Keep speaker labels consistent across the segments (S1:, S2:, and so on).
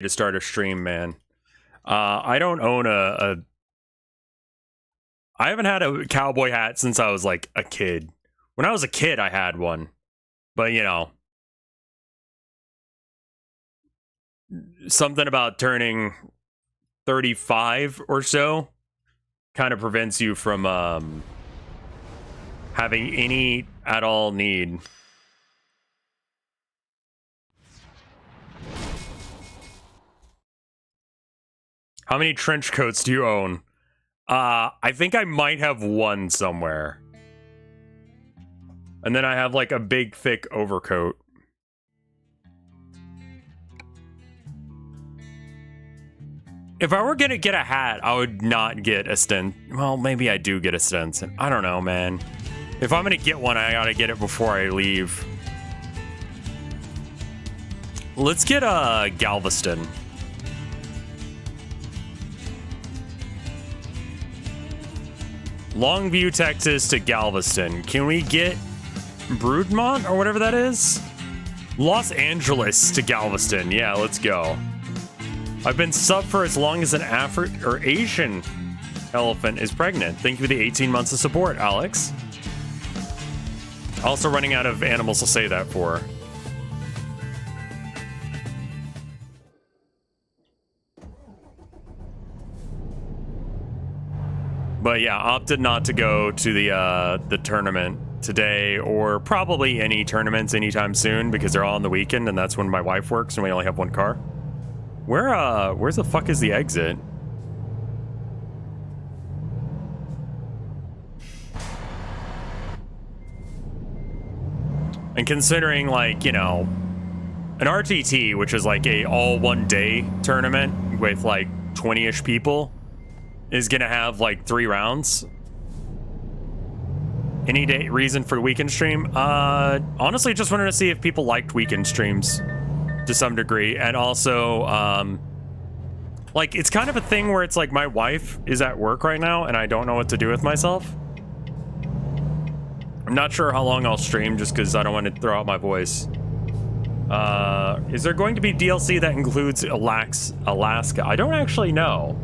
S1: to start a stream, man. I don't own I haven't had a cowboy hat since I was like a kid. When I was a kid, I had one, but you know, something about turning 35 or so kind of prevents you from having any at all need. How many trench coats do you own? I think I might have one somewhere. And then I have like a big thick overcoat. If I were gonna get a hat, I would not get a Stetson. Well, maybe I do get a Stetson. I don't know, man. If I'm gonna get one, I gotta get it before I leave. Let's get a Galveston. Longview, Texas to Galveston. Can we get Broodmont or whatever that is? Los Angeles to Galveston. Yeah, let's go. I've been sub for as long as an Asian elephant is pregnant. Thank you for the 18 months of support, Alex. Also running out of animals to say that for. But yeah, opted not to go to the tournament today, or probably any tournaments anytime soon, because they're all on the weekend, and that's when my wife works, and we only have one car. Where's the fuck is the exit? And considering, like, you know, an RTT, which is like a all one day tournament with like 20-ish people, is gonna have like 3 rounds. Any day reason for weekend stream? Honestly, just wanted to see if people liked weekend streams to some degree, and also like, it's kind of a thing where it's like my wife is at work right now and I don't know what to do with myself. I'm not sure how long I'll stream just because I don't want to throw out my voice. Is there going to be DLC that includes Alaska? I don't actually know.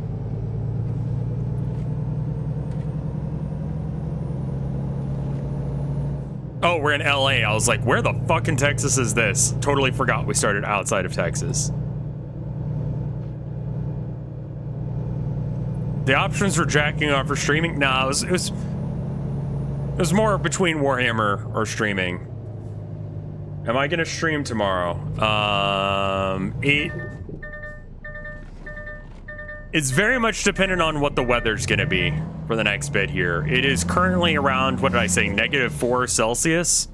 S1: Oh, we're in LA. I was like, where the fuck in Texas is this? Totally forgot we started outside of Texas. The options for jacking off or streaming? Nah, it was more between Warhammer or streaming. Am I gonna stream tomorrow? It's very much dependent on what the weather's gonna be for the next bit here. It is currently around, what did I say, -4 Celsius?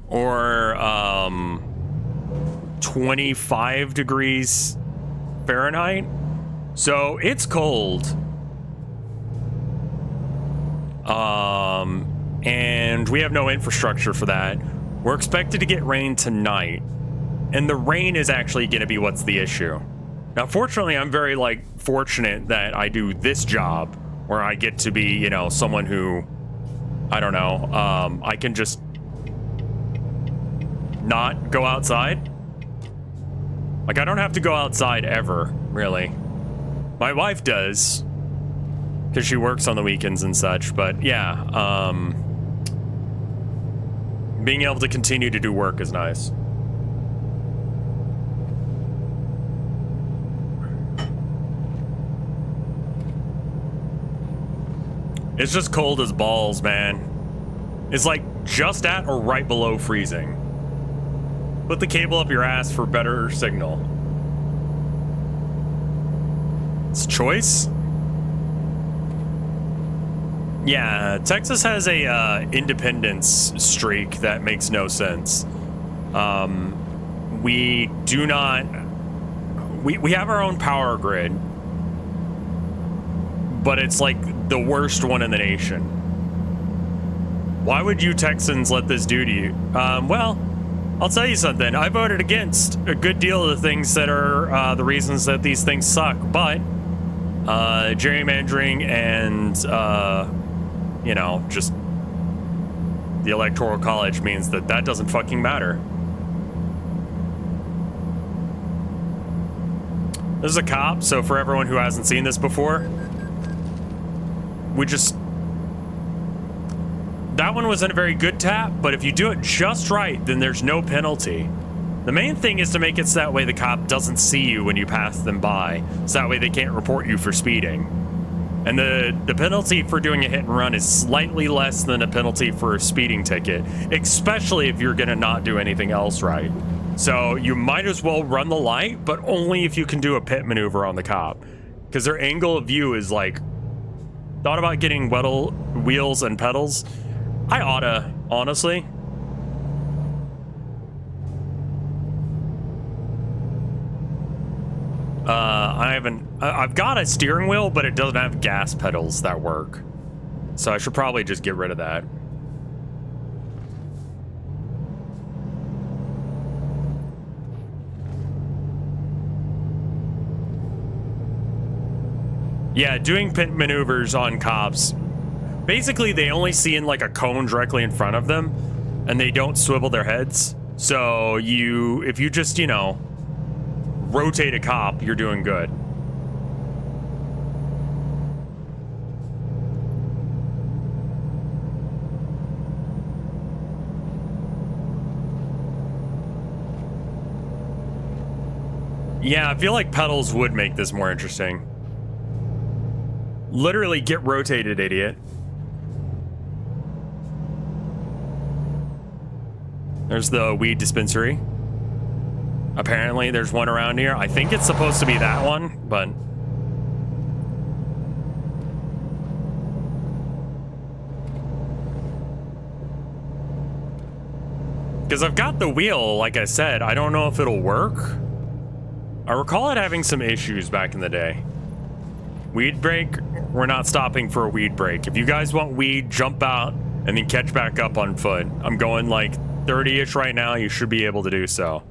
S1: Or 25 degrees Fahrenheit. So it's cold. And we have no infrastructure for that. We're expected to get rain tonight. And the rain is actually gonna be what's the issue. Now, fortunately, I'm very, like, fortunate that I do this job where I get to be, you know, someone who, I don't know, I can just not go outside. Like, I don't have to go outside ever, really. My wife does, because she works on the weekends and such, but yeah, being able to continue to do work is nice. It's just cold as balls, man. It's like just at or right below freezing. Put the cable up your ass for better signal. It's choice? Yeah, Texas has a independence streak that makes no sense. We do not... We have our own power grid, but it's like the worst one in the nation. Why would you Texans let this do to you? Well, I'll tell you something. I voted against a good deal of the things that are the reasons that these things suck, but gerrymandering and, you know, just the Electoral College means that that doesn't fucking matter. There's a cop, so for everyone who hasn't seen this before, that one wasn't a very good tap, but if you do it just right, then there's no penalty. The main thing is to make it so that way the cop doesn't see you when you pass them by, so that way they can't report you for speeding. And the penalty for doing a hit and run is slightly less than a penalty for a speeding ticket, especially if you're gonna not do anything else right. So you might as well run the light, but only if you can do a pit maneuver on the cop, because their angle of view is like, thought about getting wheels and pedals? I oughta, honestly. I've got a steering wheel, but it doesn't have gas pedals that work. So I should probably just get rid of that. Yeah, doing pit maneuvers on cops, basically they only see in like a cone directly in front of them, and they don't swivel their heads. So if you just, you know, rotate a cop, you're doing good. Yeah, I feel like pedals would make this more interesting. Literally get rotated, idiot. There's the weed dispensary. Apparently there's one around here. I think it's supposed to be that one, but because I've got the wheel, like I said, I don't know if it'll work. I recall it having some issues back in the day. Weed break, we're not stopping for a weed break. If you guys want weed, jump out and then catch back up on foot. I'm going like 30-ish right now. You should be able to do so.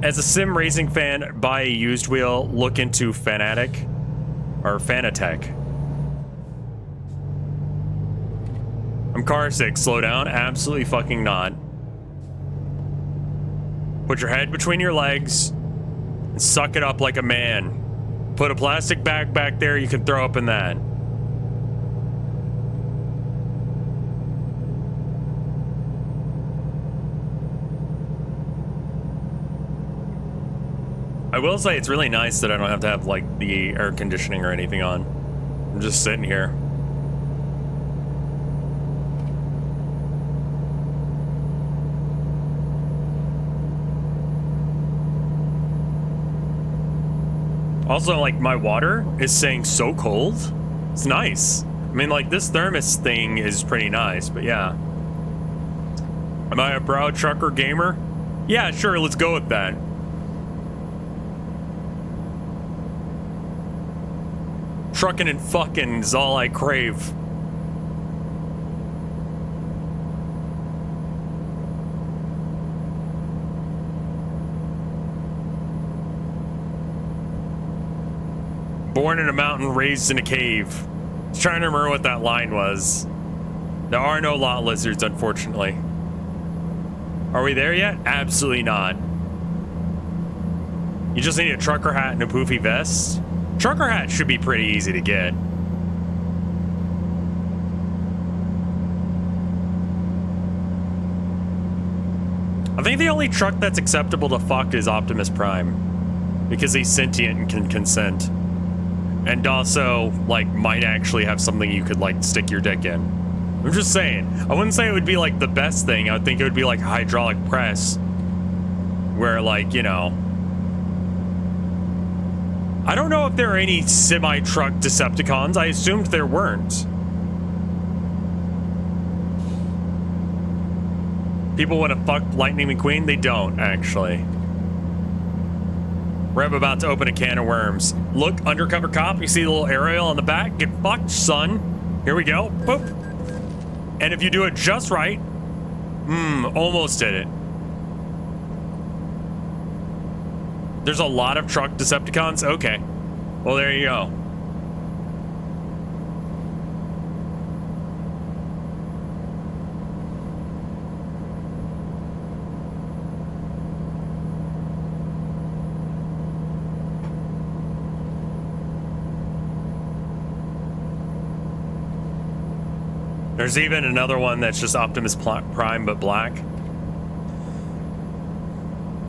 S1: As a sim racing fan, buy a used wheel, look into Fanatec or Fanatec. I'm car sick, slow down. Absolutely fucking not. Put your head between your legs and suck it up like a man. Put a plastic bag back there you can throw up in that. I will say it's really nice that I don't have to have like the air conditioning or anything on. I'm just sitting here. Also, like, my water is staying so cold. It's nice. I mean, like, this thermos thing is pretty nice, but yeah. Am I a proud trucker gamer? Yeah, sure, let's go with that. Trucking and fucking is all I crave. Born in a mountain, raised in a cave. I was trying to remember what that line was. There are no lot lizards, unfortunately. Are we there yet? Absolutely not. You just need a trucker hat and a poofy vest. Trucker hat should be pretty easy to get. I think the only truck that's acceptable to fuck is Optimus Prime, because he's sentient and can consent. And also, like, might actually have something you could, like, stick your dick in. I'm just saying. I wouldn't say it would be, like, the best thing. I would think it would be, like, a hydraulic press. Where, like, you know... I don't know if there are any semi-truck Decepticons. I assumed there weren't. People want to fuck Lightning McQueen? They don't, actually. Rev about to open a can of worms. Look, undercover cop, you see the little aerial on the back? Get fucked, son. Here we go. Boop. And if you do it just right, almost did it. There's a lot of truck Decepticons? Okay. Well, there you go. There's even another one that's just Optimus Prime but black.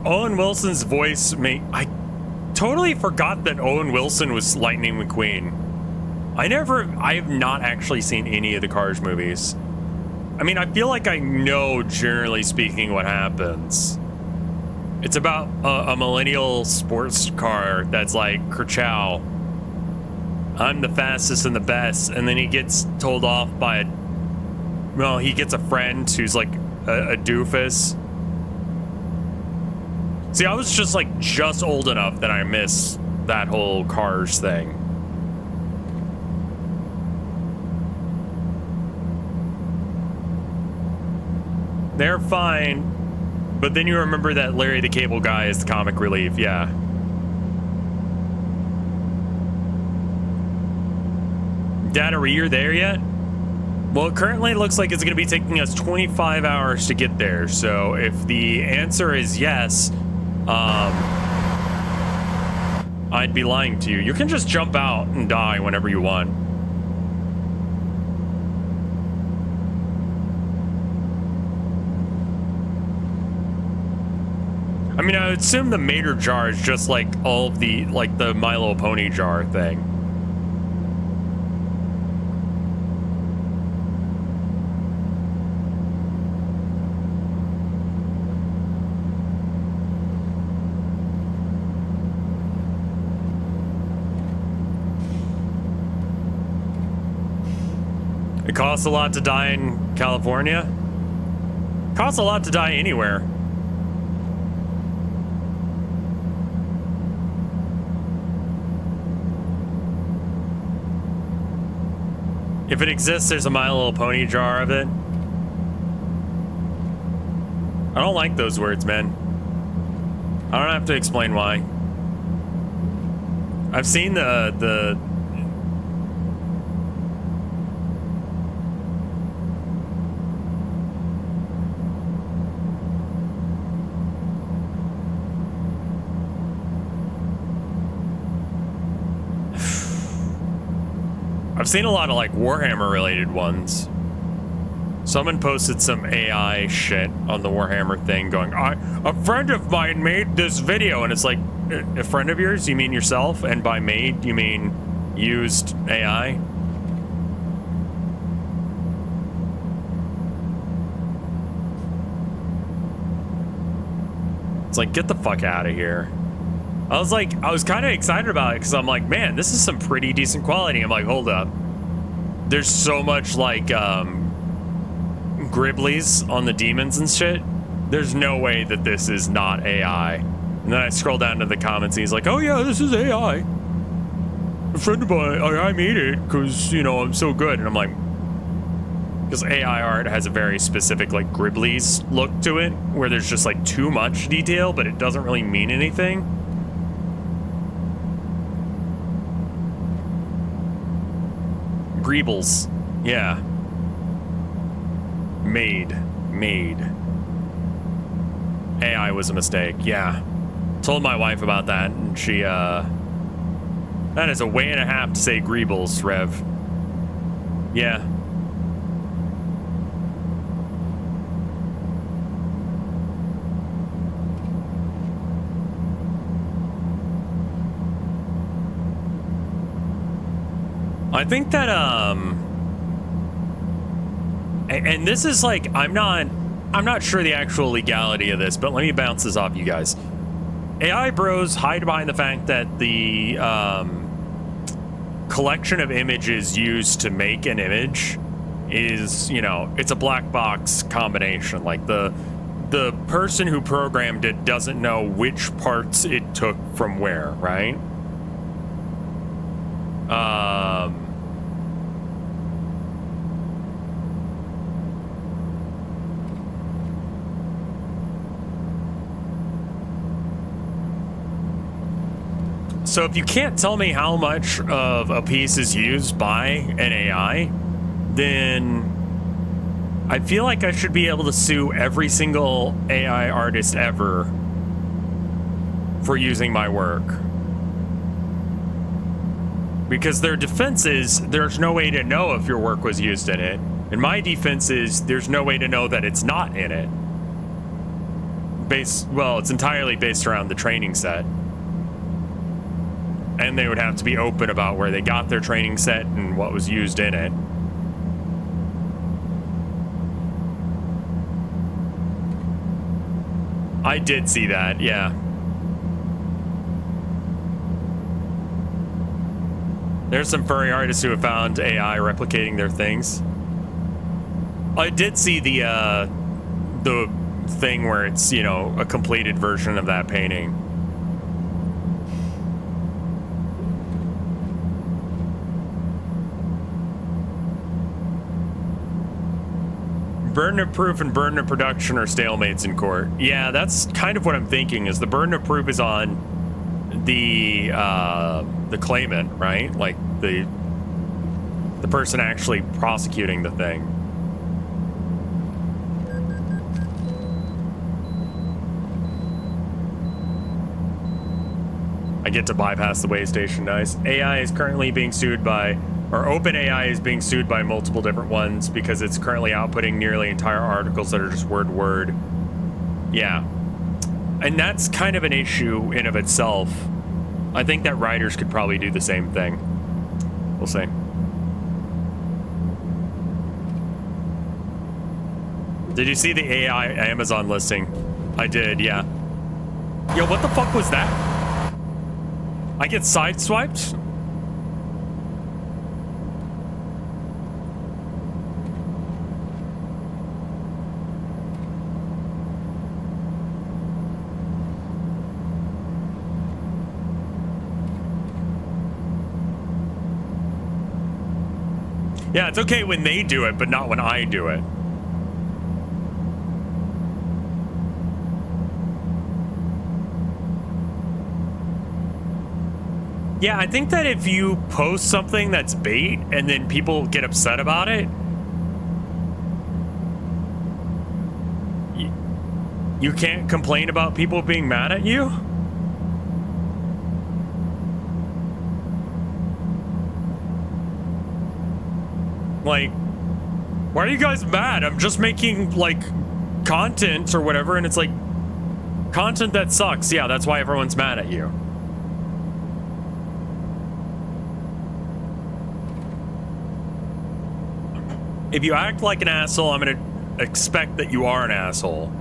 S1: Owen Wilson's voice I totally forgot that Owen Wilson was Lightning McQueen. I have not actually seen any of the Cars movies. I mean, I feel like I know, generally speaking, what happens. It's about a millennial sports car that's like, Kerchow, I'm the fastest and the best, and then he gets told off by he gets a friend who's like a doofus. See, I was just old enough that I missed that whole Cars thing. They're fine, but then you remember that Larry the Cable Guy is the comic relief, yeah. Dad, are you there yet? Well, currently it looks like it's going to be taking us 25 hours to get there, so if the answer is yes, I'd be lying to you. You can just jump out and die whenever you want. I mean, I would assume the Mater jar is just like all of the, like the My Little Pony jar thing. It costs a lot to die in California. It costs a lot to die anywhere. If it exists, there's a My Little Pony jar of it. I don't like those words, man. I don't have to explain why. I've seen the I've seen a lot of like Warhammer related ones. Someone posted some AI shit on the Warhammer thing going, a friend of mine made this video, and it's like, a friend of yours? You mean yourself? And by made, you mean used AI? It's like, get the fuck out of here. I was kind of excited about it because I'm like, man, this is some pretty decent quality. I'm like, hold up. There's so much like Griblies on the demons and shit. There's no way that this is not AI. And then I scroll down to the comments and he's like, oh yeah, this is AI. A friend of mine, I made it because, you know, I'm so good. And I'm like, because AI art has a very specific like Griblies look to it where there's just like too much detail, but it doesn't really mean anything. Greebles, yeah. Made. AI was a mistake, yeah. Told my wife about that, and she, that is a way and a half to say Greebles, Rev. Yeah. I think that, and this is like, I'm not sure the actual legality of this, but let me bounce this off you guys. AI bros hide behind the fact that the, collection of images used to make an image is, you know, it's a black box combination. Like the person who programmed it doesn't know which parts it took from where, right? So if you can't tell me how much of a piece is used by an AI, then I feel like I should be able to sue every single AI artist ever for using my work. Because their defense is, there's no way to know if your work was used in it. And my defense is there's no way to know that it's not in it. Well, it's entirely based around the training set. And they would have to be open about where they got their training set and what was used in it. I did see that, yeah. There's some furry artists who have found AI replicating their things. I did see the thing where it's, you know, a completed version of that painting. Burden of proof and burden of production are stalemates in court. Yeah, that's kind of what I'm thinking, is the burden of proof is on the claimant, right? Like the person actually prosecuting the thing. I get to bypass the way station, nice. AI is currently being sued by, or OpenAI is being sued by multiple different ones because it's currently outputting nearly entire articles that are just word to word. Yeah. And that's kind of an issue in of itself. I think that writers could probably do the same thing. We'll see. Did you see the AI Amazon listing? I did, yeah. Yo, what the fuck was that? I get sideswiped? Yeah, it's okay when they do it, but not when I do it. Yeah, I think that if you post something that's bait and then people get upset about it, you can't complain about people being mad at you? Like, why are you guys mad? I'm just making, like, content or whatever, and it's like, content that sucks. Yeah, that's why everyone's mad at you. If you act like an asshole, I'm gonna expect that you are an asshole.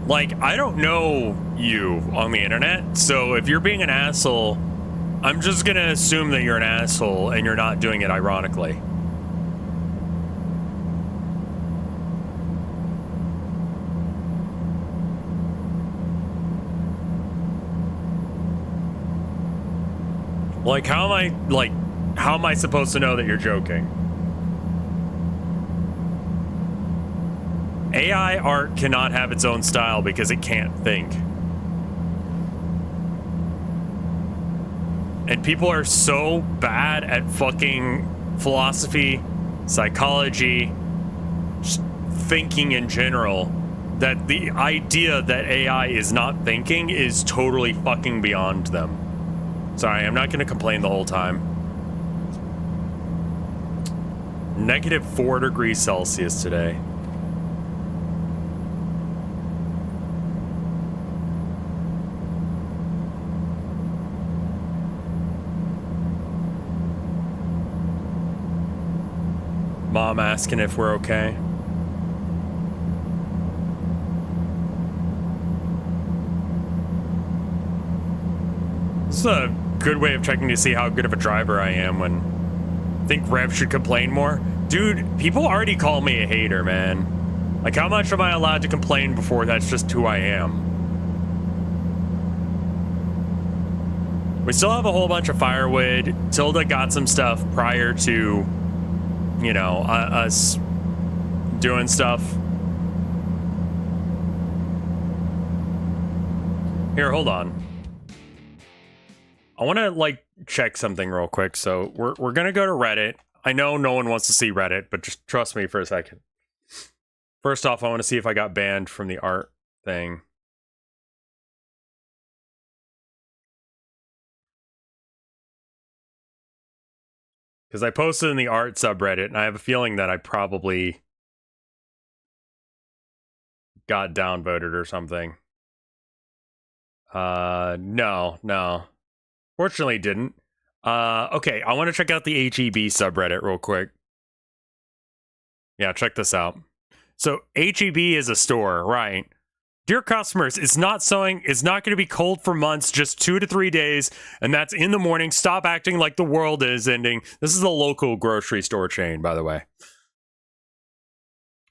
S1: Like, I don't know you on the internet, so if you're being an asshole, I'm just gonna assume that you're an asshole and you're not doing it ironically. Like, how am I supposed to know that you're joking? AI art cannot have its own style because it can't think. And people are so bad at fucking philosophy, psychology, just thinking in general, that the idea that AI is not thinking is totally fucking beyond them. Sorry, I'm not going to complain the whole time. -4 degrees Celsius today. Mom asking if we're okay. This is a good way of checking to see how good of a driver I am when I think Rev should complain more. Dude, people already call me a hater, man. Like, how much am I allowed to complain before that's just who I am? We still have a whole bunch of firewood. Tilda got some stuff prior to, you know, us doing stuff. Here, hold on. I want to, like, check something real quick. So we're going to go to Reddit. I know no one wants to see Reddit, but just trust me for a second. First off, I want to see if I got banned from the art thing. Because I posted in the art subreddit, and I have a feeling that I probably got downvoted or something. No. Fortunately, didn't. Okay, I want to check out the HEB subreddit real quick. Yeah, check this out. So HEB is a store, right? Dear customers, it's not going to be cold for months, just 2 to 3 days, and that's in the morning. Stop acting like the world is ending. This is a local grocery store chain, by the way.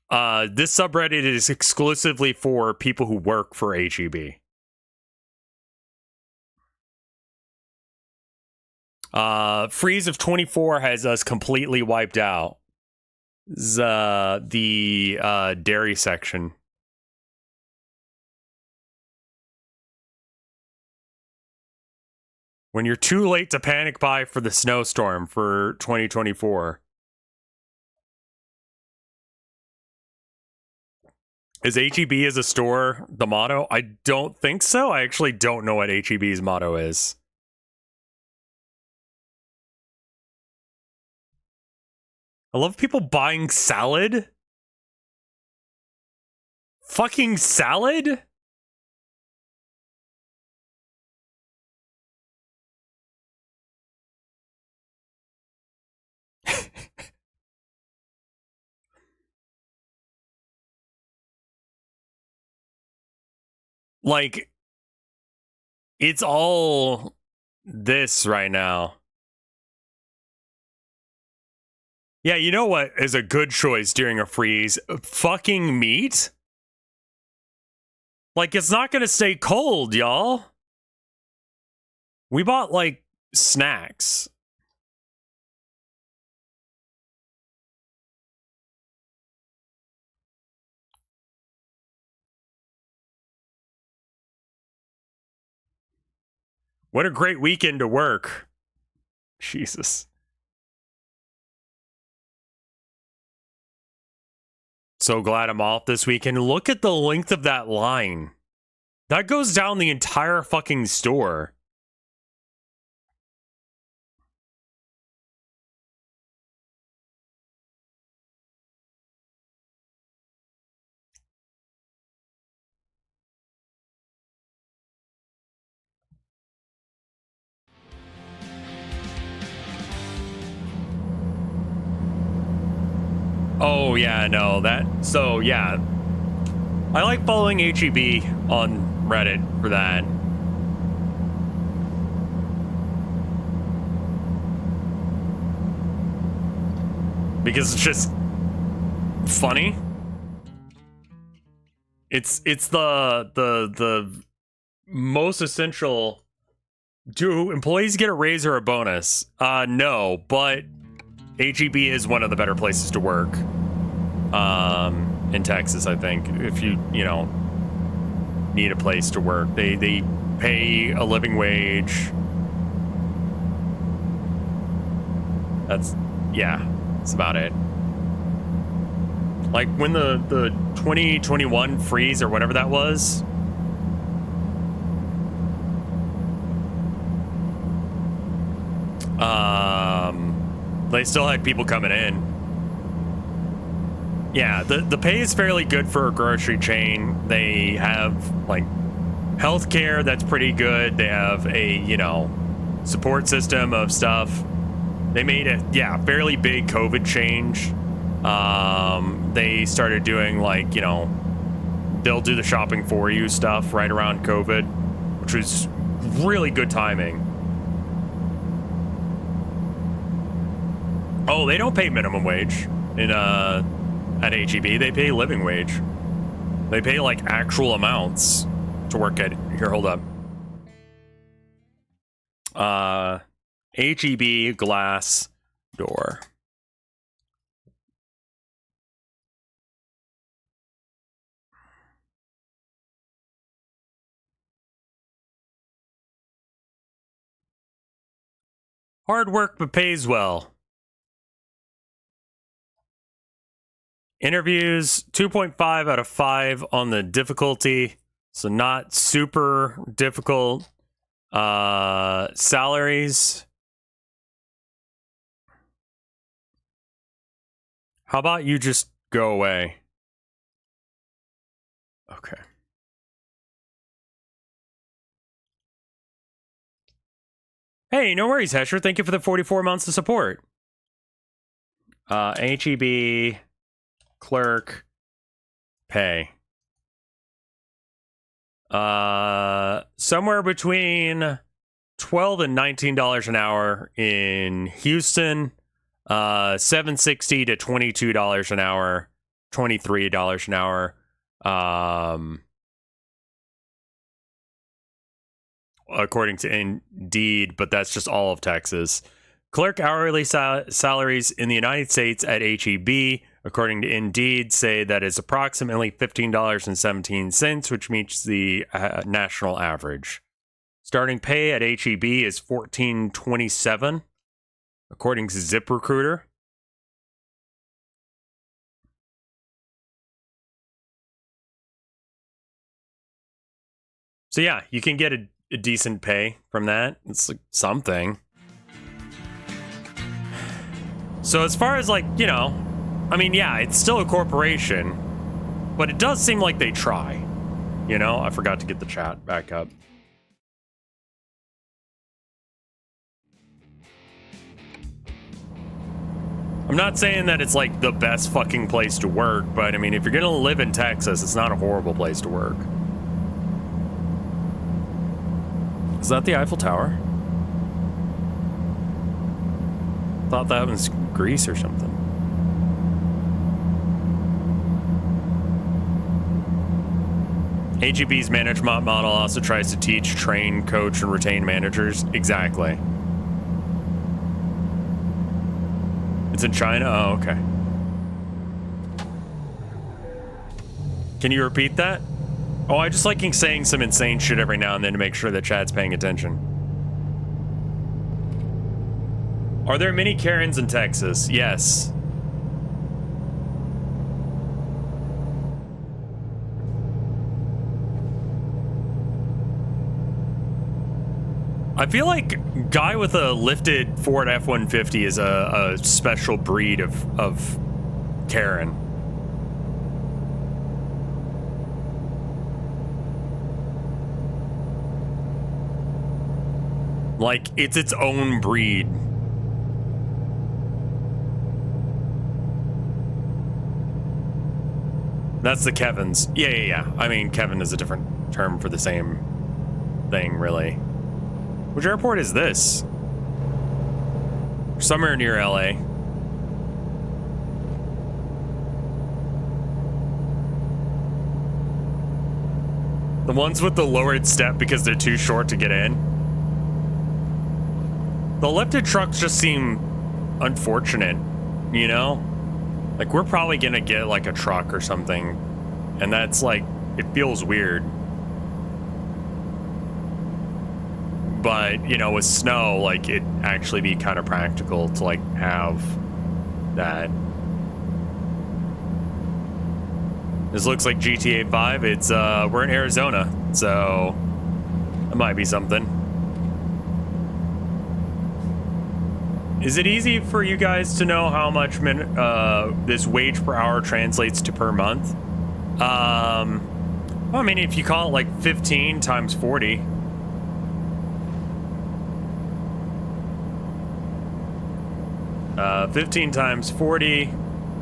S1: This subreddit is exclusively for people who work for HEB. Freeze of 24 has us completely wiped out. The dairy section. When you're too late to panic buy for the snowstorm for 2024. Is HEB as a store the motto? I don't think so. I actually don't know what HEB's motto is. I love people buying salad. Fucking salad? Like, it's all this right now. Yeah, you know what is a good choice during a freeze? Fucking meat? Like, it's not gonna stay cold, y'all. We bought, like, snacks. What a great weekend to work. Jesus. So glad I'm off this weekend. Look at the length of that line. That goes down the entire fucking store. Oh, yeah, no, so, yeah. I like following HEB on Reddit for that. Because it's just funny. It's the most essential. Do employees get a raise or a bonus? No, but HEB is one of the better places to work in Texas, I think. If you need a place to work, they pay a living wage. That's about it. Like when the 2021 freeze or whatever that was, they still had people coming in. Yeah, the pay is fairly good for a grocery chain. They have like healthcare that's pretty good. They have a support system of stuff. They made a fairly big COVID change. They started doing like they'll do the shopping for you stuff right around COVID, which was really good timing. Oh, they don't pay minimum wage at HEB. They pay living wage. They pay like actual amounts to work at. Here, hold up. HEB glass door. Hard work but pays well. Interviews 2.5 out of 5 on the difficulty, so not super difficult. Salaries How about you just go away? Okay. Hey, no worries, Hesher. Thank you for the 44 months of support. HEB, clerk, pay. Somewhere between $12 and $19 an hour in Houston. $7.60 to $22 an hour, $23 an hour. According to Indeed, but that's just all of Texas. Clerk hourly salaries in the United States at HEB, according to Indeed, say that it's approximately $15.17, which meets the national average. Starting pay at HEB is $14.27, according to ZipRecruiter. So yeah, you can get a decent pay from that. It's like something. So as far as like, you know, I mean, yeah, it's still a corporation, but it does seem like they try. You know, I forgot to get the chat back up. I'm not saying that it's like the best fucking place to work, but I mean, if you're gonna live in Texas, it's not a horrible place to work. Is that the Eiffel Tower? Thought that was Greece or something. HEB's management model also tries to teach, train, coach, and retain managers. Exactly. It's in China? Oh, okay. Can you repeat that? Oh, I just like saying some insane shit every now and then to make sure that chat's paying attention. Are there many Karens in Texas? Yes. I feel like guy with a lifted Ford F-150 is a special breed of Karen. Like, it's its own breed. That's the Kevins. Yeah. I mean, Kevin is a different term for the same thing, really. Which airport is this? Somewhere near LA. The ones with the lowered step because they're too short to get in. The lifted trucks just seem unfortunate, you know? Like, we're probably gonna get like a truck or something, and that's like, it feels weird. But, you know, with snow, like, it'd actually be kind of practical to like have that. This looks like GTA 5. It's we're in Arizona, so it might be something. Is it easy for you guys to know how much this wage per hour translates to per month? Well, I mean, if you call it like 15 times 40. Uh, 15 times 40,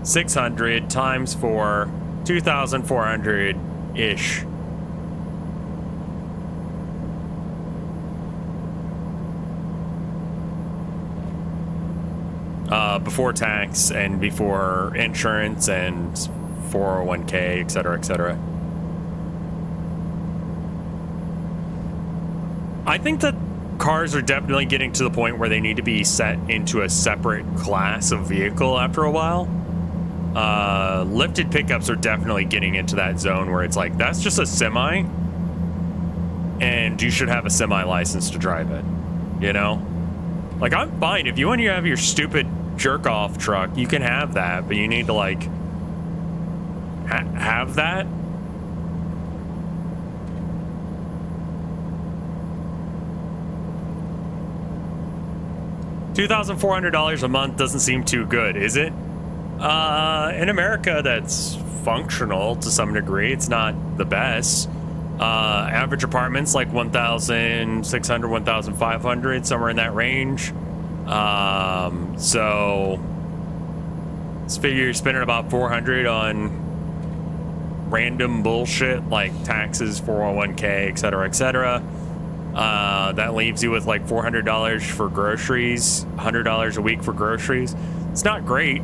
S1: 600 times 4, 2,400-ish. Before tax and before insurance and 401k, etc., etc. I think that cars are definitely getting to the point where they need to be set into a separate class of vehicle after a while. Lifted pickups are definitely getting into that zone where it's like, that's just a semi, and you should have a semi license to drive it, you know? Like, I'm fine. If you want to have your stupid jerk-off truck, you can have that, but you need to, like, have that. $2,400 a month doesn't seem too good, is it? In America, that's functional to some degree. It's not the best. Average apartments like 1,600, 1,500, somewhere in that range. So let's figure you're spending about 400 on random bullshit like taxes, 401k, etc., etc. That leaves you with like $400 for groceries, $100 a week for groceries. It's not great.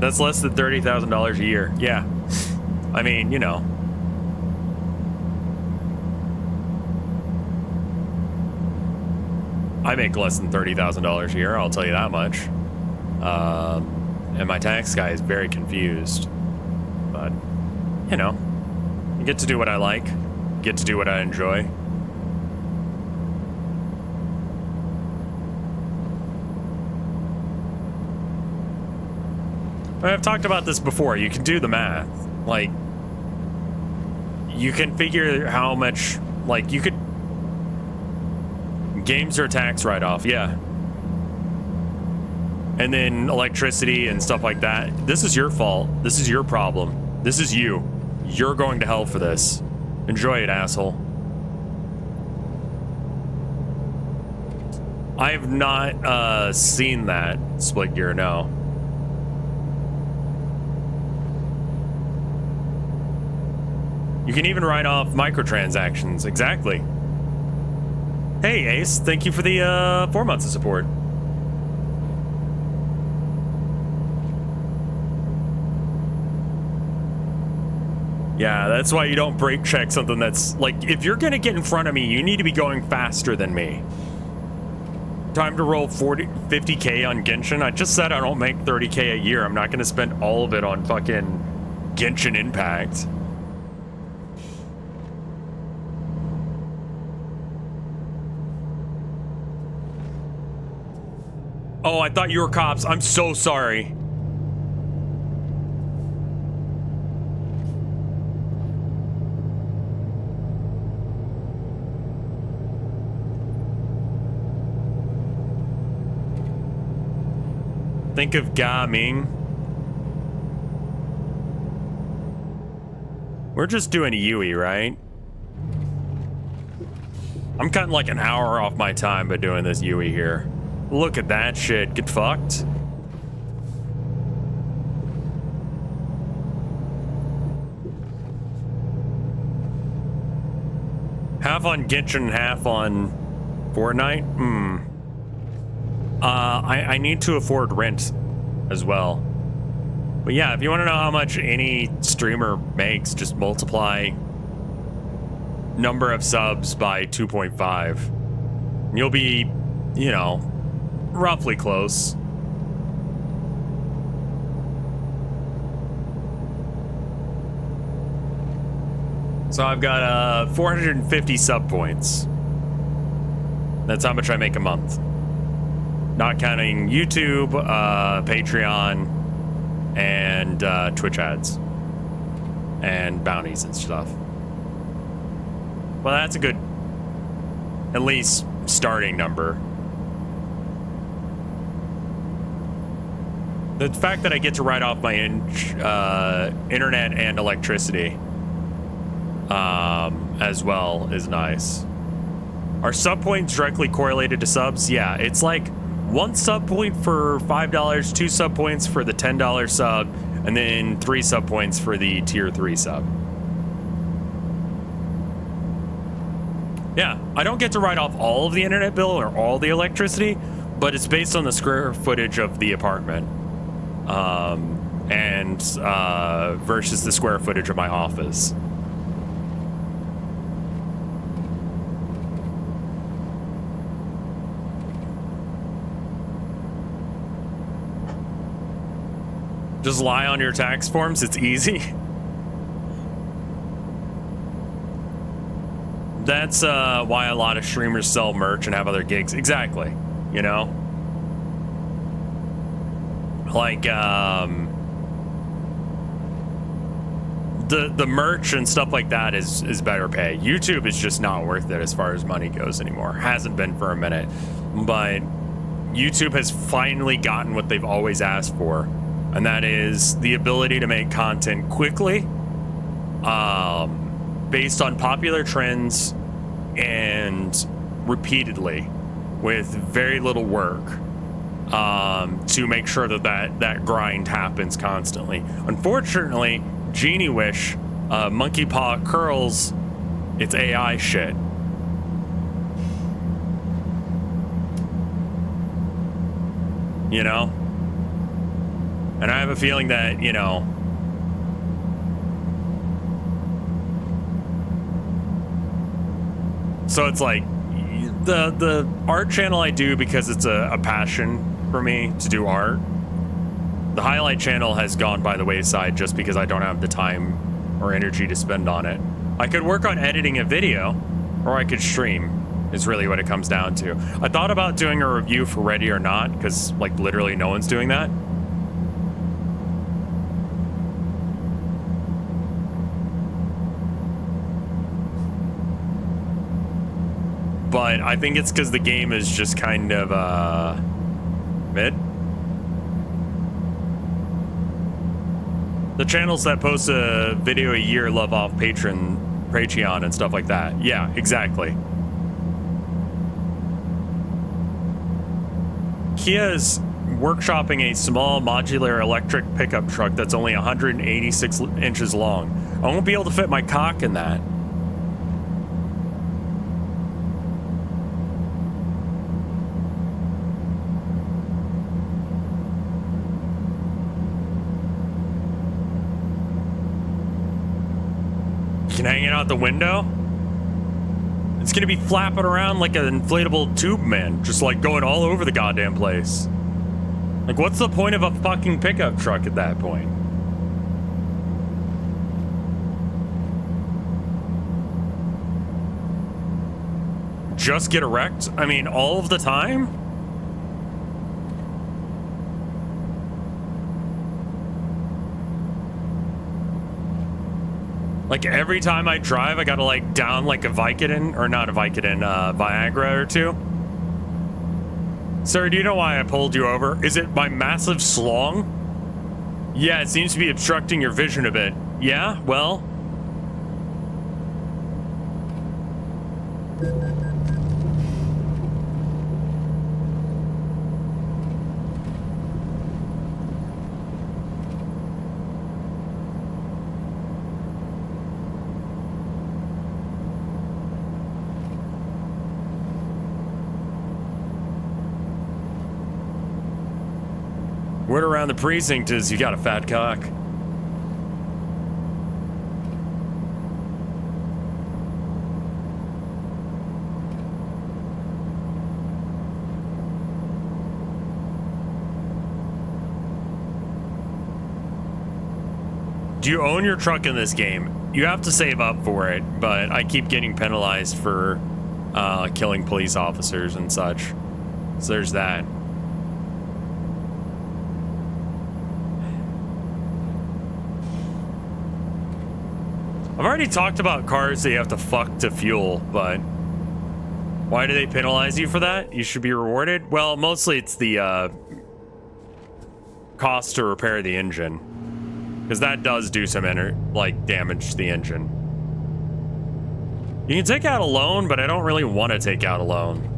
S1: That's less than $30,000 a year. Yeah. I mean, you know. I make less than $30,000 a year, I'll tell you that much. And my tax guy is very confused. But, you know, I get to do what I like, get to do what I enjoy. I've talked about this before. You can do the math. Like, you can figure how much, like, you could... Games are a tax write-off, yeah. And then electricity and stuff like that. This is your fault. This is your problem. This is you. You're going to hell for this. Enjoy it, asshole. I have not seen that split gear, no. You can even write off microtransactions. Exactly. Hey, Ace. Thank you for the 4 months of support. Yeah, that's why you don't brake check something that's... Like, if you're going to get in front of me, you need to be going faster than me. Time to roll 50K on Genshin. I just said I don't make 30K a year. I'm not going to spend all of it on fucking Genshin Impact. Oh, I thought you were cops. I'm so sorry. Think of gaming. We're just doing a Yui, right? I'm cutting like an hour off my time by doing this Yui here. Look at that shit. Get fucked. Half on Genshin, half on Fortnite? I need to afford rent as well. But yeah, if you want to know how much any streamer makes, just multiply number of subs by 2.5. And you'll be, you know, roughly close. So I've got 450 sub points. That's how much I make a month. Not counting YouTube, Patreon, and Twitch ads. And bounties and stuff. Well, that's a good, at least, starting number. The fact that I get to write off my internet and electricity as well is nice. Are sub points directly correlated to subs? Yeah, it's like 1 sub point for $5, 2 sub points for the $10 sub, and then 3 sub points for the tier 3 sub. Yeah, I don't get to write off all of the internet bill or all the electricity, but it's based on the square footage of the apartment. Versus the square footage of my office. Just lie on your tax forms, it's easy. That's why a lot of streamers sell merch and have other gigs. Exactly, you know? like the merch and stuff like that is better pay. YouTube is just not worth it as far as money goes anymore. Hasn't been for a minute, but YouTube has finally gotten what they've always asked for, and that is the ability to make content quickly, based on popular trends and repeatedly with very little work, to make sure that grind happens constantly. Unfortunately, Genie Wish, Monkey Paw Curls, it's AI shit. You know? And I have a feeling that, you know, so it's like the art channel I do because it's a passion for me to do art. The highlight channel has gone by the wayside just because I don't have the time or energy to spend on it. I could work on editing a video, or I could stream, is really what it comes down to. I thought about doing a review for Ready or Not, because like literally no one's doing that. But I think it's because the game is just kind of mid. The channels that post a video a year love off Patreon and stuff like that. Yeah, exactly. Kia is workshopping a small modular electric pickup truck that's only 186 inches long. I won't be able to fit my cock in that. Hanging out the window, it's gonna be flapping around like an inflatable tube man, just like going all over the goddamn place. Like, what's the point of a fucking pickup truck at that point? Just get erect? I mean, all of the time? Like, every time I drive, I gotta, like, down, like, a Vicodin, or not a Vicodin, Viagra or two. Sir, do you know why I pulled you over? Is it my massive schlong? Yeah, it seems to be obstructing your vision a bit. Yeah, well... Word around the precinct is you got a fat cock. Do you own your truck in this game? You have to save up for it, but I keep getting penalized for killing police officers and such. So there's that. I've already talked about cars that you have to fuck to fuel, but why do they penalize you for that? You should be rewarded? Well, mostly it's the cost to repair the engine, because that does do some damage to the engine. You can take out a loan, but I don't really want to take out a loan.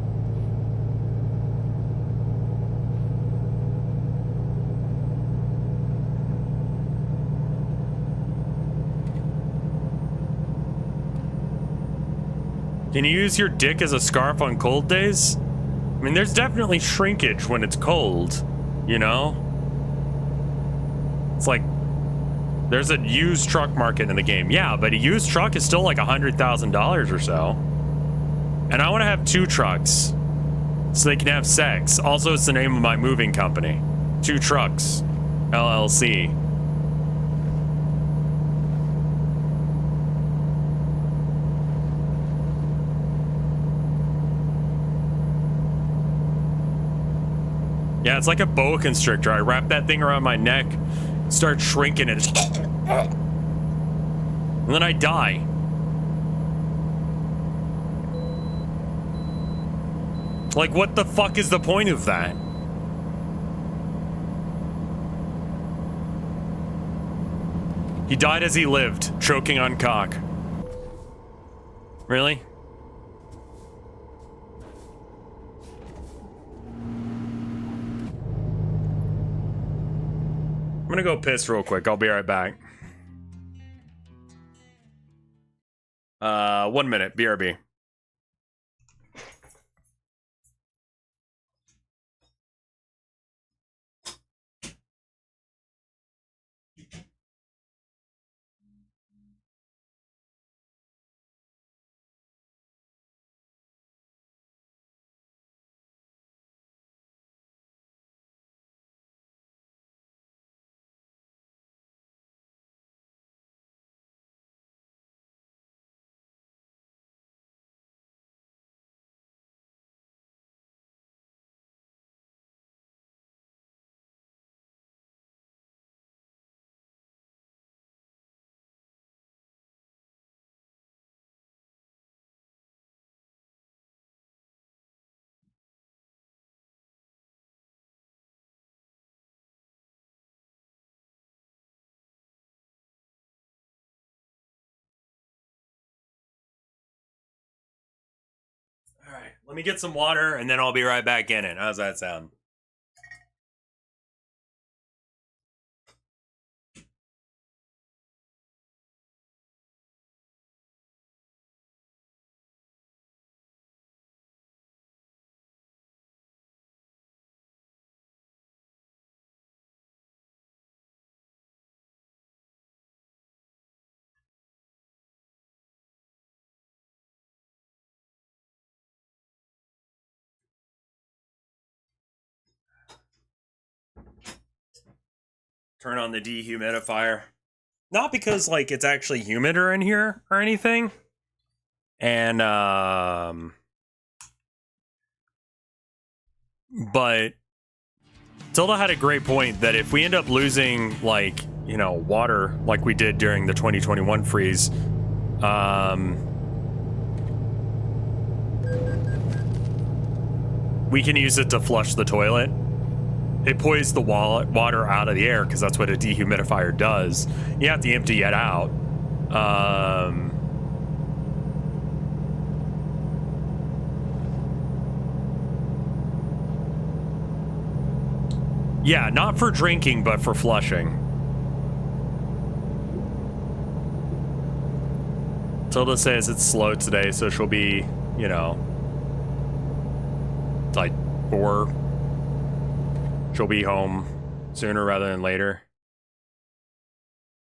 S1: Can you use your dick as a scarf on cold days? I mean, there's definitely shrinkage when it's cold, you know? It's like, there's a used truck market in the game. Yeah, but a used truck is still like $100,000 or so. And I want to have 2 trucks so they can have sex. Also, it's the name of my moving company. 2 Trucks, LLC. Yeah, it's like a boa constrictor. I wrap that thing around my neck, start shrinking, and it's... and then I die. Like, what the fuck is the point of that? He died as he lived, choking on cock. Really? I'm gonna go piss real quick. I'll be right back. 1 minute. BRB. All right, let me get some water and then I'll be right back in it. How's that sound? Turn on the dehumidifier. Not because, like, it's actually humider in here or anything. And, but Tilda had a great point that if we end up losing, like, you know, water like we did during the 2021 freeze, we can use it to flush the toilet. It pours the water out of the air because that's what a dehumidifier does. You have to empty it out. Yeah, not for drinking, but for flushing. Tilda says it's slow today, so she'll be, you know, like 4. She'll be home sooner rather than later.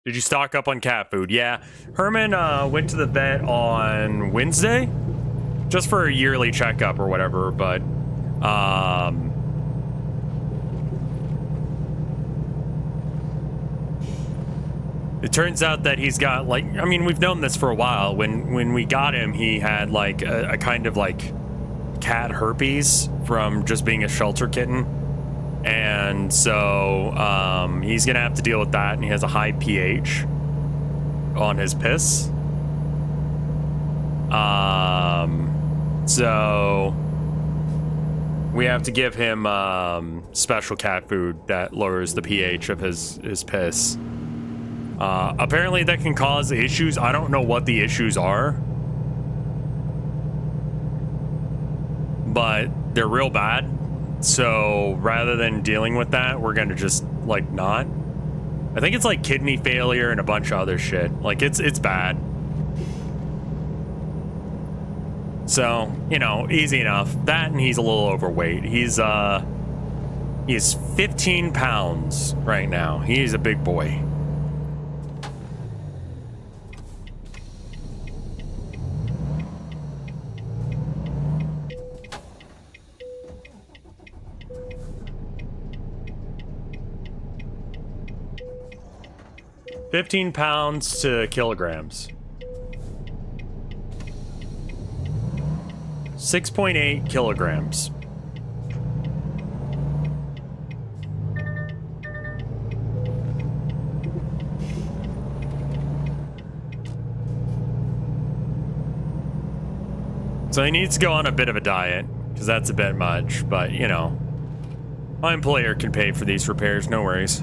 S1: Did you stock up on cat food? Yeah. Herman went to the vet on Wednesday just for a yearly checkup or whatever, but it turns out that he's got, like, I mean, we've known this for a while. When we got him, he had like a kind of like cat herpes from just being a shelter kitten. And so he's gonna have to deal with that, and he has a high pH on his piss. So we have to give him special cat food that lowers the pH of his piss. Apparently that can cause issues. I don't know what the issues are, but they're real bad. So rather than dealing with that, we're gonna just like not. I think it's like kidney failure and a bunch of other shit. Like it's bad. So, you know, easy enough. That, and he's a little overweight. He's 15 pounds right now. He's a big boy. £15 to kilograms. 6.8 kilograms. So he needs to go on a bit of a diet, because that's a bit much, but, you know, my employer can pay for these repairs, no worries.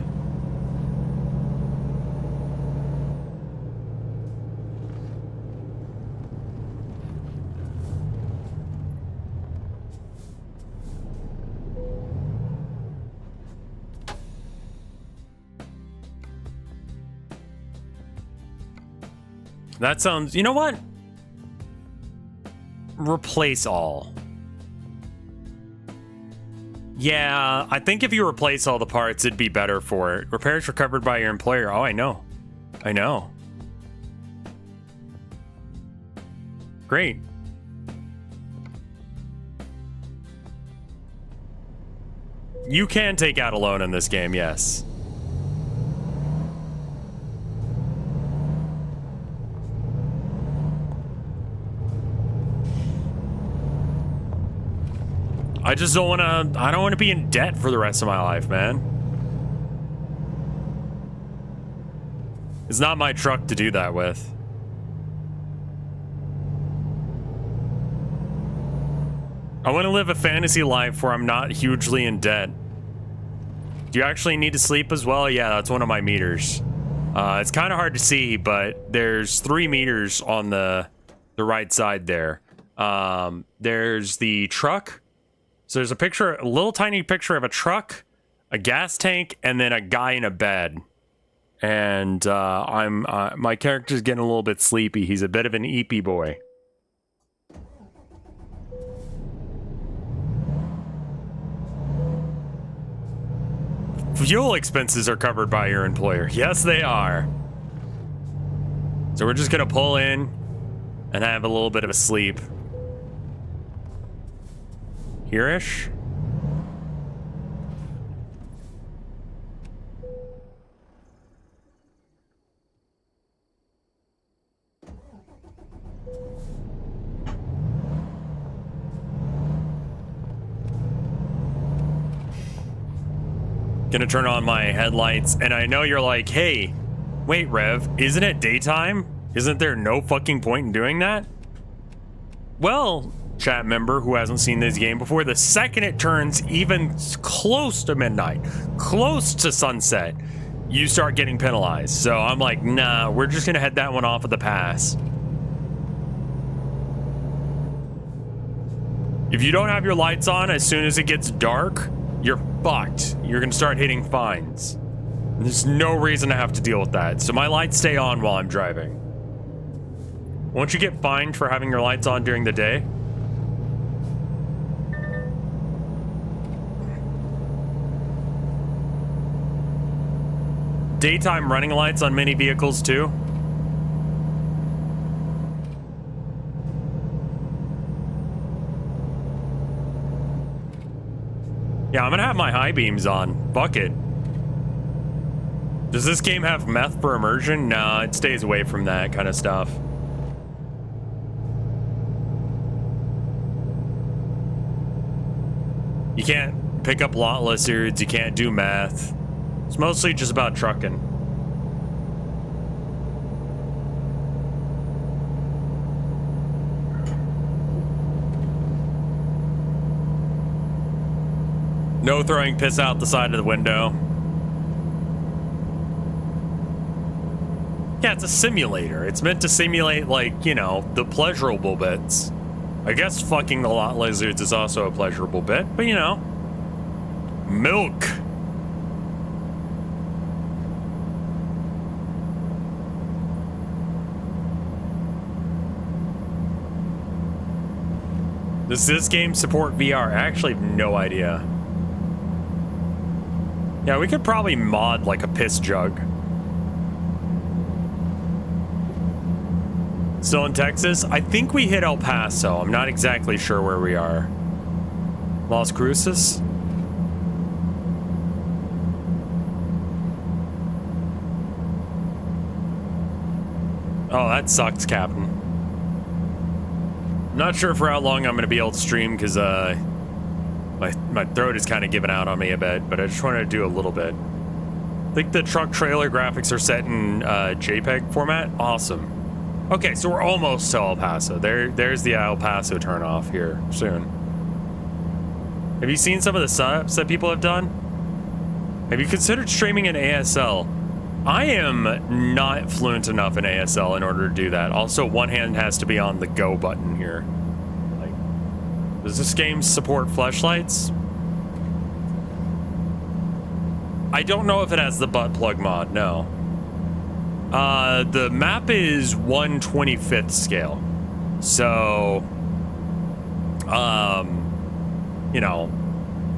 S1: That sounds, you know what? Replace all. Yeah, I think if you replace all the parts, it'd be better for it. Repairs were covered by your employer. Oh, I know. I know. Great. You can take out a loan in this game, yes. I just don't want to, I don't want to be in debt for the rest of my life, man. It's not my truck to do that with. I want to live a fantasy life where I'm not hugely in debt. Do you actually need to sleep as well? Yeah, that's one of my meters. It's kind of hard to see, but there's 3 meters on the right side there. There's the truck. So there's a picture, a little tiny picture of a truck, a gas tank, and then a guy in a bed. And my character's getting a little bit sleepy. He's a bit of an eepy boy. Fuel expenses are covered by your employer. Yes, they are. So we're just gonna pull in and have a little bit of a sleep. Here-ish. Gonna turn on my headlights, and I know you're like, hey, wait, Rev, isn't it daytime? Isn't there no fucking point in doing that? Well, chat member who hasn't seen this game before, the second it turns even close to midnight, close to sunset, you start getting penalized. So I'm like, nah, we're just gonna head that one off at the pass. If you don't have your lights on as soon as it gets dark, you're fucked. You're gonna start hitting fines. There's no reason to have to deal with that. So my lights stay on while I'm driving. Won't you get fined for having your lights on during the day? Daytime running lights on many vehicles too. Yeah, I'm gonna have my high beams on. Fuck it. Does this game have meth for immersion? Nah, it stays away from that kind of stuff. You can't pick up lot lizards, you can't do meth. It's mostly just about trucking. No throwing piss out the side of the window. Yeah, it's a simulator. It's meant to simulate, like, you know, the pleasurable bits. I guess fucking the lot lizards is also a pleasurable bit, but you know. Milk. Does this game support VR? I actually have no idea. Yeah, we could probably mod like a piss jug. Still in Texas? I think we hit El Paso. I'm not exactly sure where we are. Las Cruces? Oh, that sucks, Captain. I'm not sure for how long I'm going to be able to stream because my throat is kind of giving out on me a bit, but I just wanted to do a little bit. I think the truck trailer graphics are set in JPEG format. Awesome. Okay, so we're almost to El Paso. There's the El Paso turnoff here soon. Have you seen some of the setups that people have done? Have you considered streaming in ASL? I am not fluent enough in ASL in order to do that. Also, one hand has to be on the go button here. Like, does this game support flashlights? I don't know if it has the butt plug mod, no. The map is 1/25th scale. So, you know,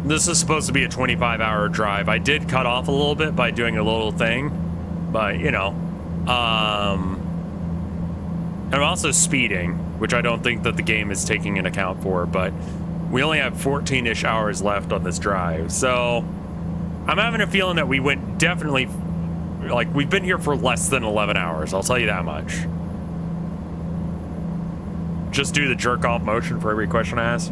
S1: this is supposed to be a 25-hour drive. I did cut off a little bit by doing a little thing, but, you know, I'm also speeding, which I don't think that the game is taking into account for, but we only have 14-ish hours left on this drive. So I'm having a feeling that we went definitely, like, we've been here for less than 11 hours. I'll tell you that much. Just do the jerk off motion for every question I ask.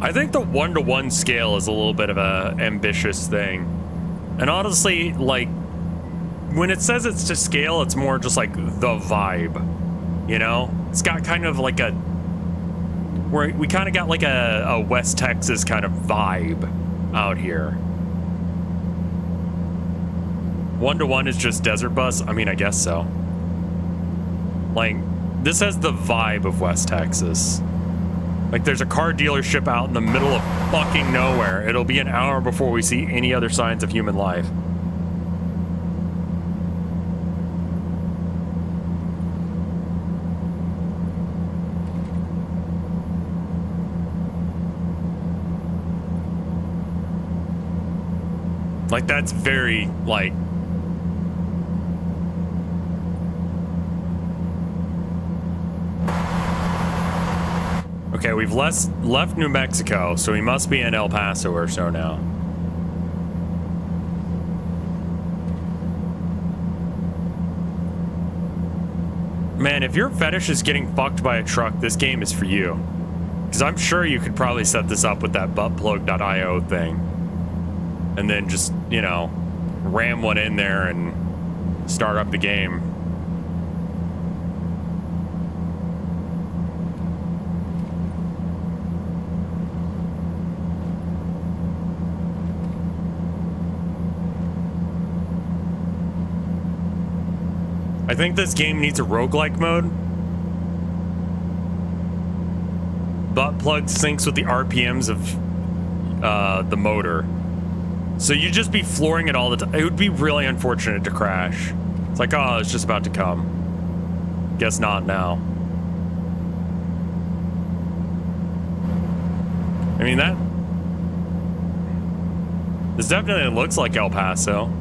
S1: I think the 1-to-1 scale is a little bit of a ambitious thing. And honestly, like, when it says it's to scale, it's more just like the vibe, you know? It's got kind of like a, we kind of got like a West Texas kind of vibe out here. 1-to-1 is just desert bus? I mean, I guess so. Like, this has the vibe of West Texas. Like, there's a car dealership out in the middle of fucking nowhere. It'll be an hour before we see any other signs of human life. Like, that's very, like... Okay, we've left New Mexico, so we must be in El Paso or so now. Man, if your fetish is getting fucked by a truck, this game is for you. Because I'm sure you could probably set this up with that buttplug.io thing. And then just, you know, ram one in there and start up the game. I think this game needs a roguelike mode. Butt plug syncs with the RPMs of the motor. So you'd just be flooring it all the time. It would be really unfortunate to crash. It's like, oh, it's just about to come. Guess not now. I mean, this definitely looks like El Paso.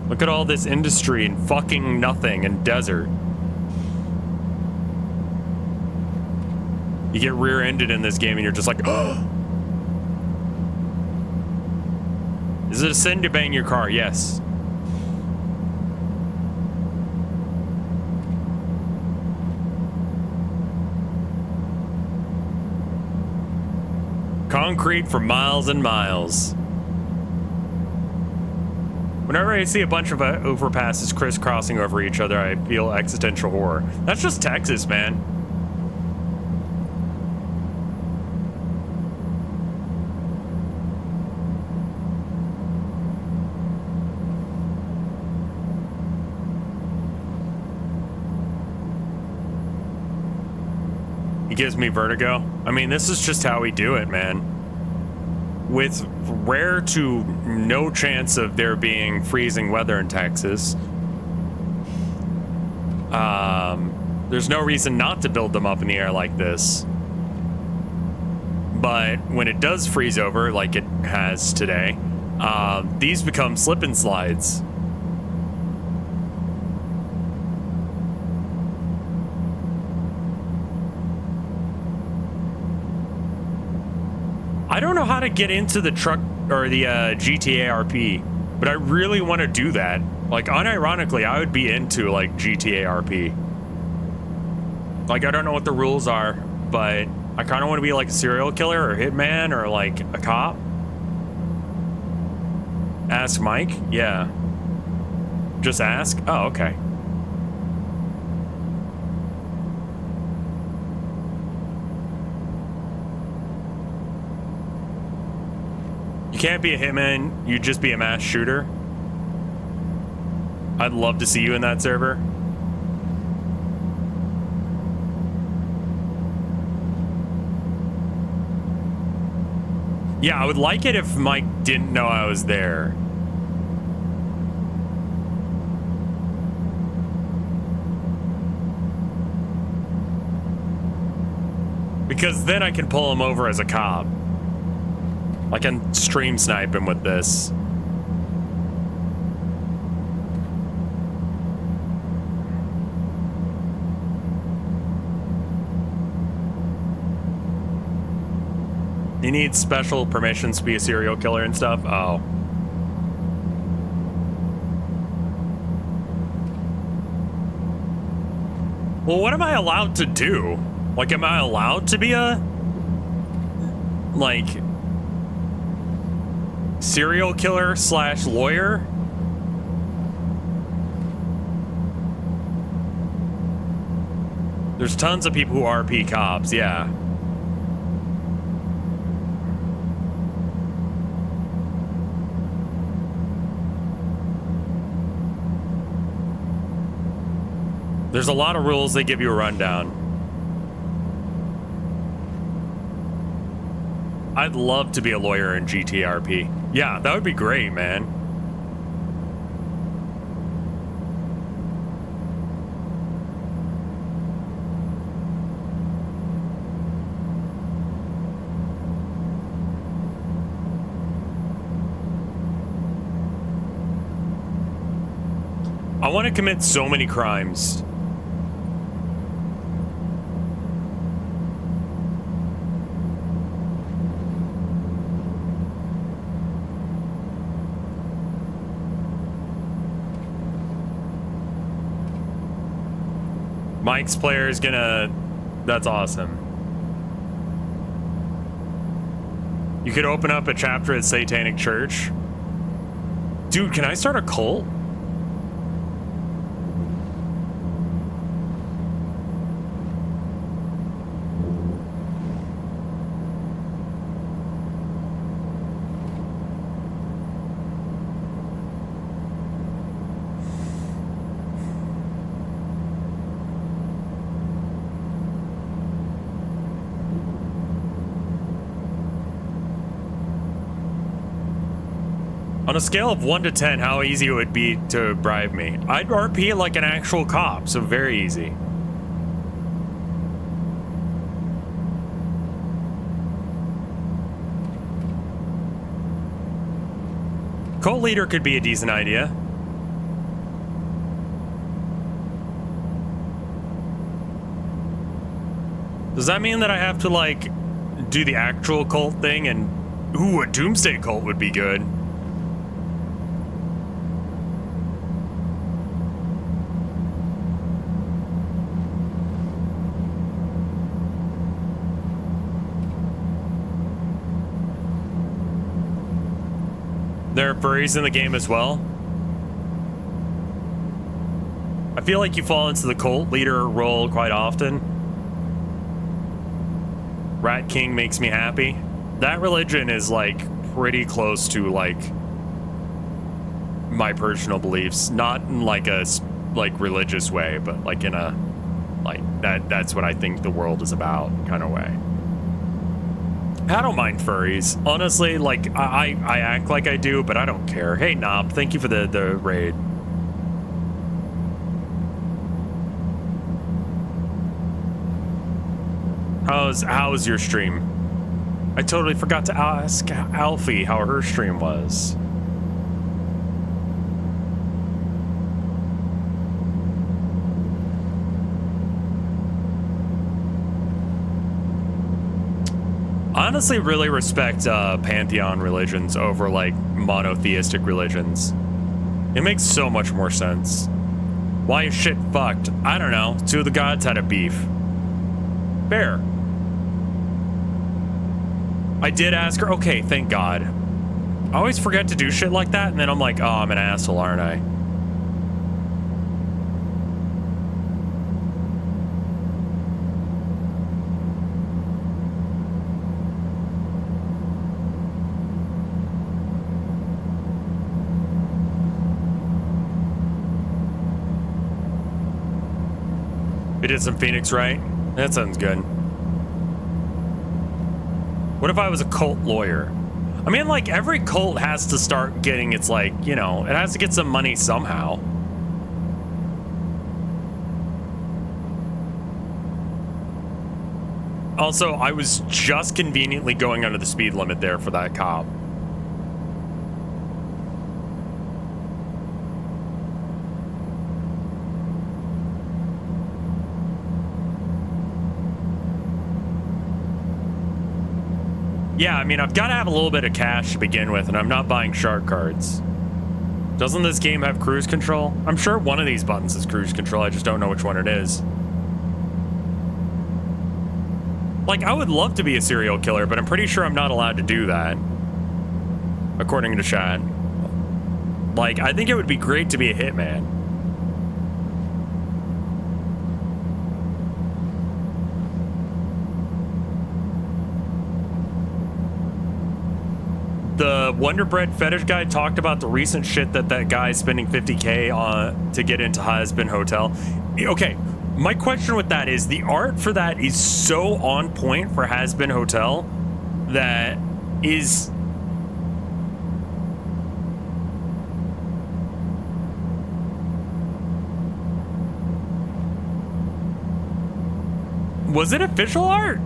S1: Look at all this industry and fucking nothing and desert. You get rear-ended in this game and you're just like, oh! Is it a sin to bang your car? Yes. Concrete for miles and miles. Whenever I see a bunch of overpasses crisscrossing over each other, I feel existential horror. That's just Texas, man. It gives me vertigo. I mean, this is just how we do it, man. With rare to no chance of there being freezing weather in Texas, there's no reason not to build them up in the air like this. But when it does freeze over, like it has today, these become slip and slides. I don't know how to get into the truck or the GTA RP, but I really want to do that. Like, unironically, I would be into like GTA RP. Like, I don't know what the rules are, but I kind of want to be like a serial killer or hitman or like a cop. Ask Mike? Yeah. Just ask? Oh, okay. You can't be a hitman, you just be a mass shooter. I'd love to see you in that server. Yeah, I would like it if Mike didn't know I was there. Because then I can pull him over as a cop. I can stream snipe him with this. You need special permissions to be a serial killer and stuff? Oh. Well, what am I allowed to do? Like, am I allowed to be a... like... serial killer / lawyer? There's tons of people who RP cops, yeah. There's a lot of rules. They give you a rundown. I'd love to be a lawyer in GTRP. Yeah, that would be great, man. I want to commit so many crimes. Mike's player is gonna... That's awesome. You could open up a chapter at Satanic Church. Dude, can I start a cult? On a scale of 1 to 10, how easy it would be to bribe me? I'd RP like an actual cop, so very easy. Cult leader could be a decent idea. Does that mean that I have to, like, do the actual cult thing? And, ooh, a doomsday cult would be good. There are furries in the game as well. I feel like you fall into the cult leader role quite often. Rat King makes me happy. That religion is like pretty close to like my personal beliefs, not in like a like religious way, but like in a like that's what I think the world is about kind of way. I don't mind furries. Honestly, like, I act like I do, but I don't care. Hey, Knob, thank you for the raid. How's your stream? I totally forgot to ask Alfie how her stream was. Honestly, really respect pantheon religions over like monotheistic religions. It makes so much more sense. Why is shit fucked? I don't know. Two of the gods had a beef. Fair. I did ask her. Okay, thank God. I always forget to do shit like that, and then I'm like, oh, I'm an asshole, aren't I? We did some Phoenix, right? That sounds good. What if I was a cult lawyer? I mean, like, every cult has to start getting its, like, you know, it has to get some money somehow. Also, I was just conveniently going under the speed limit there for that cop. Yeah, I mean, I've got to have a little bit of cash to begin with, and I'm not buying shark cards. Doesn't this game have cruise control? I'm sure one of these buttons is cruise control, I just don't know which one it is. Like, I would love to be a serial killer, but I'm pretty sure I'm not allowed to do that. According to chat. Like, I think it would be great to be a hitman. The Wonder Bread fetish guy talked about the recent shit that guy's spending $50K on to get into Has-Been Hotel. Okay, my question with that is the art for that is so on point for Has-Been Hotel that is... Was it official art?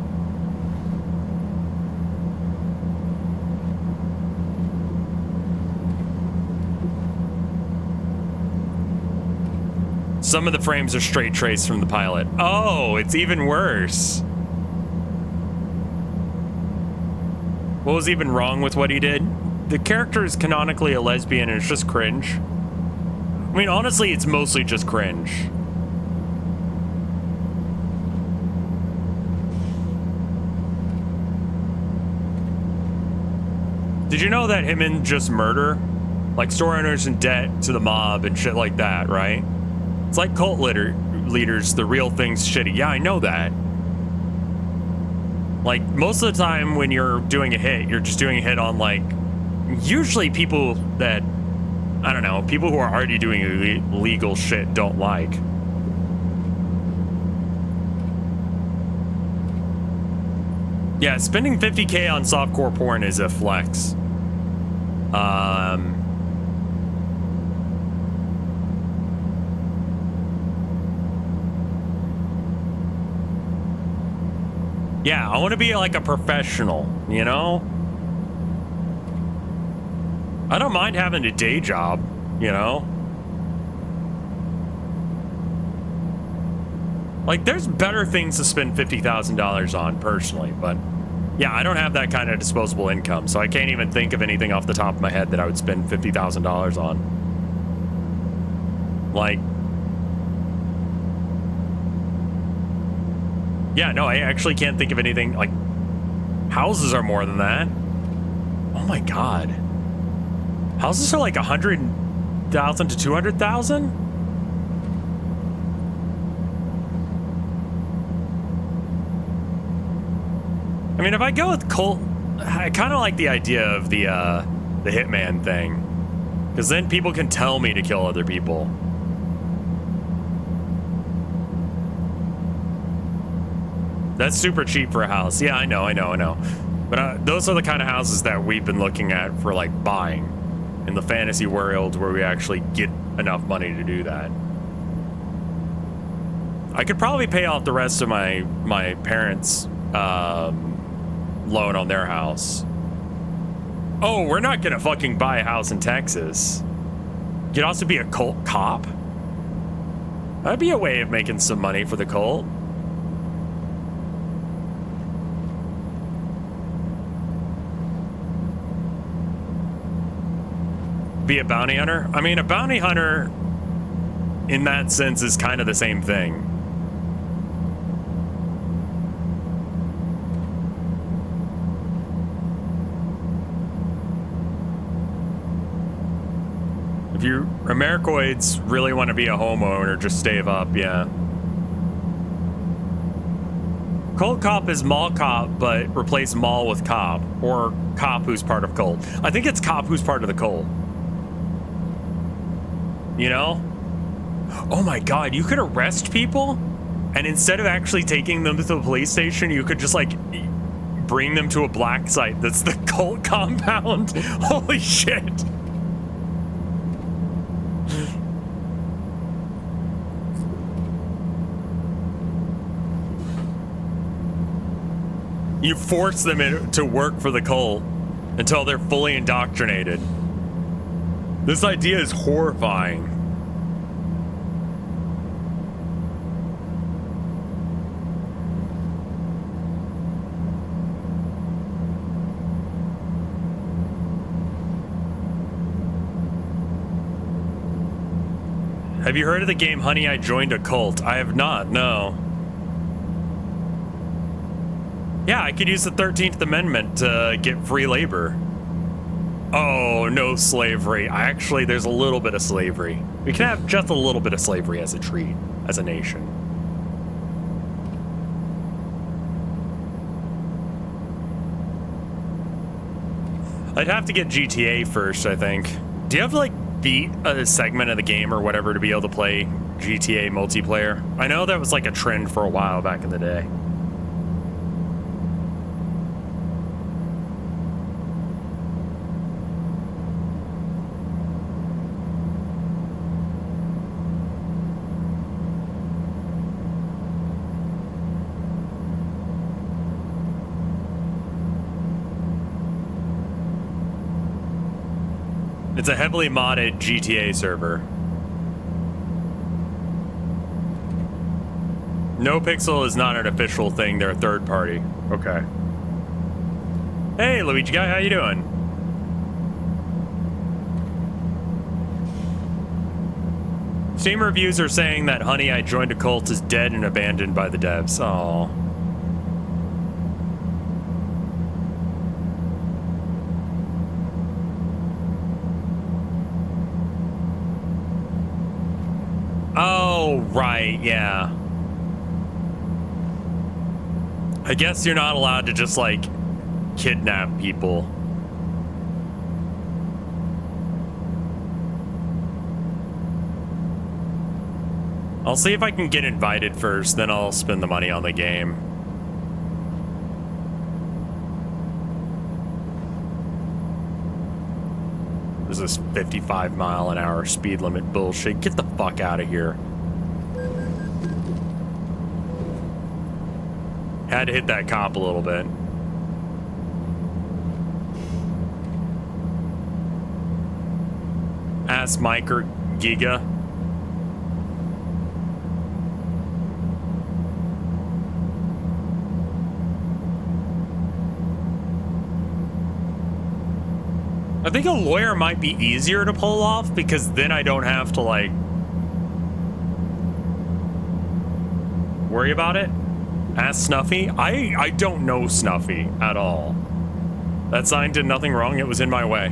S1: Some of the frames are straight traced from the pilot. Oh, it's even worse. What was even wrong with what he did? The character is canonically a lesbian and it's just cringe. I mean, honestly, it's mostly just cringe. Did you know that him and just murder? Like store owners in debt to the mob and shit like that, right? It's like cult leaders, the real thing's shitty. Yeah, I know that. Like, most of the time when you're doing a hit, you're just doing a hit on, like, usually people that, I don't know, people who are already doing illegal shit don't like. Yeah, spending $50K on softcore porn is a flex. Yeah, I want to be like a professional, you know? I don't mind having a day job, you know? Like, there's better things to spend $50,000 on, personally, but yeah, I don't have that kind of disposable income, so I can't even think of anything off the top of my head that I would spend $50,000 on. Like, yeah, no, I actually can't think of anything. Like, houses are more than that. Oh my god. Houses are like 100,000 to 200,000? I mean, if I go with cult, I kind of like the idea of the hitman thing. Because then people can tell me to kill other people. That's super cheap for a house. Yeah, I know. But those are the kind of houses that we've been looking at for, like, buying in the fantasy world where we actually get enough money to do that. I could probably pay off the rest of my parents' loan on their house. Oh, we're not gonna fucking buy a house in Texas. You could also be a cult cop. That'd be a way of making some money for the cult. Be a bounty hunter? I mean, a bounty hunter in that sense is kind of the same thing. If you Americoids really want to be a homeowner, just stave up, yeah. Cult cop is mall cop, but replace mall with cop. Or cop who's part of cult. I think it's cop who's part of the cult. You know? Oh my god, you could arrest people, and instead of actually taking them to the police station, you could just, like, bring them to a black site that's the cult compound. Holy shit. You force them to work for the cult until they're fully indoctrinated. This idea is horrifying. Have you heard of the game Honey, I Joined a Cult? I have not, no. Yeah, I could use the 13th Amendment to get free labor. Oh, no slavery. Actually, there's a little bit of slavery. We can have just a little bit of slavery as a treat, as a nation. I'd have to get GTA first, I think. Do you have to, like, beat a segment of the game or whatever to be able to play GTA multiplayer? I know that was, like, a trend for a while back in the day. It's a heavily modded GTA server. No Pixel is not an official thing, they're a third party. Okay. Hey, Luigi guy, how you doing? Steam reviews are saying that Honey, I Joined a Cult is dead and abandoned by the devs. Aww. Oh, right, yeah. I guess you're not allowed to just, like, kidnap people. I'll see if I can get invited first, then I'll spend the money on the game. There's this 55-mile-an-hour speed limit bullshit. Get the fuck out of here. Had to hit that cop a little bit. Ask Mike or Giga. I think a lawyer might be easier to pull off because then I don't have to, like, worry about it. Ask Snuffy. I don't know Snuffy at all. That sign did nothing wrong. It was in my way.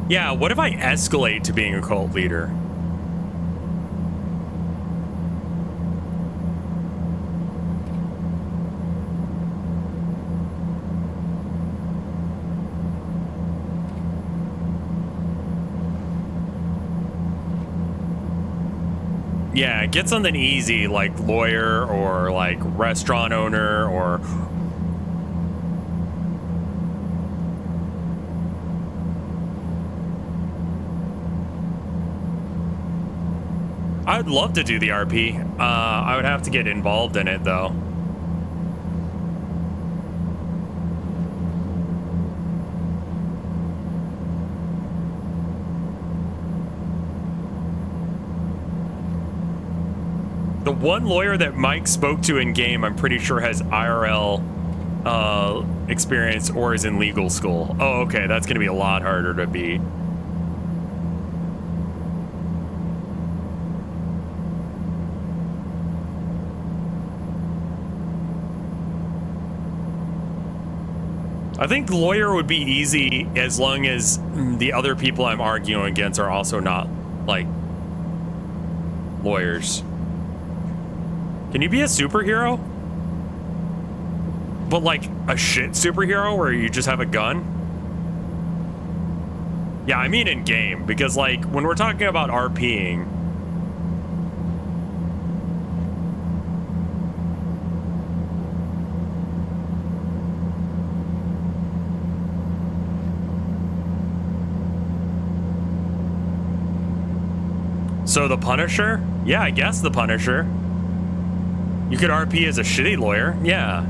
S1: Yeah, what if I escalate to being a cult leader? Yeah, get something easy like lawyer or like restaurant owner or... I'd love to do the RP. I would have to get involved in it, though. The one lawyer that Mike spoke to in game, I'm pretty sure has IRL experience or is in legal school. Oh, okay, that's going to be a lot harder to beat. I think lawyer would be easy as long as the other people I'm arguing against are also not, like, lawyers. Can you be a superhero? But, like, a shit superhero where you just have a gun? Yeah, I mean in game, because, like, when we're talking about RPing, so the Punisher? Yeah, I guess the Punisher. You could RP as a shitty lawyer, yeah.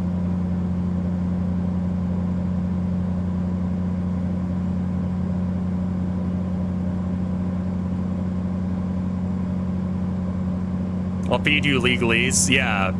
S1: I'll feed you legalese, yeah.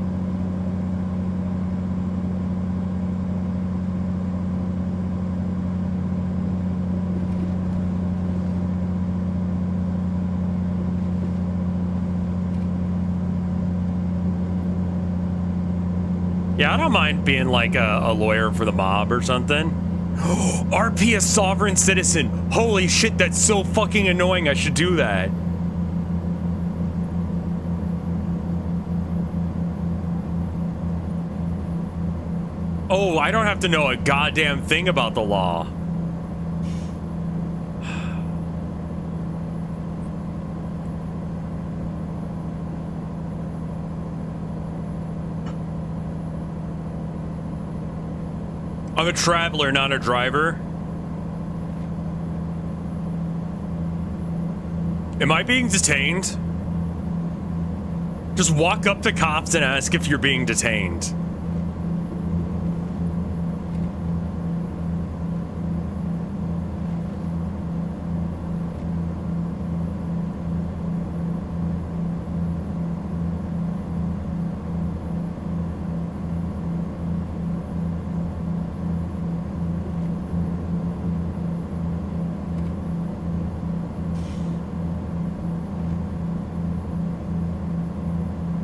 S1: Yeah, I don't mind being like a lawyer for the mob or something. RP a sovereign citizen. Holy shit, that's so fucking annoying. I should do that. Oh, I don't have to know a goddamn thing about the law. I'm a traveler, not a driver. Am I being detained? Just walk up to cops and ask if you're being detained.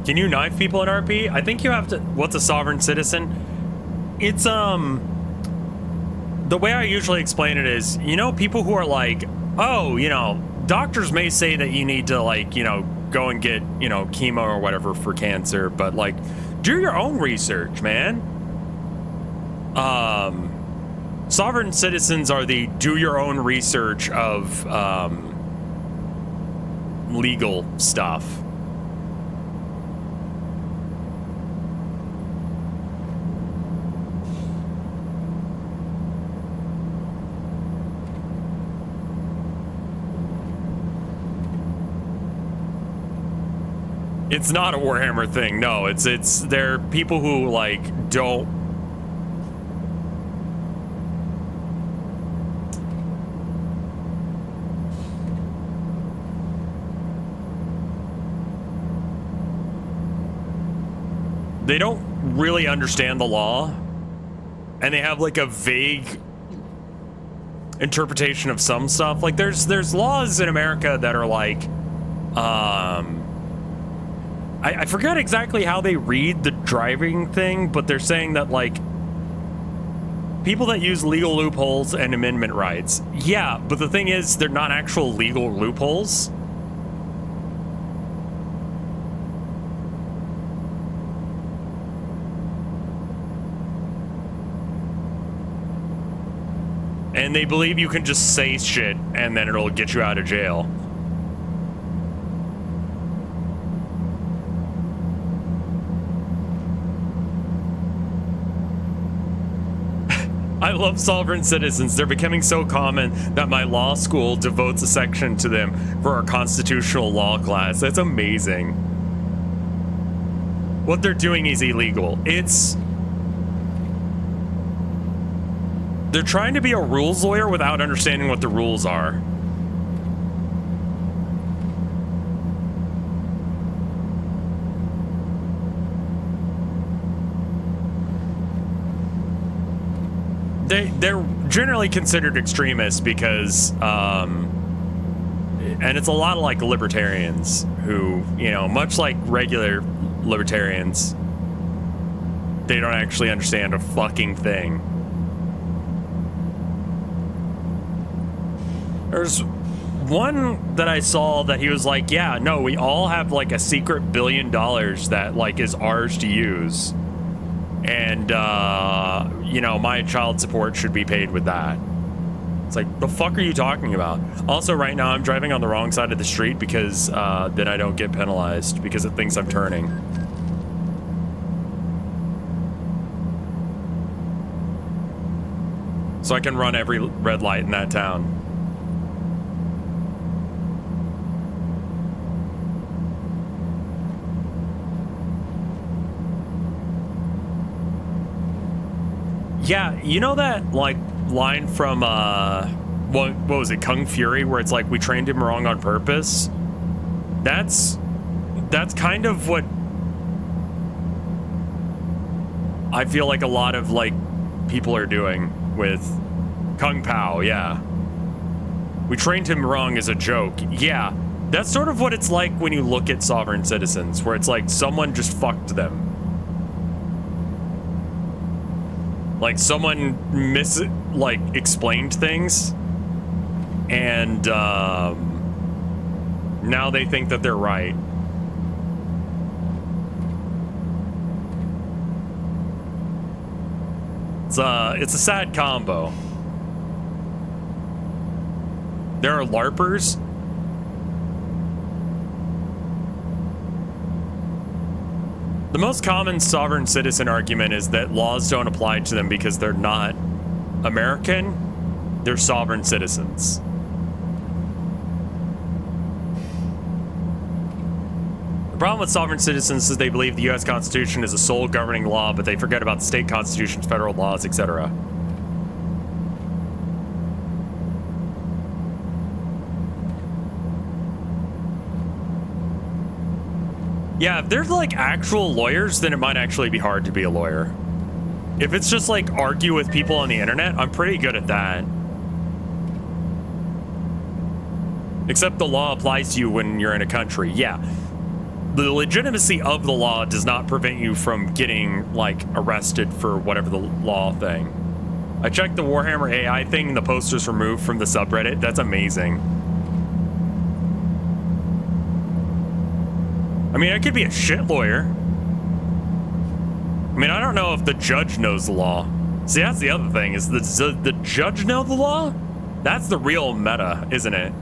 S1: Can you knife people in RP? I think you have to. What's a sovereign citizen? It's the way I usually explain it is, you know, people who are like, oh, you know, doctors may say that you need to, like, you know, go and get, you know, chemo or whatever for cancer, but like, do your own research, man. Sovereign citizens are the do your own research of legal stuff. It's not a Warhammer thing. No, it's they're people who like don't. They don't really understand the law, and they have like a vague interpretation of some stuff. Like there's laws in America that are like, I forgot exactly how they read the driving thing, but they're saying that, like, people that use legal loopholes and amendment rights. Yeah, but the thing is, they're not actual legal loopholes. And they believe you can just say shit and then it'll get you out of jail. I love sovereign citizens. They're becoming so common that my law school devotes a section to them for our constitutional law class. That's amazing. What they're doing is illegal. They're trying to be a rules lawyer without understanding what the rules are. They're generally considered extremists because, and it's a lot of like libertarians who, you know, much like regular libertarians, they don't actually understand a fucking thing. There's one that I saw that he was like, yeah, no, we all have like a secret $1 billion that like is ours to use. And, you know, my child support should be paid with that. It's like, the fuck are you talking about? Also, right now, I'm driving on the wrong side of the street because then I don't get penalized because it thinks I'm turning. So I can run every red light in that town. Yeah, you know that, like, line from, what was it, Kung Fury, where it's like, we trained him wrong on purpose? That's kind of what I feel like a lot of, like, people are doing with Kung Pao, yeah. We trained him wrong as a joke. Yeah, that's sort of what it's like when you look at sovereign citizens, where it's like someone just fucked them. Like someone explained things, and now they think that they're right. It's a sad combo. There are LARPers. The most common sovereign citizen argument is that laws don't apply to them because they're not American, they're sovereign citizens. The problem with sovereign citizens is they believe the US Constitution is the sole governing law, but they forget about the state constitutions, federal laws, etc. Yeah, if there's like actual lawyers, then it might actually be hard to be a lawyer. If it's just like argue with people on the internet, I'm pretty good at that. Except the law applies to you when you're in a country. Yeah. The legitimacy of the law does not prevent you from getting like arrested for whatever the law thing. I checked the Warhammer AI thing and the poster's removed from the subreddit. That's amazing. I mean, I could be a shit lawyer. I mean, I don't know if the judge knows the law. See, that's the other thing, is the judge know the law? That's the real meta, isn't it?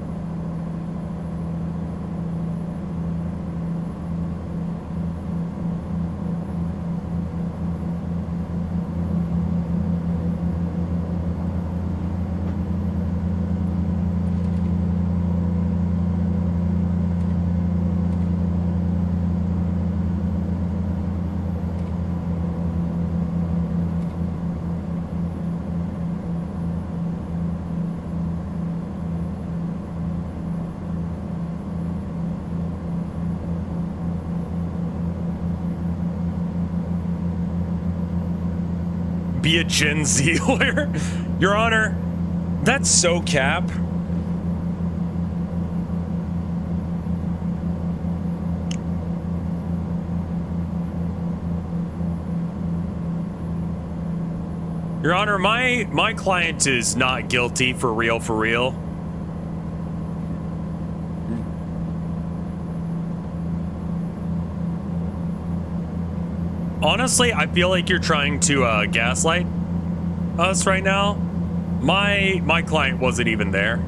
S1: Be a Gen Z lawyer? Your Honor, that's so cap. Your Honor, my client is not guilty for real, for real. Honestly, I feel like you're trying to gaslight us right now. My client wasn't even there.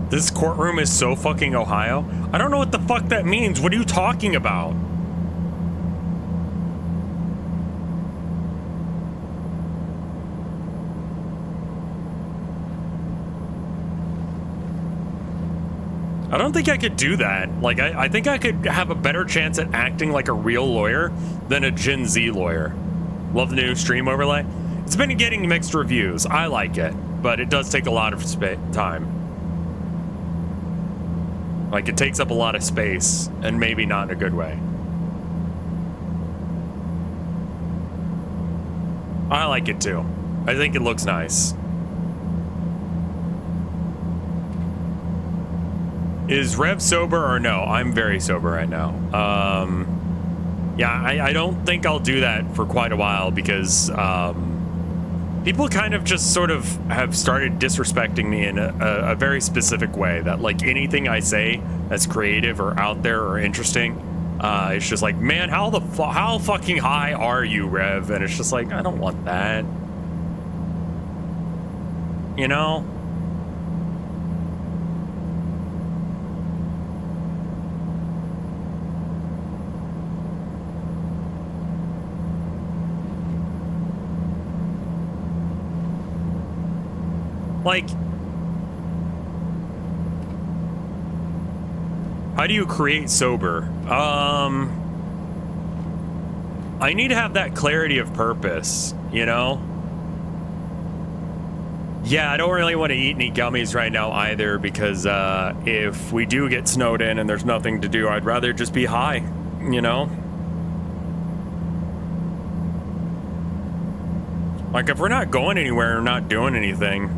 S1: This courtroom is so fucking Ohio. I don't know what the fuck that means. What are you talking about? I don't think I could do that. Like, I think I could have a better chance at acting like a real lawyer than a Gen Z lawyer. Love the new stream overlay. It's been getting mixed reviews. I like it, but it does take a lot of time. Like, it takes up a lot of space, and maybe not in a good way. I like it too. I think it looks nice. Is Rev sober or no? I'm very sober right now. Yeah, I don't think I'll do that for quite a while because people kind of just sort of have started disrespecting me in a very specific way. That like anything I say that's creative or out there or interesting, it's just like, man, how fucking high are you, Rev? And it's just like, I don't want that. You know? Like, how do you create sober? I need to have that clarity of purpose, you know? Yeah, I don't really want to eat any gummies right now either because if we do get snowed in and there's nothing to do, I'd rather just be high, you know? Like, if we're not going anywhere or not doing anything,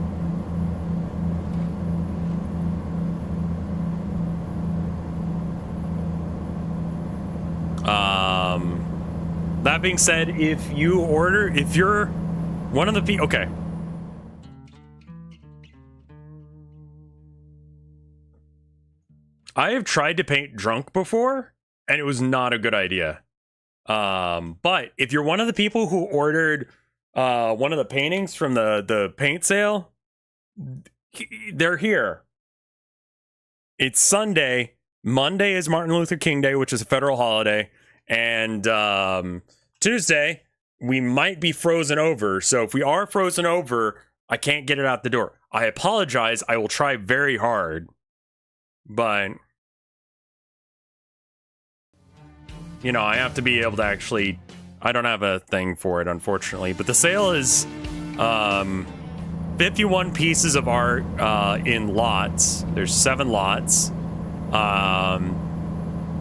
S1: that being said, if you're one of the people, okay. I have tried to paint drunk before, and it was not a good idea. But if you're one of the people who ordered one of the paintings from the paint sale, they're here. It's Sunday. Monday is Martin Luther King Day, which is a federal holiday. And Tuesday, we might be frozen over. So if we are frozen over, I can't get it out the door. I apologize. I will try very hard. But, you know, I have to be able to actually... I don't have a thing for it, unfortunately. But the sale is 51 pieces of art in lots. There's 7 lots.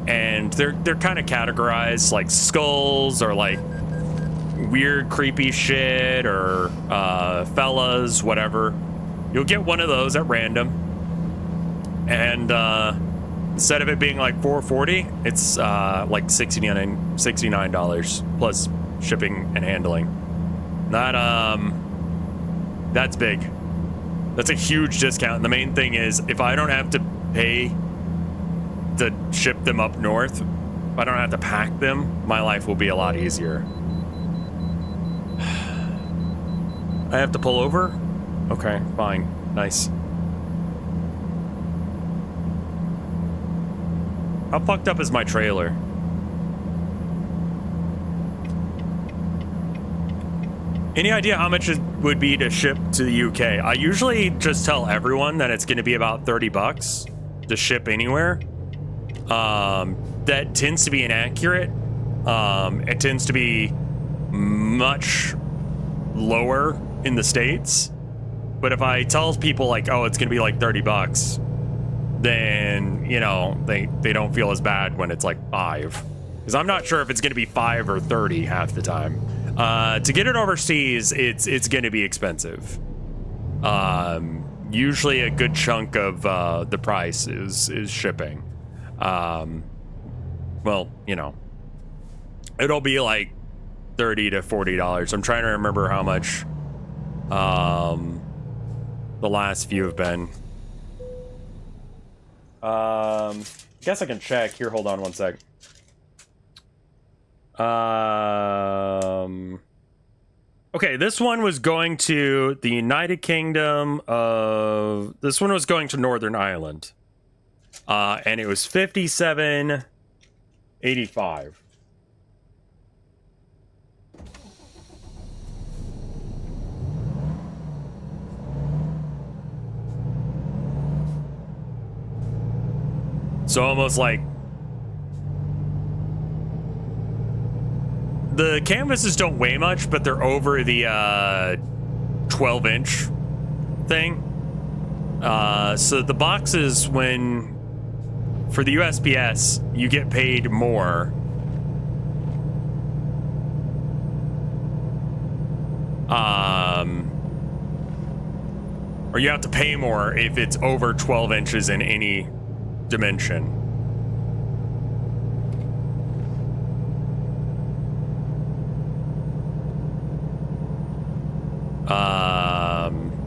S1: And they're kind of categorized like skulls or like weird creepy shit or fellas, whatever. You'll get one of those at random, and instead of it being like $4.40, it's like $69 plus shipping and handling. That's big. That's a huge discount. And the main thing is, if I don't have to pay to ship them up north, if I don't have to pack them, my life will be a lot easier. I have to pull over? Okay, fine. Nice. How fucked up is my trailer? Any idea how much it would be to ship to the UK? I usually just tell everyone that it's going to be about $30 to ship anywhere. That tends to be inaccurate. It tends to be much lower in the States. But if I tell people like, oh, it's going to be like $30, then, you know, they don't feel as bad when it's like 5. Because I'm not sure if it's going to be 5 or 30 half the time. To get it overseas, it's going to be expensive. Usually a good chunk of the price is shipping. Well, you know, it'll be like $30 to $40. I'm trying to remember how much the last few have been. Guess I can check here. Hold on one sec. Okay, this one was going to the United Kingdom of... This one was going to Northern Ireland. And it was $57.85. So almost like... The canvases don't weigh much, but they're over the 12-inch thing. So the boxes, when... For the USPS, you get paid more. Or you have to pay more if it's over 12 inches in any dimension.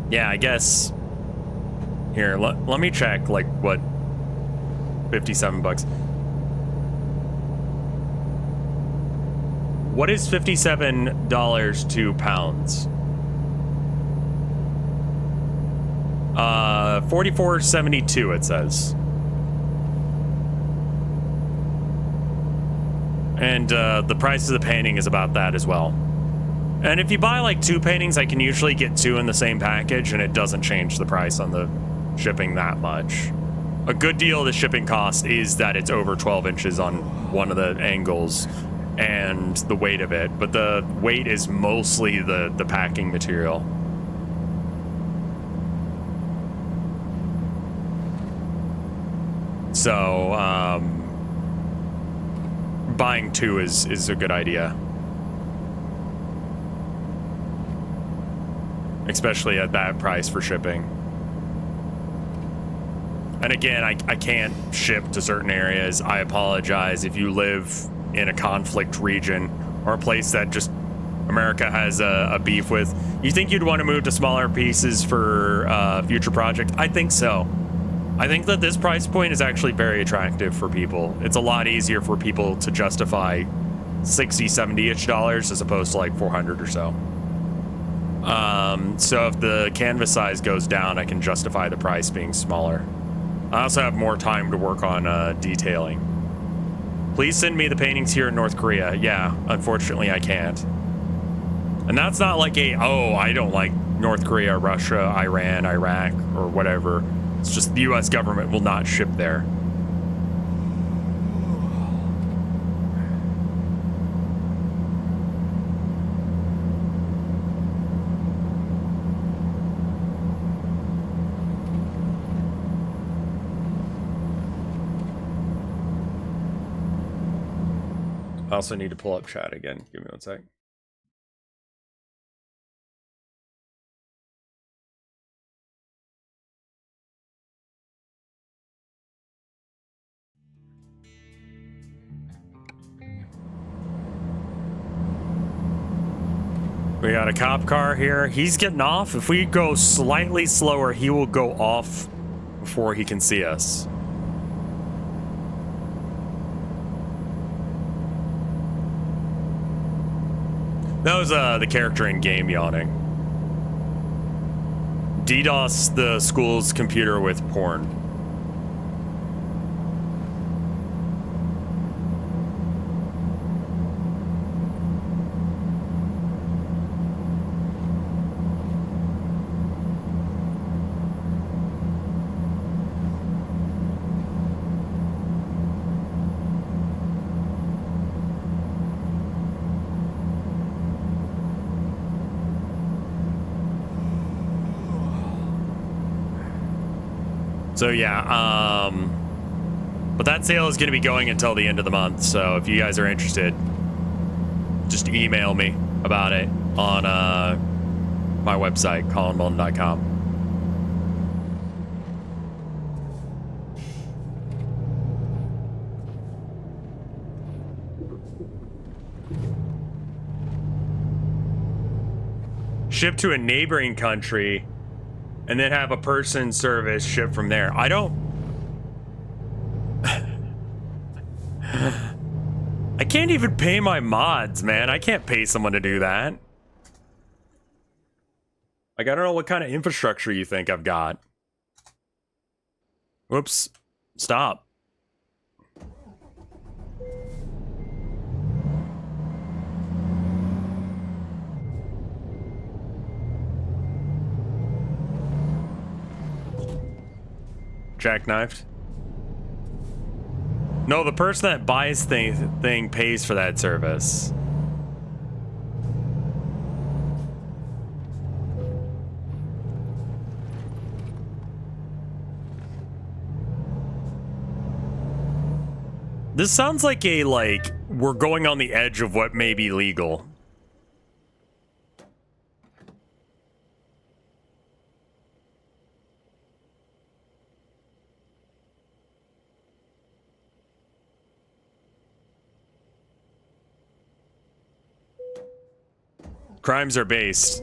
S1: Yeah, I guess. Here, let me check, like, what 57 bucks. What is $57 to pounds? 44.72 it says. And the price of the painting is about that as well. And if you buy like 2 paintings, I can usually get 2 in the same package, and it doesn't change the price on the shipping that much. A good deal of the shipping cost is that it's over 12 inches on one of the angles and the weight of it, but the weight is mostly the packing material. So buying 2 is a good idea, especially at that price for shipping. And again, I can't ship to certain areas. I apologize if you live in a conflict region or a place that just America has a beef with. You think you'd want to move to smaller pieces for future projects? I think so. I think that this price point is actually very attractive for people. It's a lot easier for people to justify 60, 70-ish dollars as opposed to like 400 or so. So if the canvas size goes down, I can justify the price being smaller. I also have more time to work on detailing. Please send me the paintings here in North Korea. Yeah, unfortunately I can't. And that's not like I don't like North Korea, Russia, Iran, Iraq, or whatever. It's just the US government will not ship there. I also need to pull up chat again. Give me one sec. We got a cop car here. He's getting off. If we go slightly slower, he will go off before he can see us. That was the character in game yawning. DDoS the school's computer with porn. So yeah, but that sale is going to be going until the end of the month. So if you guys are interested, just email me about it on my website, colinmullen.com. Ship to a neighboring country and then have a person service ship from there. I don't... I can't even pay my mods, man. I can't pay someone to do that. Like, I don't know what kind of infrastructure you think I've got. Whoops. Stop. Jackknifed. No, the person that buys thing pays for that service. This sounds like we're going on the edge of what may be legal. crimes are based.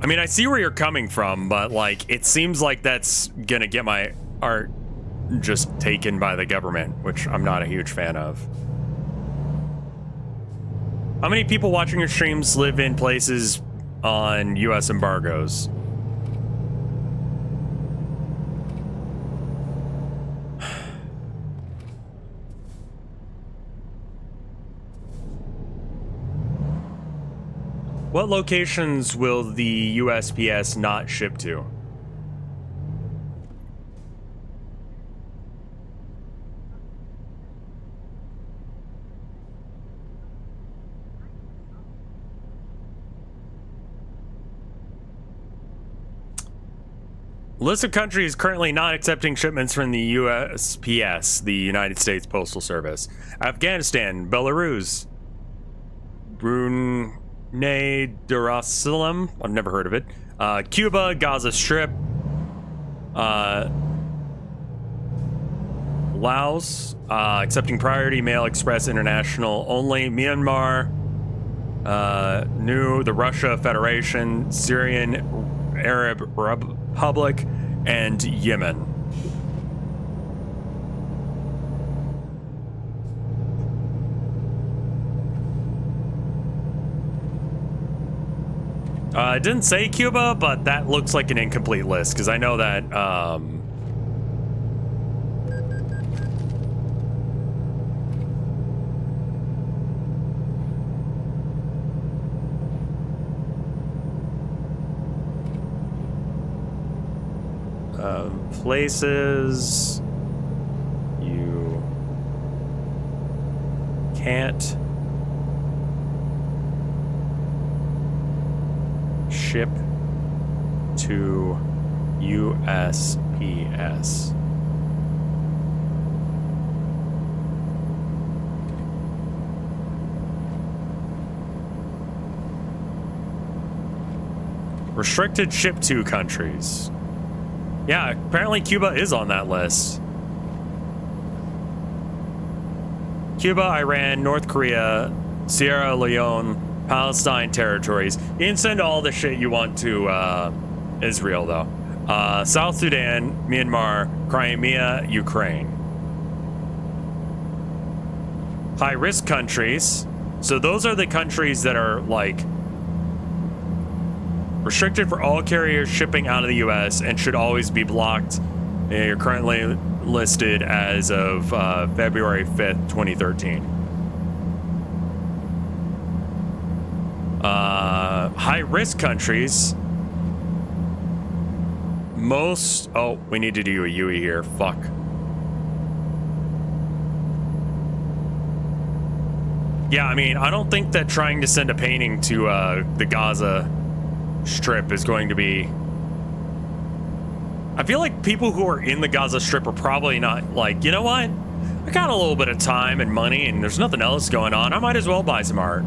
S1: I mean, I see where you're coming from, but like, it seems like that's gonna get my art just taken by the government, which I'm not a huge fan of. How many people watching your streams live in places on US embargoes? What locations will the USPS not ship to? List of countries currently not accepting shipments from the USPS, the United States Postal Service. Afghanistan, Belarus, Brunei Darussalam, I've never heard of it. Cuba, Gaza Strip, Laos, accepting priority mail express international only. Myanmar, the Russia Federation, Syrian Arab Republic, and Yemen. It didn't say Cuba, but that looks like an incomplete list, because I know that, places you can't ship to USPS. Restricted ship to countries. Yeah, apparently Cuba is on that list. Cuba, Iran, North Korea, Sierra Leone, Palestine territories. You can send all the shit you want to Israel, though. South Sudan, Myanmar, Crimea, Ukraine. High-risk countries. So those are the countries that are, like, restricted for all carriers shipping out of the U.S. and should always be blocked. You're currently listed as of February 5th, 2013. High-risk countries. Most... Oh, we need to do a UE here. Fuck. Yeah, I mean, I don't think that trying to send a painting to the Gaza Strip is going to be... I feel like people who are in the Gaza Strip are probably not like, you know what? I got a little bit of time and money and there's nothing else going on. I might as well buy some art.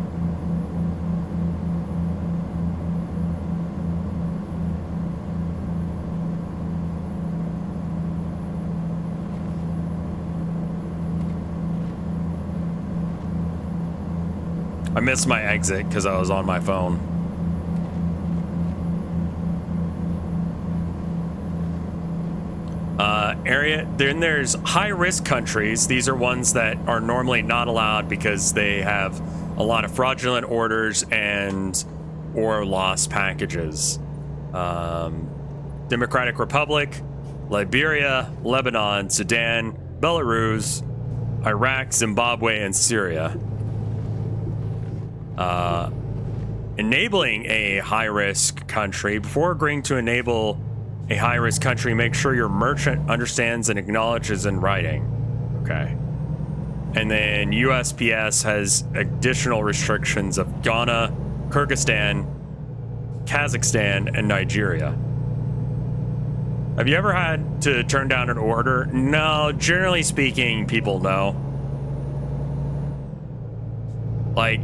S1: I missed my exit because I was on my phone. Then there's high-risk countries. These are ones that are normally not allowed because they have a lot of fraudulent orders and or lost packages. Democratic Republic, Liberia, Lebanon, Sudan, Belarus, Iraq, Zimbabwe, and Syria. Enabling a high-risk country. Before agreeing to enable a high-risk country, make sure your merchant understands and acknowledges in writing. Okay. And then USPS has additional restrictions of Ghana, Kyrgyzstan, Kazakhstan, and Nigeria. Have you ever had to turn down an order? No, generally speaking, people know. Like,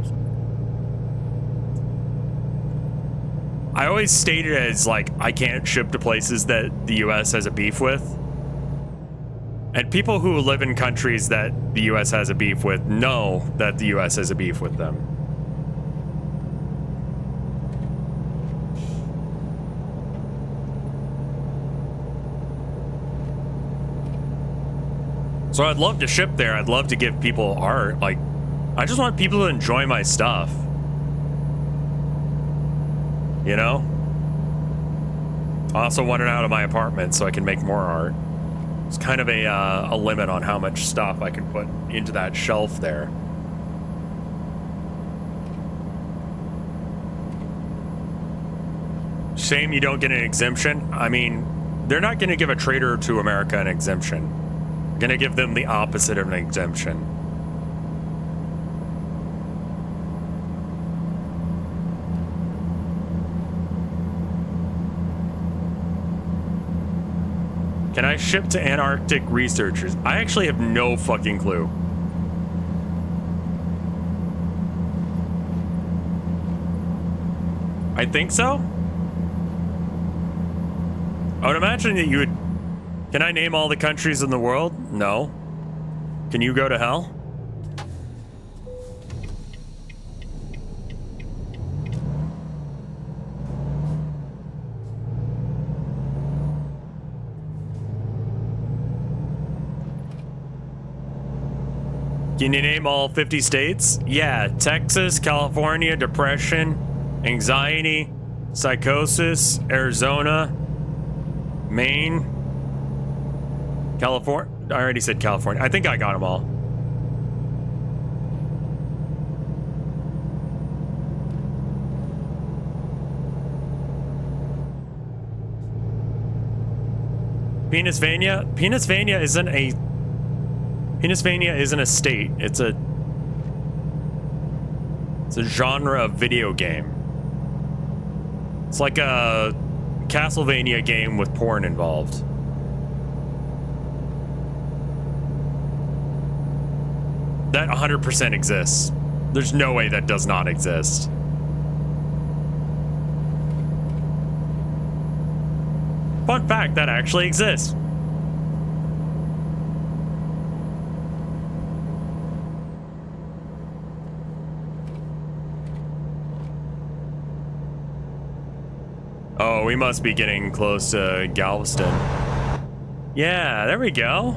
S1: I always state it as, like, I can't ship to places that the U.S. has a beef with. And people who live in countries that the US has a beef with know that the US has a beef with them. So I'd love to ship there. I'd love to give people art. Like, I just want people to enjoy my stuff. You know? I also want it out of my apartment so I can make more art. It's kind of a limit on how much stuff I can put into that shelf there. Shame you don't get an exemption. I mean, they're not going to give a trader to America an exemption. They're going to give them the opposite of an exemption. Can I ship to Antarctic researchers? I actually have no fucking clue. I think so. I would imagine that you would... Can I name all the countries in the world? No. Can you go to hell? Can you name all 50 states? Yeah, Texas, California, depression, anxiety, psychosis, Arizona, Maine, California. I already said California. I think I got them all. Penisvania? Penisvania isn't a... Penisvania isn't a state. It's a genre of video game. It's like a Castlevania game with porn involved. That 100% exists. There's no way that does not exist. Fun fact, that actually exists. Oh, we must be getting close to Galveston. Yeah, there we go.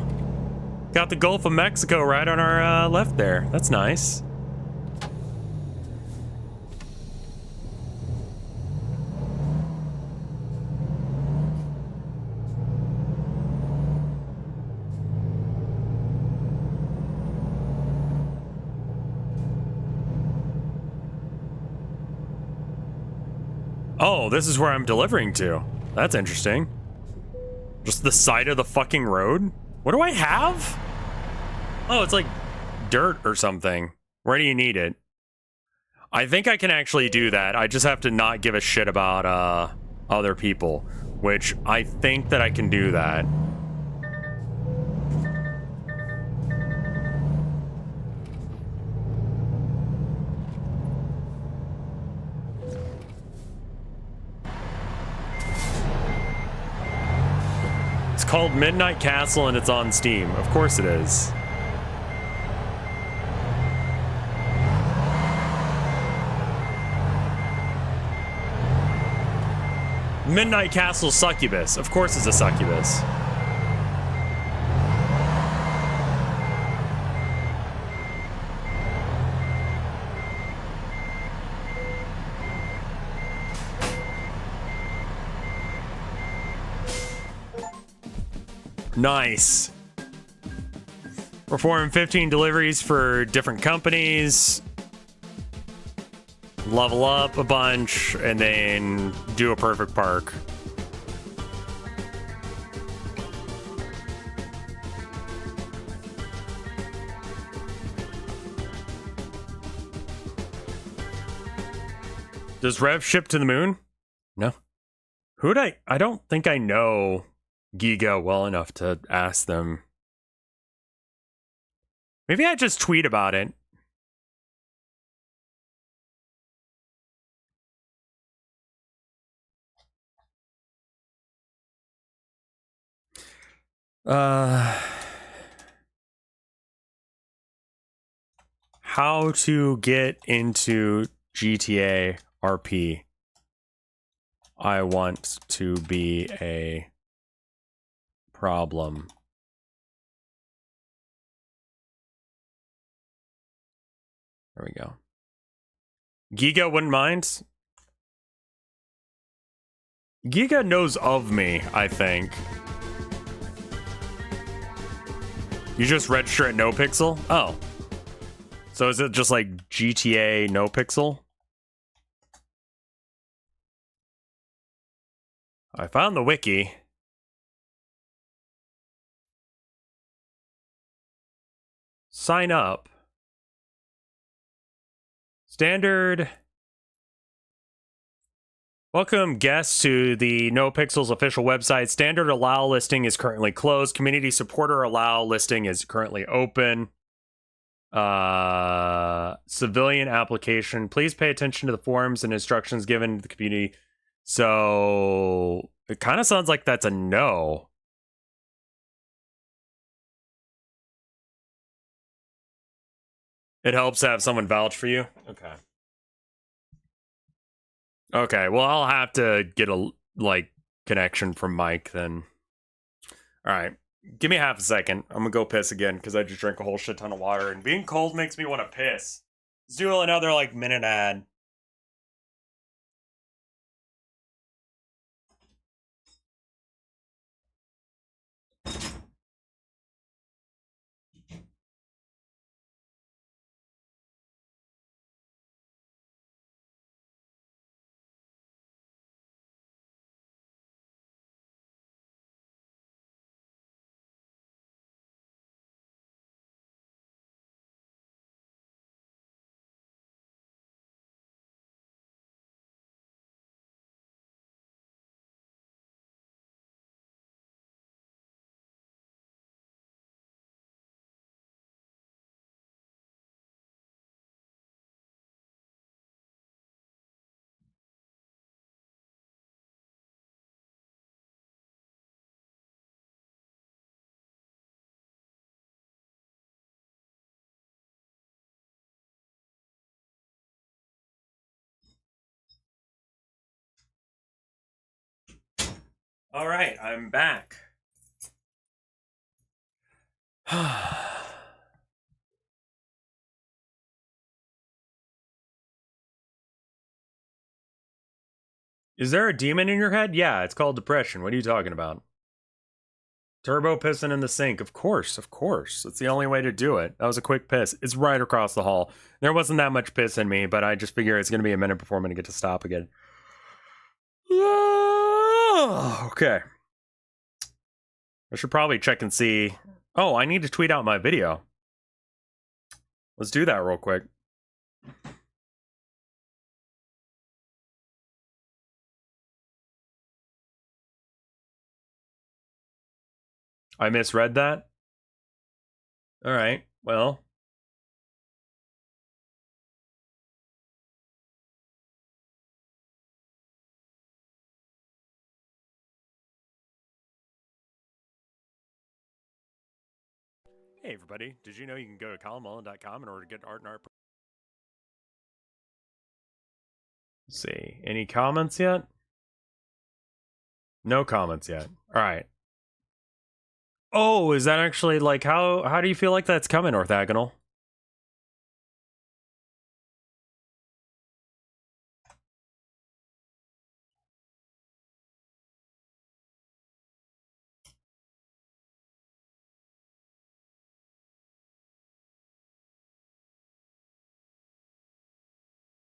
S1: Got the Gulf of Mexico right on our left there. That's nice. Oh, this is where I'm delivering to. That's interesting. Just the side of the fucking road? What do I have? Oh, it's like dirt or something. Where do you need it? I think I can actually do that. I just have to not give a shit about other people, which I think that I can do that. It's called Midnight Castle and it's on Steam. Of course it is. Midnight Castle Succubus. Of course it's a succubus. Nice. Perform 15 deliveries for different companies. Level up a bunch, and then do a perfect park. Does Rev ship to the moon? No. Who'd I don't think I know Giga well enough to ask them. Maybe I just tweet about it. how to get into GTA RP. I want to be a problem. There we go. Giga wouldn't mind. Giga knows of me, I think. You just register at NoPixel? Oh. So is it just like GTA NoPixel? I found the wiki. Sign up. Standard. Welcome guests to the NoPixel's official website. Standard allow listing is currently closed. Community supporter allow listing is currently open. Civilian application. Please pay attention to the forms and instructions given to the community. So it kind of sounds like that's a no. It helps to have someone vouch for you. Okay. Okay, well, I'll have to get a, connection from Mike then. All right, give me half a second. I'm gonna go piss again because I just drank a whole shit ton of water, and being cold makes me want to piss. Let's do another, minute ad. All right, I'm back. Is there a demon in your head? Yeah, it's called depression. What are you talking about? Turbo pissing in the sink. Of course, of course. It's the only way to do it. That was a quick piss. It's right across the hall. There wasn't that much piss in me, but I just figure it's going to be a minute before I'm going to get to stop again. Okay. I should probably check and see. Oh, I need to tweet out my video. Let's do that real quick. I misread that? All right, well. Hey everybody, did you know you can go to colinmullen.com in order to get art and art? Let's see, any comments yet? No comments yet. All right. Oh, is that actually how do you feel like that's coming, orthogonal?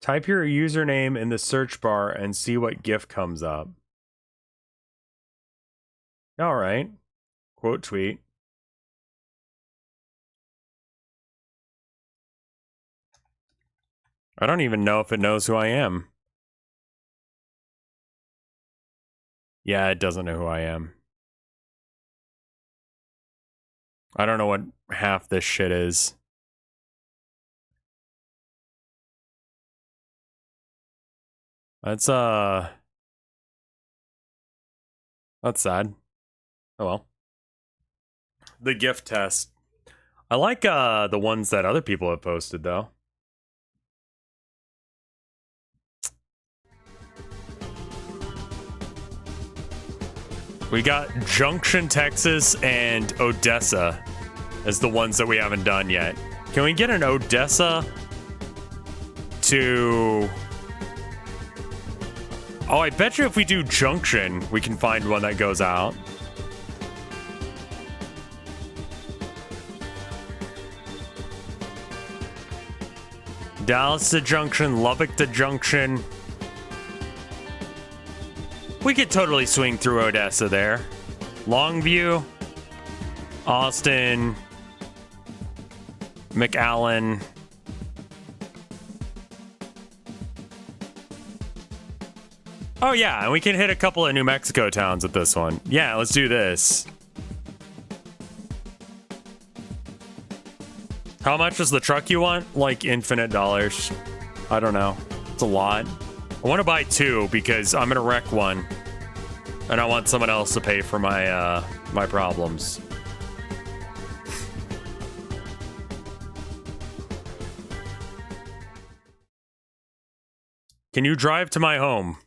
S1: Type your username in the search bar and see what GIF comes up. All right. Quote tweet. I don't even know if it knows who I am. Yeah, it doesn't know who I am. I don't know what half this shit is. That's sad. Oh well. The GIF test. I like the ones that other people have posted though. We got Junction, Texas, and Odessa as the ones that we haven't done yet. Can we get an Odessa to... Oh, I bet you if we do Junction, we can find one that goes out. Dallas to Junction, Lubbock to Junction. We could totally swing through Odessa there. Longview, Austin, McAllen. Oh yeah, and we can hit a couple of New Mexico towns with this one. Yeah, let's do this. How much is the truck you want? Like infinite dollars. I don't know. It's a lot. I want to buy 2 because I'm gonna wreck one, and I want someone else to pay for my my problems. Can you drive to my home?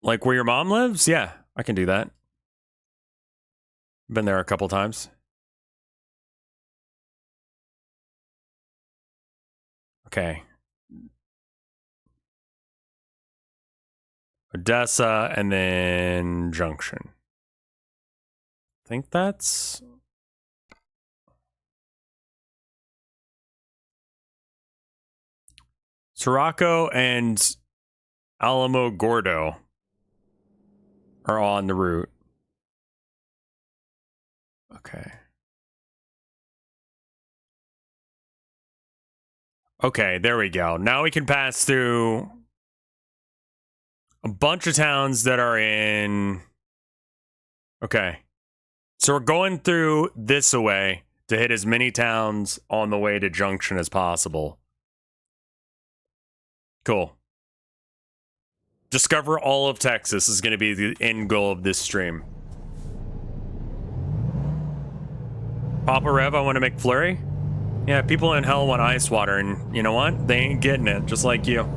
S1: Like where your mom lives? Yeah, I can do that. Been there a couple times. Okay. Odessa and then Junction. I think that's... Sirocco and Alamo Gordo are on the route. Okay. Okay, there we go. Now we can pass through a bunch of towns that are in... Okay. So we're going through this way to hit as many towns on the way to Junction as possible. Cool. Discover all of Texas is going to be the end goal of this stream. Papa Rev, I want to make flurry. Yeah, people in hell want ice water, and you know what? They ain't getting it, just like you.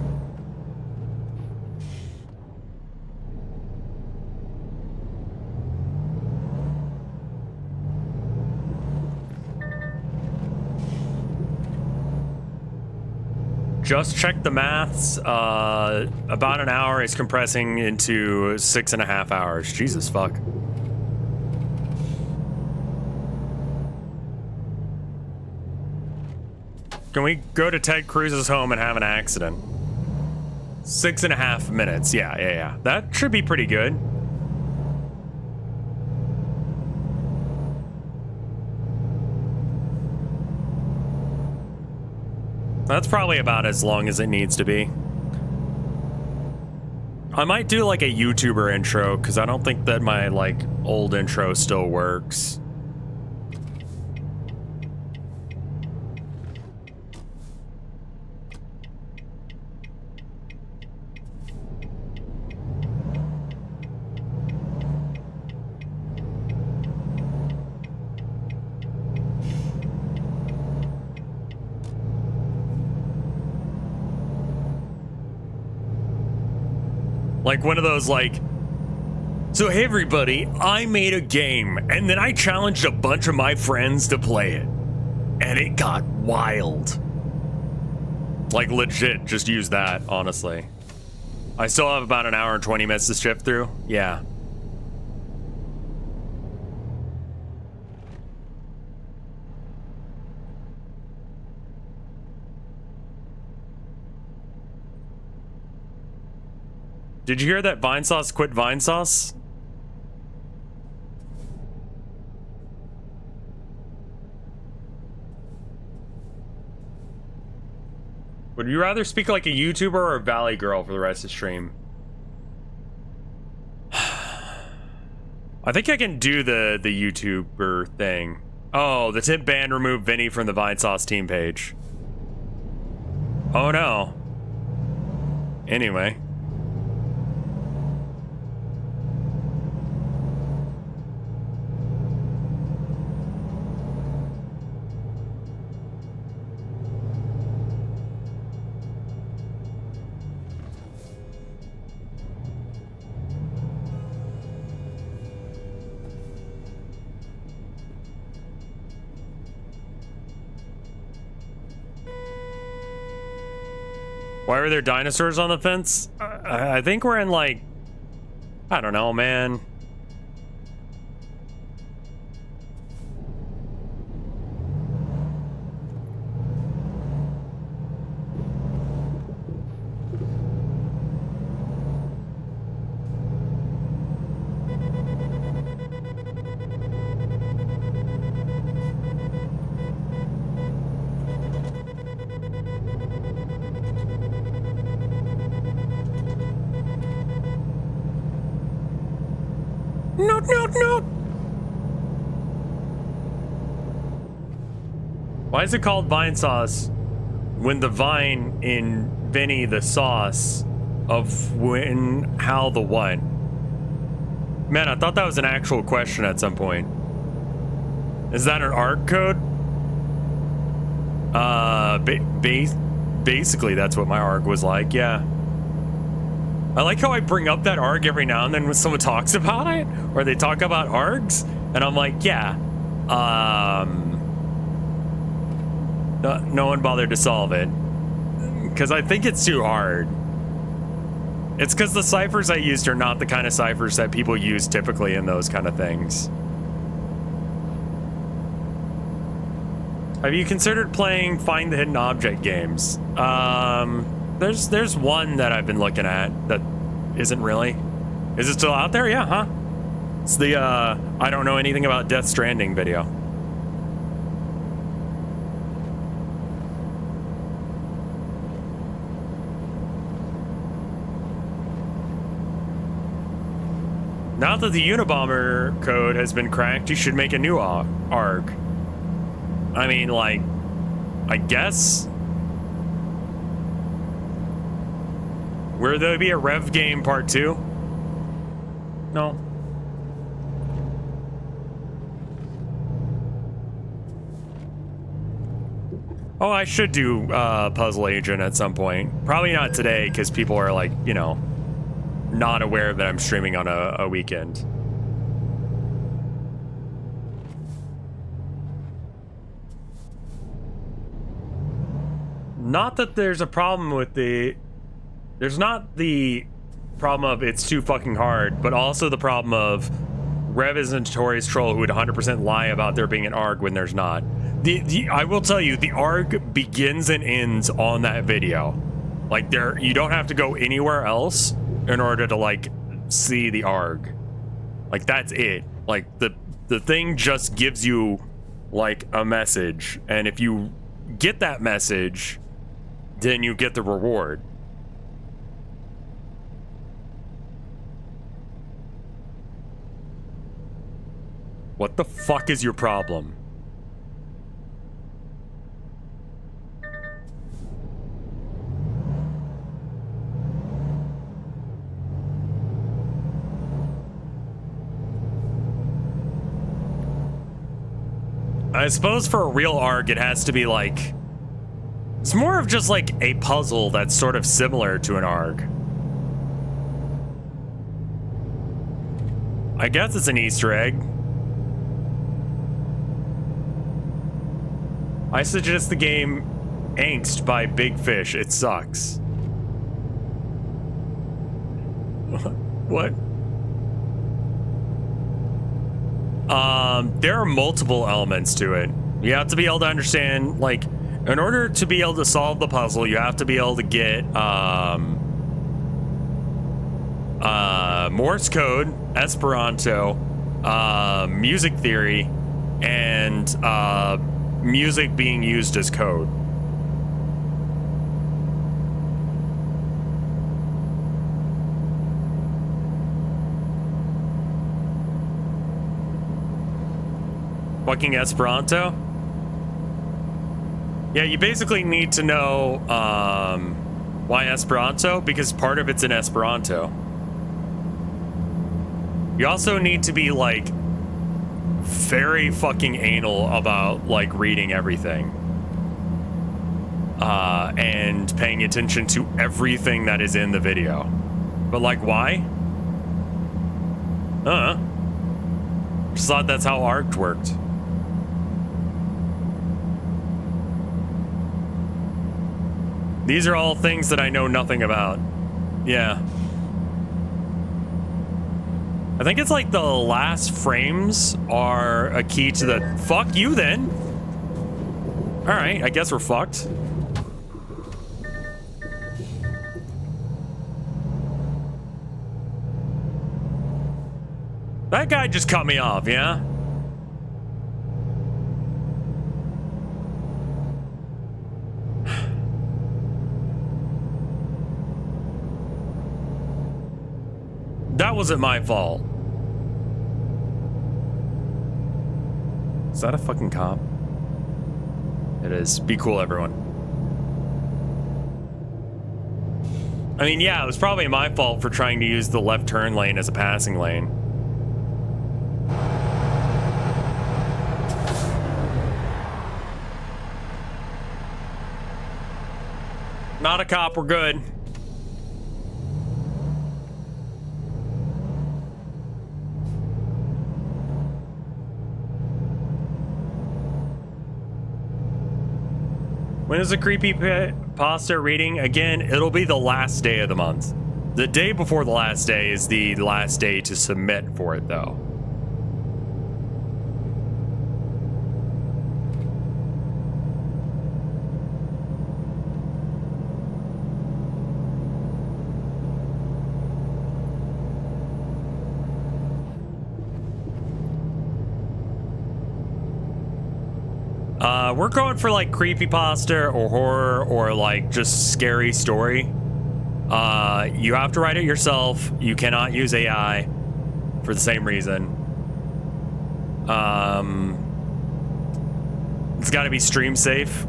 S1: Just check the maths. About an hour is compressing into 6.5 hours. Jesus fuck. Can we go to Ted Cruz's home and have an accident? 6.5 minutes. Yeah. That should be pretty good. That's probably about as long as it needs to be. I might do like a YouTuber intro because I don't think that my like old intro still works. Like one of those like, so hey everybody, I made a game and then I challenged a bunch of my friends to play it. And it got wild. Like legit, just use that, honestly. I still have about an hour and 20 minutes to shift through. Yeah. Did you hear that Vinesauce quit Vinesauce? Would you rather speak like a YouTuber or a Valley Girl for the rest of the stream? I think I can do the YouTuber thing. Oh, the tip ban removed Vinny from the Vinesauce team page. Oh no. Anyway. Why were there dinosaurs on the fence? I think we're in like, I don't know, man. No. Why is it called vine sauce when the vine in Vinny the sauce of when, how, the what? Man, I thought that was an actual question at some point. Is that an ARG code? Basically that's what my ARG was like, yeah. I like how I bring up that ARG every now and then when someone talks about it, or they talk about ARGs, and I'm like, yeah. No one bothered to solve it. Because I think it's too hard. It's because the ciphers I used are not the kind of ciphers that people use typically in those kind of things. Have you considered playing Find the Hidden Object games? There's one that I've been looking at that isn't really. Is it still out there? Yeah, huh? It's the I don't know anything about Death Stranding video. Now that the Unabomber code has been cracked, you should make a new ARG. I mean, like, I guess. Will there be a Rev game part 2? No. Oh, I should do Puzzle Agent at some point. Probably not today, because people are like, you know, not aware that I'm streaming on a weekend. Not that there's a problem with the... There's not the problem of it's too fucking hard, but also the problem of Rev is a notorious troll who would 100% lie about there being an ARG when there's not. I will tell you, the ARG begins and ends on that video. Like, you don't have to go anywhere else in order to, like, see the ARG. Like, that's it. Like, the thing just gives you, like, a message, and if you get that message, then you get the reward. What the fuck is your problem? I suppose for a real ARG, it has to be like... It's more of just like a puzzle that's sort of similar to an ARG. I guess it's an Easter egg. I suggest the game Angst by Big Fish. It sucks. What? There are multiple elements to it. You have to be able to understand, like, in order to be able to solve the puzzle, you have to be able to get, Morse code, Esperanto, music theory, and, music being used as code. Fucking Esperanto? Yeah, you basically need to know why Esperanto, because part of it's in Esperanto. You also need to be like very fucking anal about like reading everything and paying attention to everything that is in the video. But like, why? Just thought that's how ARG worked. These are all things that I know nothing about. Yeah. I think it's like the last frames are a key to the... Fuck you then. All right, I guess we're fucked. That guy just cut me off, yeah? That wasn't my fault. Is that a fucking cop? It is. Be cool, everyone. I mean, yeah, it was probably my fault for trying to use the left turn lane as a passing lane. Not a cop, we're good. When is the creepypasta reading? Again, it'll be the last day of the month. The day before the last day is the last day to submit for it, though. We're going for like creepypasta or horror or like just scary story. You have to write it yourself. You cannot use AI for the same reason. It's got to be stream safe.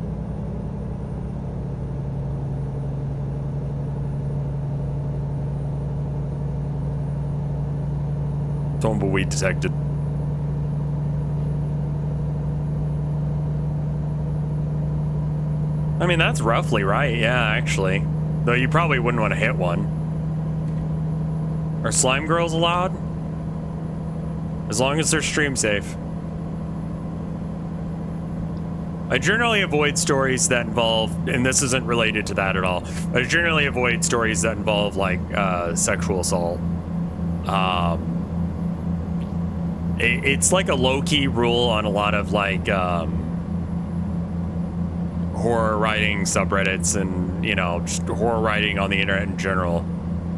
S1: Tumbleweed detected. I mean, that's roughly right, yeah, actually. Though you probably wouldn't want to hit one. Are slime girls allowed? As long as they're stream safe. I generally avoid stories that involve, and this isn't related to that at all, I generally avoid stories that involve, like, sexual assault. It's like a low-key rule on a lot of, like, horror writing subreddits and, you know, just horror writing on the internet in general,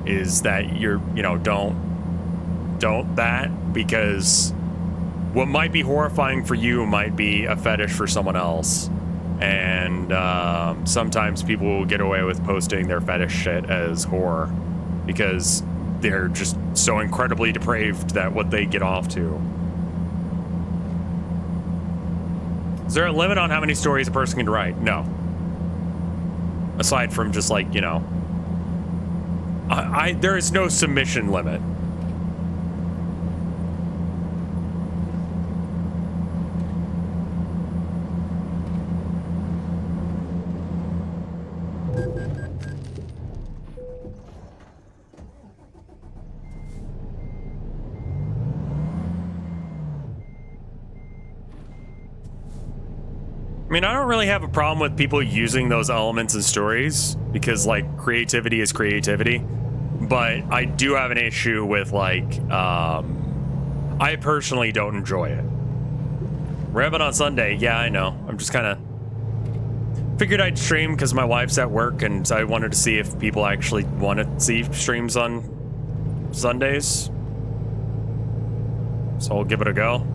S1: is that you're, you know, don't that, because what might be horrifying for you might be a fetish for someone else. And sometimes people will get away with posting their fetish shit as horror because they're just so incredibly depraved that what they get off to. Is there a limit on how many stories a person can write? No. Aside from just like, you know, there is no submission limit. I mean, I don't really have a problem with people using those elements in stories because, like, creativity is creativity. But I do have an issue with, like, I personally don't enjoy it. Rabbit on Sunday, yeah, I know. I'm just kind of figured I'd stream because my wife's at work and I wanted to see if people actually want to see streams on Sundays. So I'll give it a go.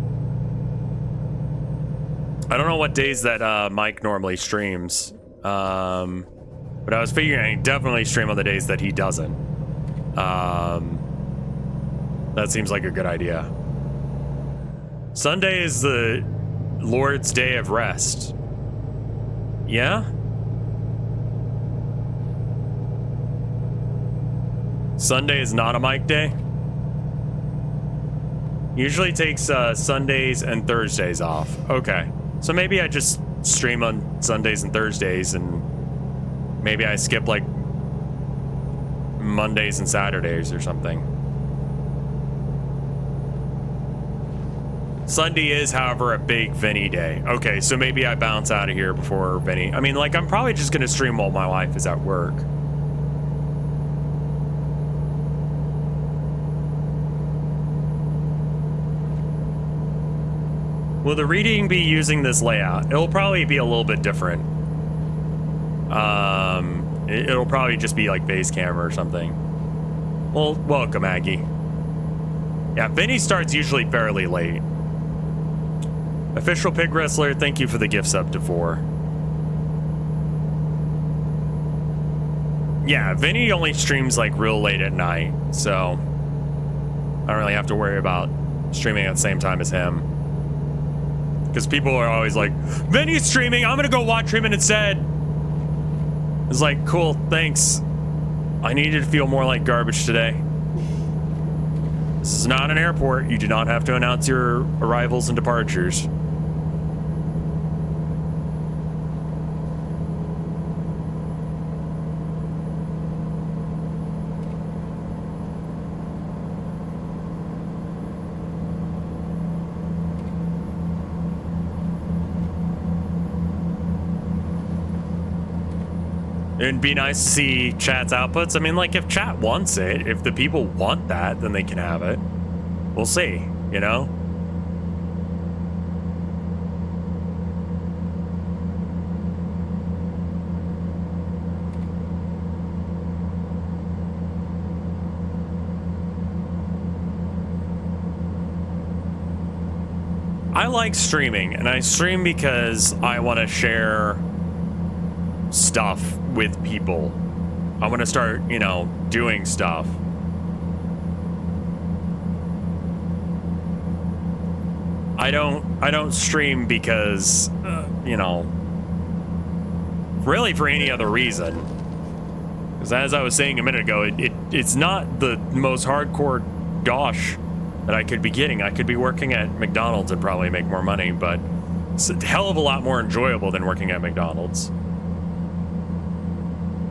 S1: I don't know what days that Mike normally streams, but I was figuring he'd definitely stream on the days that he doesn't. That seems like a good idea. Sunday is the Lord's Day of Rest. Yeah? Sunday is not a Mike day? Usually takes Sundays and Thursdays off. Okay. So maybe I just stream on Sundays and Thursdays, and maybe I skip like Mondays and Saturdays or something. Sunday is, however, a big Vinny day. Okay, so maybe I bounce out of here before Vinny. I mean, like, I'm probably just gonna stream while my wife is at work. Will the reading be using this layout? It'll probably be a little bit different. It'll probably just be like base camera or something. Well, welcome, Aggie. Yeah, Vinny starts usually fairly late. Official Pig Wrestler, thank you for the gift sub to 4. Yeah, Vinny only streams like real late at night, so I don't really have to worry about streaming at the same time as him. Because people are always like, Vinny's streaming, I'm gonna go watch him instead. It's like, cool, thanks. I needed to feel more like garbage today. This is not an airport. You do not have to announce your arrivals and departures. It'd be nice to see chat's outputs. I mean, like, if chat wants it, if the people want that, then they can have it. We'll see, you know? I like streaming, and I stream because I want to share stuff with people. I want to start, you know, doing stuff. I don't stream because, you know, really for any other reason. Because as I was saying a minute ago, it's not the most hardcore dosh that I could be getting. I could be working at McDonald's and probably make more money, but it's a hell of a lot more enjoyable than working at McDonald's.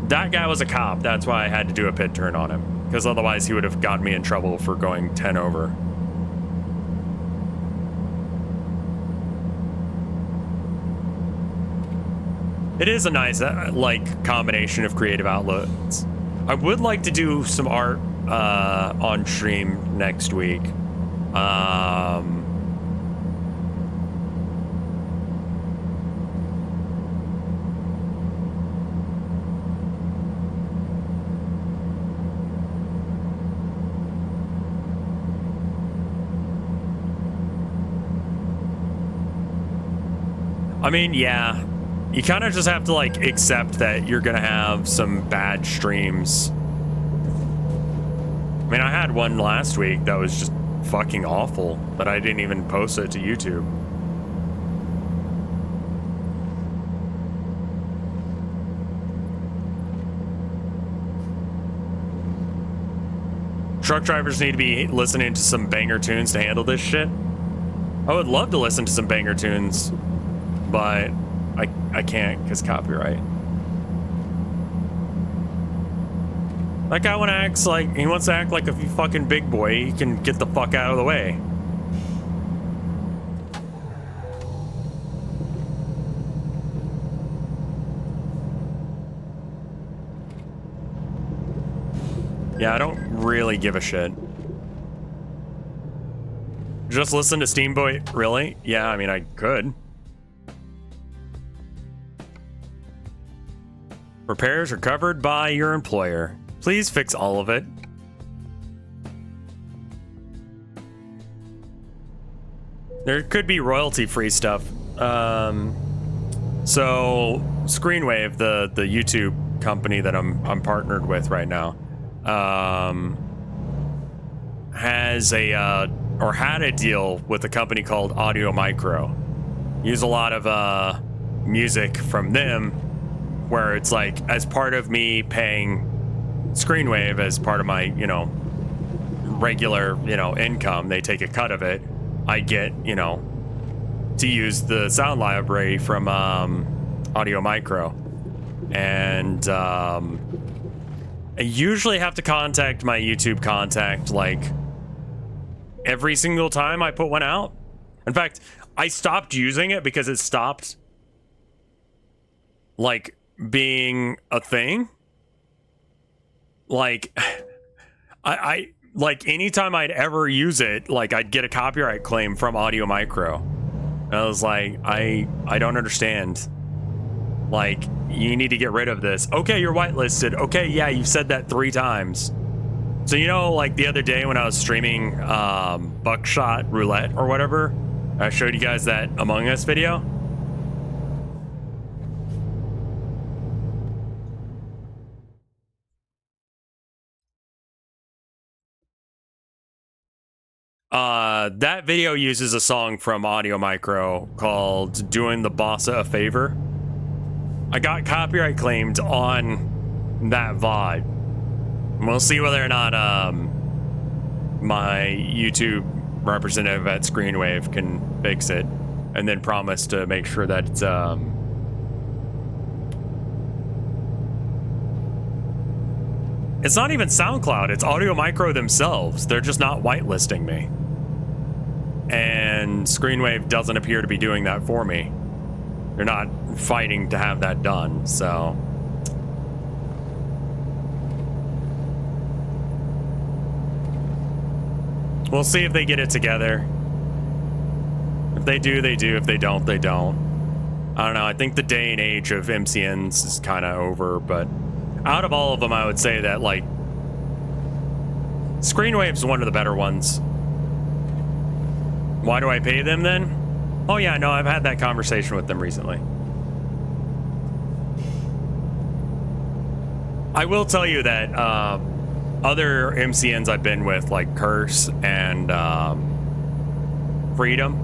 S1: That guy was a cop. That's why I had to do a pit turn on him. Because otherwise he would have gotten me in trouble for going 10 over. It is a nice, like, combination of creative outlets. I would like to do some art on stream next week. I mean, yeah, you kind of just have to, like, accept that you're gonna have some bad streams. I mean, I had one last week that was just fucking awful, but I didn't even post it to YouTube. Truck drivers need to be listening to some banger tunes to handle this shit. I would love to listen to some banger tunes, but I can't because copyright. That guy wants to act like a fucking big boy. He can get the fuck out of the way. Yeah, I don't really give a shit. Just listen to Steamboy? Really? Yeah, I mean, I could. Repairs are covered by your employer. Please fix all of it. There could be royalty-free stuff. So Screenwave, the YouTube company that I'm partnered with right now, has or had a deal with a company called Audio Micro. Use a lot of music from them, where it's like, as part of me paying Screenwave as part of my, you know, regular, you know, income, they take a cut of it. I get, you know, to use the sound library from Audio Micro. And I usually have to contact my YouTube contact like every single time I put one out. In fact, I stopped using it because it stopped, like, being a thing. Like, I like, anytime I'd ever use it, like, I'd get a copyright claim from Audio Micro. And I was like, I don't understand. Like, you need to get rid of this. Okay, you're whitelisted. Okay, yeah, you've said that 3 times. So, you know, like the other day when I was streaming Buckshot Roulette or whatever, I showed you guys that Among Us video. That video uses a song from Audio Micro called Doing the Bossa a Favor. I got copyright claimed on that VOD. And we'll see whether or not my YouTube representative at Screenwave can fix it, and then promise to make sure that it's not even SoundCloud, it's Audio Micro themselves. They're just not whitelisting me. And Screenwave doesn't appear to be doing that for me. They're not fighting to have that done, so. We'll see if they get it together. If they do, they do. If they don't, they don't. I don't know. I think the day and age of MCNs is kind of over, but out of all of them, I would say that, like, Screenwave's one of the better ones. Why do I pay them then? Oh yeah, no, I've had that conversation with them recently. I will tell you that other MCNs I've been with, like Curse and Freedom,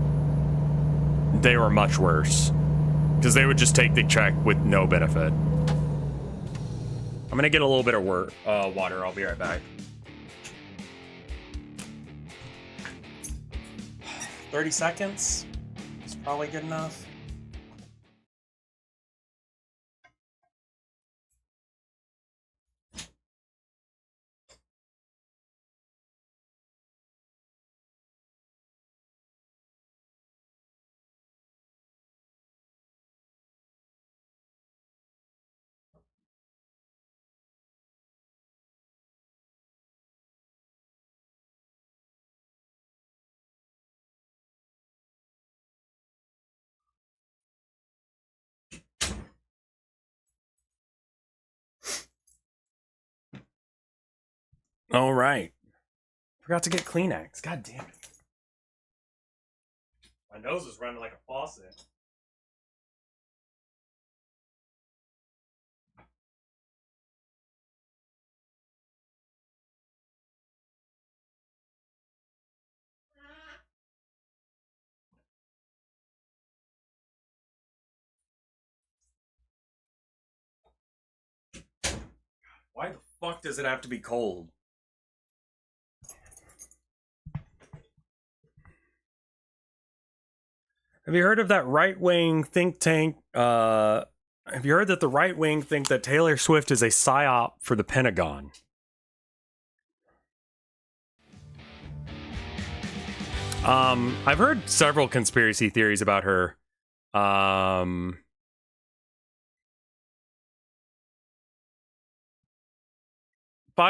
S1: they were much worse. Because they would just take the check with no benefit. I'm gonna get a little bit of water. I'll be right back. 30 seconds is probably good enough. All right. Forgot to get Kleenex. God damn it. My nose is running like a faucet. Why the fuck does it have to be cold? Have you heard of that right-wing think tank? Have you heard that the right-wing think that Taylor Swift is a psyop for the Pentagon? I've heard several conspiracy theories about her. 5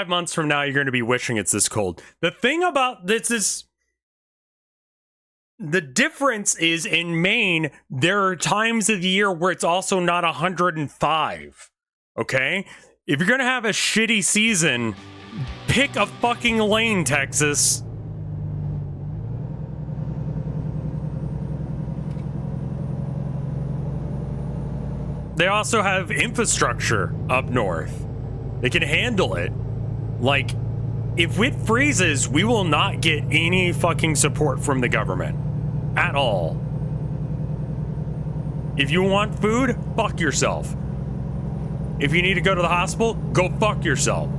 S1: months from now, you're going to be wishing it's this cold. The thing about this is, the difference is in Maine, there are times of the year where it's also not 105. Okay? If you're going to have a shitty season, pick a fucking lane, Texas. They also have infrastructure up north. They can handle it. Like, if it freezes, we will not get any fucking support from the government. At all. If you want food, fuck yourself. If you need to go to the hospital, go fuck yourself.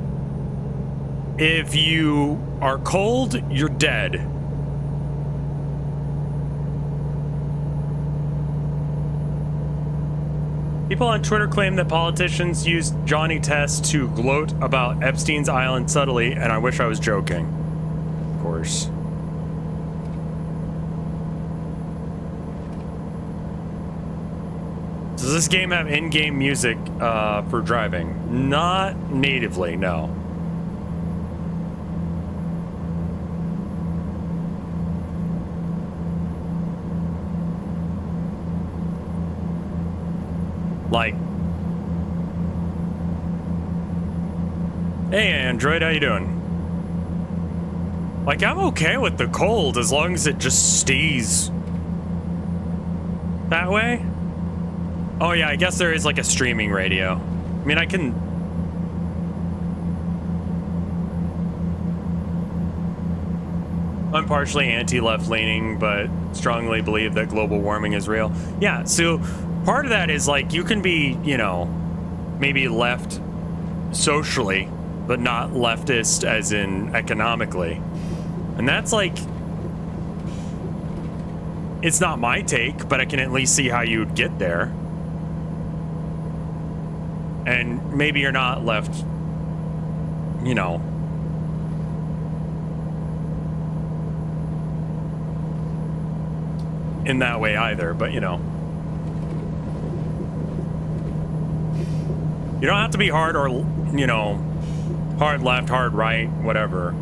S1: If you are cold, you're dead. People on Twitter claim that politicians used Johnny Test to gloat about Epstein's Island subtly, and I wish I was joking. Of course. Does this game have in-game music for driving? Not natively, no. Like, hey Android, how you doing? Like, I'm okay with the cold as long as it just stays that way. Oh yeah, I guess there is like a streaming radio. I mean, I'm partially anti-left leaning, but strongly believe that global warming is real. Yeah, so part of that is like you can be, you know, maybe left socially, but not leftist as in economically. And that's like, it's not my take, but I can at least see how you'd get there. And maybe you're not left, you know, in that way either, but you know. You don't have to be hard or, you know, hard left, hard right, whatever.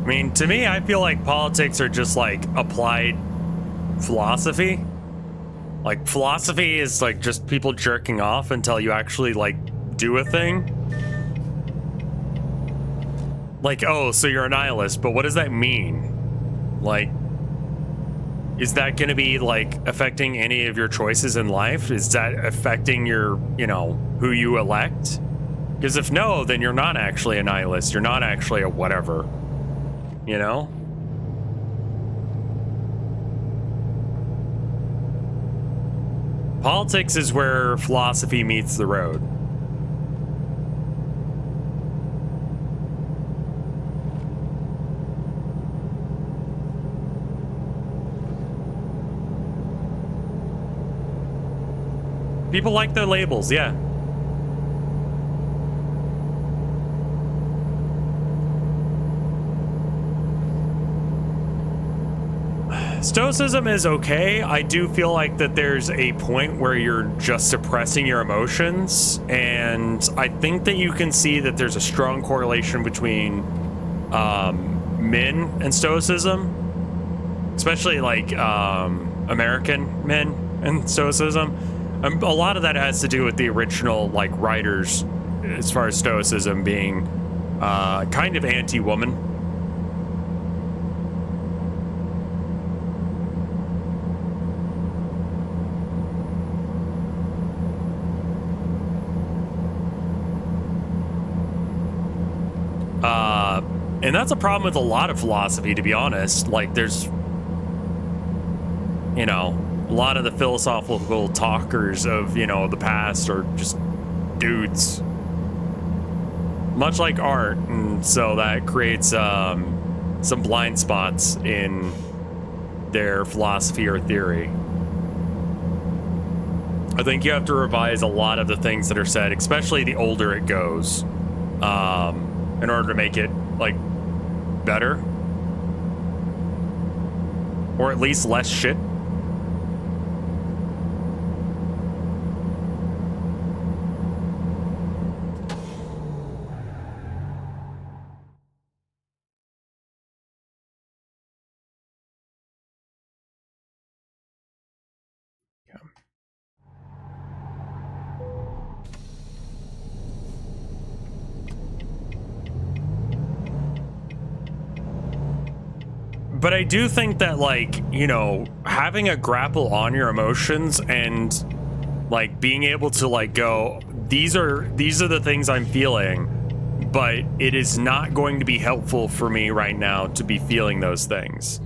S1: I mean, to me, I feel like politics are just like applied philosophy. Like, philosophy is like just people jerking off until you actually like do a thing. Like, oh, so you're a nihilist, but what does that mean? Like, is that going to be like affecting any of your choices in life? Is that affecting your, you know, who you elect? Because if no, then you're not actually a nihilist. You're not actually a whatever. You know? Politics is where philosophy meets the road. People like their labels, yeah. Stoicism is okay. I do feel like that there's a point where you're just suppressing your emotions, and I think that you can see that there's a strong correlation between men and Stoicism, especially like American men and Stoicism. A lot of that has to do with the original like writers, as far as Stoicism being kind of anti-woman. And that's a problem with a lot of philosophy, to be honest. Like, there's, you know, a lot of the philosophical talkers of, you know, the past are just dudes. Much like art, and so that creates some blind spots in their philosophy or theory. I think you have to revise a lot of the things that are said, especially the older it goes, in order to make it, like, better. Or at least less shit. But I do think that, like, you know, having a grapple on your emotions and like being able to like go, these are the things I'm feeling, but it is not going to be helpful for me right now to be feeling those things.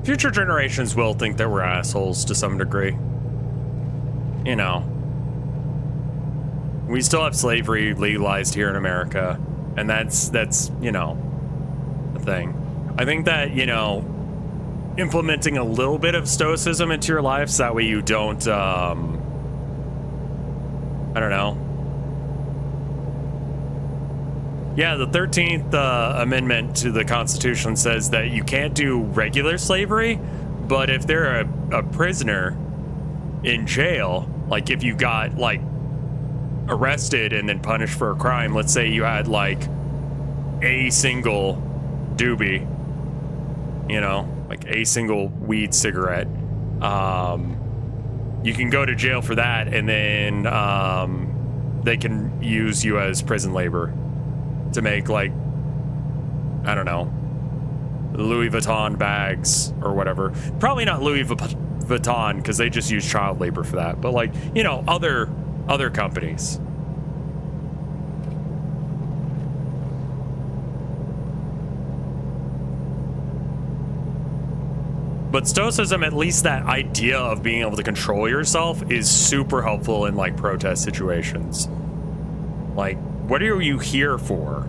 S1: Future generations will think that we're assholes to some degree. You know. We still have slavery legalized here in America. And that's, you know, the thing. I think that, you know, implementing a little bit of stoicism into your life so that way you don't, I don't know. Yeah, the 13th Amendment to the Constitution says that you can't do regular slavery, but if they're a prisoner in jail, like if you got like arrested and then punished for a crime, let's say you had like a single doobie, you know, like a single weed cigarette, you can go to jail for that, and then they can use you as prison labor to make, like, I don't know, Louis Vuitton bags or whatever. Probably not Louis Vuitton, because they just use child labor for that, but like, you know, other companies. But stoicism, at least that idea of being able to control yourself, is super helpful in like protest situations. Like, what are you here for?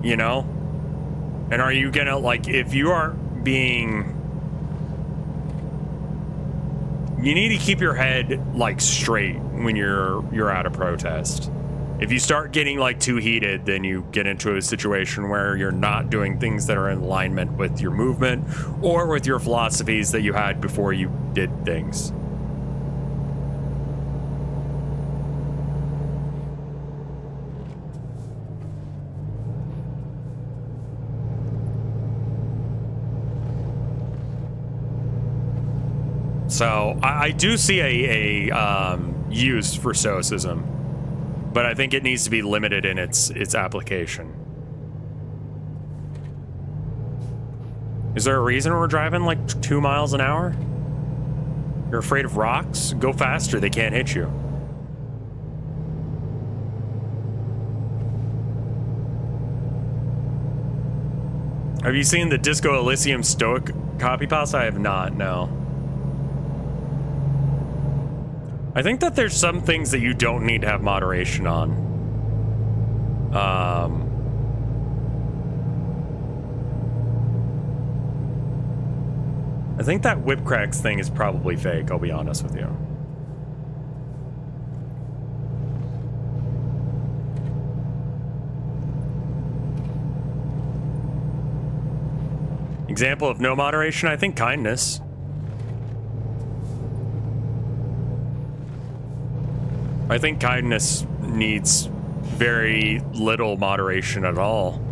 S1: You know? And are you gonna, like, if you aren't being... You need to keep your head, like, straight when you're at a protest. If you start getting, like, too heated, then you get into a situation where you're not doing things that are in alignment with your movement or with your philosophies that you had before you did things. So I do see a use for stoicism, but I think it needs to be limited in its application. Is there a reason we're driving like 2 miles an hour? You're afraid of rocks? Go faster, they can't hit you. Have you seen the Disco Elysium Stoic copy pasta? I have not, no. I think that there's some things that you don't need to have moderation on. I think that whip cracks thing is probably fake, I'll be honest with you. Example of no moderation, I think kindness. I think kindness needs very little moderation at all.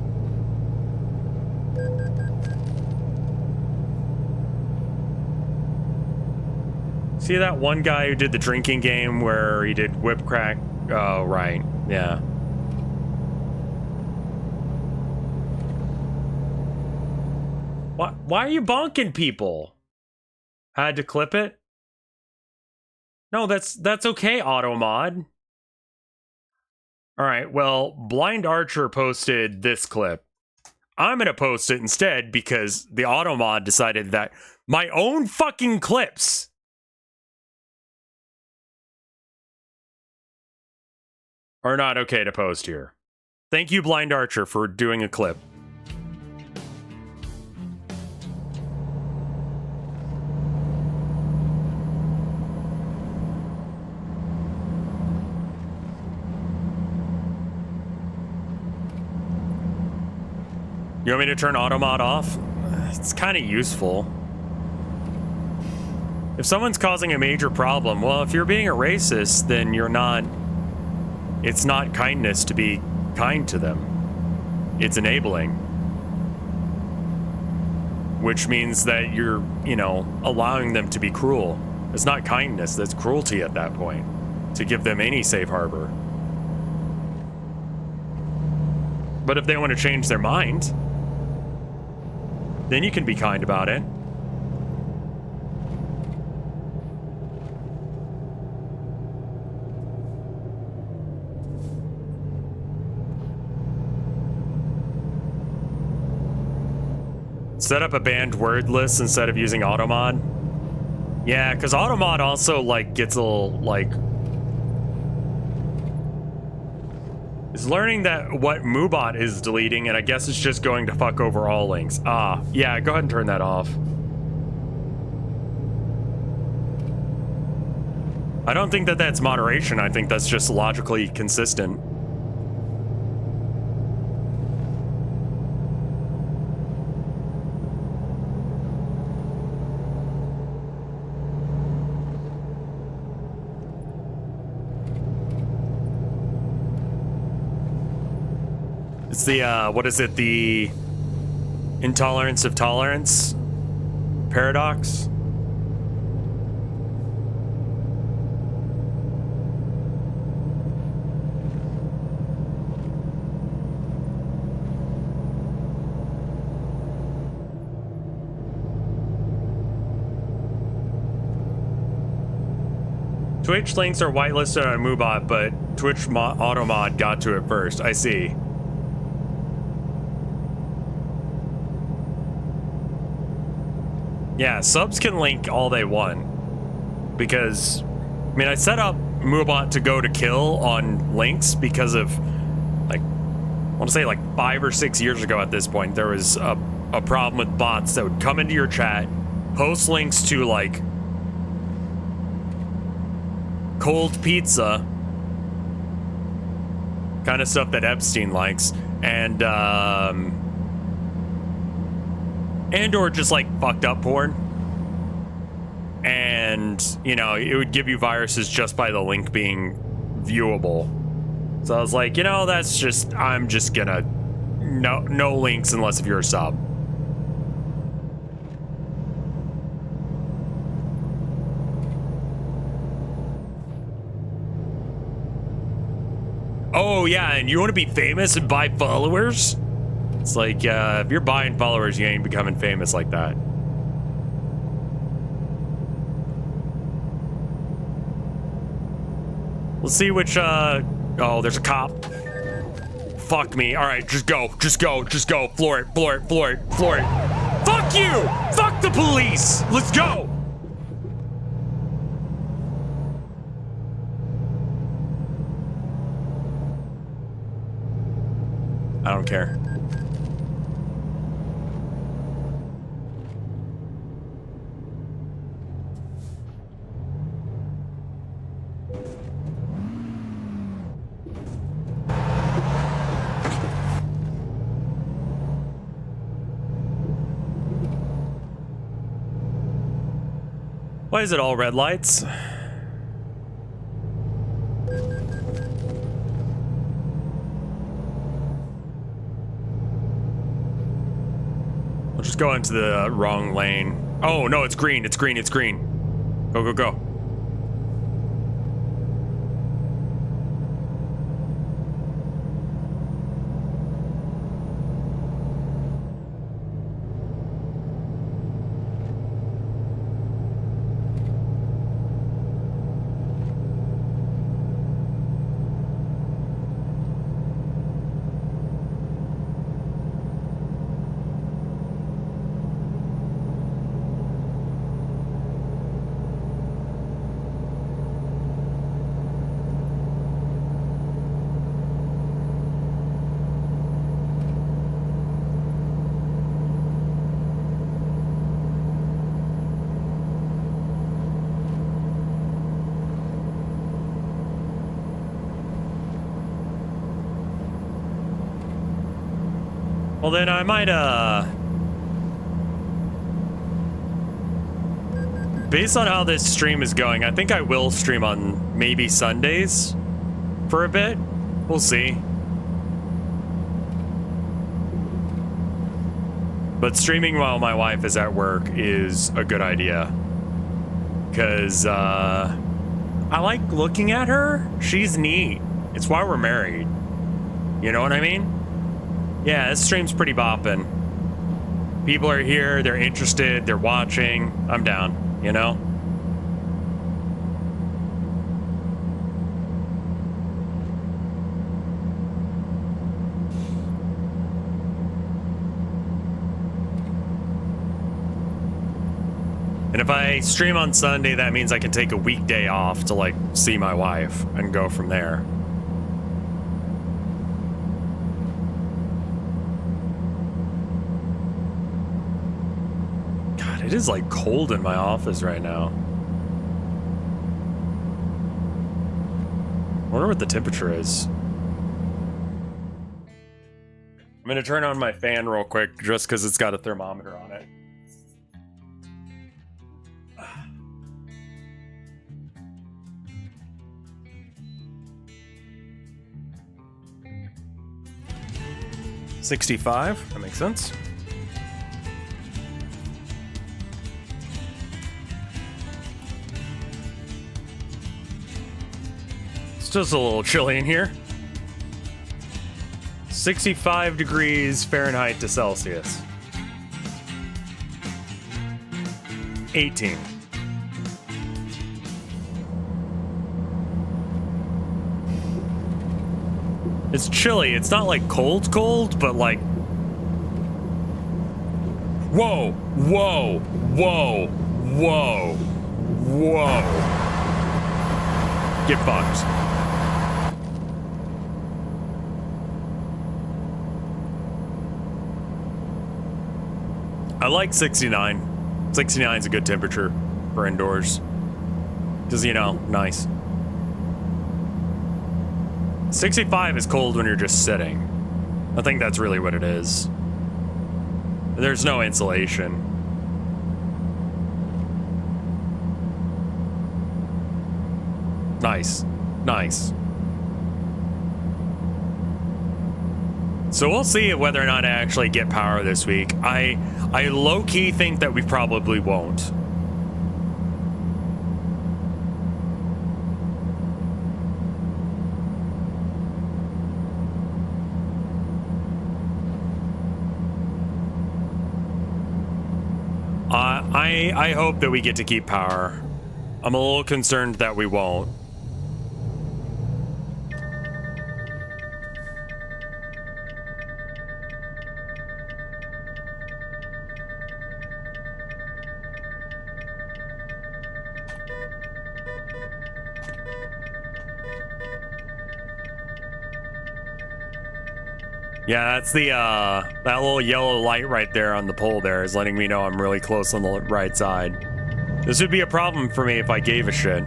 S1: See that one guy who did the drinking game where he did whip crack? Oh, right. Yeah. Why are you bonking people? Had to clip it? No, that's okay, Automod. All right, well, Blind Archer posted this clip. I'm gonna post it instead because the Automod decided that my own fucking clips are not okay to post here. Thank you, Blind Archer, for doing a clip. You want me to turn Automod off? It's kind of useful. If someone's causing a major problem, well, if you're being a racist, then you're not... It's not kindness to be kind to them. It's enabling. Which means that you're, you know, allowing them to be cruel. It's not kindness, that's cruelty at that point. To give them any safe harbor. But if they want to change their mind... then you can be kind about it. Set up a banned word list instead of using automod. Yeah, because automod also like gets a little like is learning that what Moobot is deleting, and I guess it's just going to fuck over all links. Ah, yeah, go ahead and turn that off. I don't think that that's moderation. I think that's just logically consistent. It's the, what is it? The intolerance of tolerance paradox? Twitch links are whitelisted on Moobot, but Twitch automod got to it first. I see. Yeah, subs can link all they want. Because, I mean, I set up Moobot to go to kill on links because of, like, I want to say like 5 or 6 years ago at this point, there was a problem with bots that would come into your chat, post links to, like, cold pizza, kind of stuff that Epstein likes, and or just like fucked up porn, and you know, it would give you viruses just by the link being viewable. So I was like, you know, that's just, I'm just gonna no links unless if you're a sub. Oh yeah, and you want to be famous and buy followers? It's like, if you're buying followers, you ain't becoming famous like that. Let's see which, oh, there's a cop. Fuck me. All right, just go. Floor it. Fuck you! Fuck the police! Let's go! I don't care. Why is it all red lights? I'll just go into the wrong lane. Oh, no, it's green. It's green. Go. Well, then I might, based on how this stream is going, I think I will stream on maybe Sundays for a bit. We'll see. But streaming while my wife is at work is a good idea. Because, I like looking at her. She's neat. It's why we're married. You know what I mean? Yeah, this stream's pretty bopping. People are here, they're interested, they're watching. I'm down, you know? And if I stream on Sunday, that means I can take a weekday off to, like, see my wife and go from there. God, it is, like, cold in my office right now. I wonder what the temperature is. I'm gonna turn on my fan real quick just because it's got a thermometer on it. $65, that makes sense. It's just a little chilly in here. 65 degrees Fahrenheit to Celsius. 18. It's chilly. It's not like cold, but like... Whoa, whoa, whoa, whoa, whoa. Get fucked. I like 69. 69 is a good temperature for indoors. Just, you know, nice. 65 is cold when you're just sitting. I think that's really what it is. There's no insulation. Nice. Nice. So we'll see whether or not I actually get power this week. I low-key think that we probably won't. I hope that we get to keep power. I'm a little concerned that we won't. Yeah, that's the, that little yellow light right there on the pole there is letting me know I'm really close on the right side. This would be a problem for me if I gave a shit.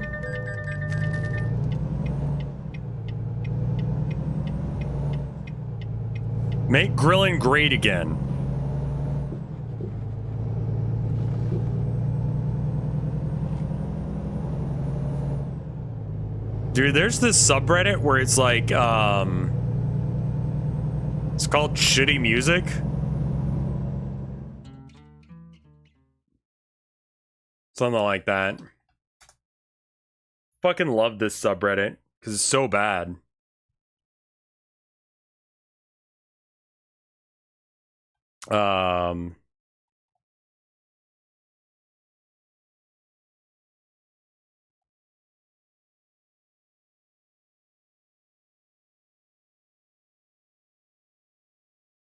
S1: Make grilling great again. Dude, there's this subreddit where it's like, it's called Shitty Music. Something like that. Fucking love this subreddit because it's so bad.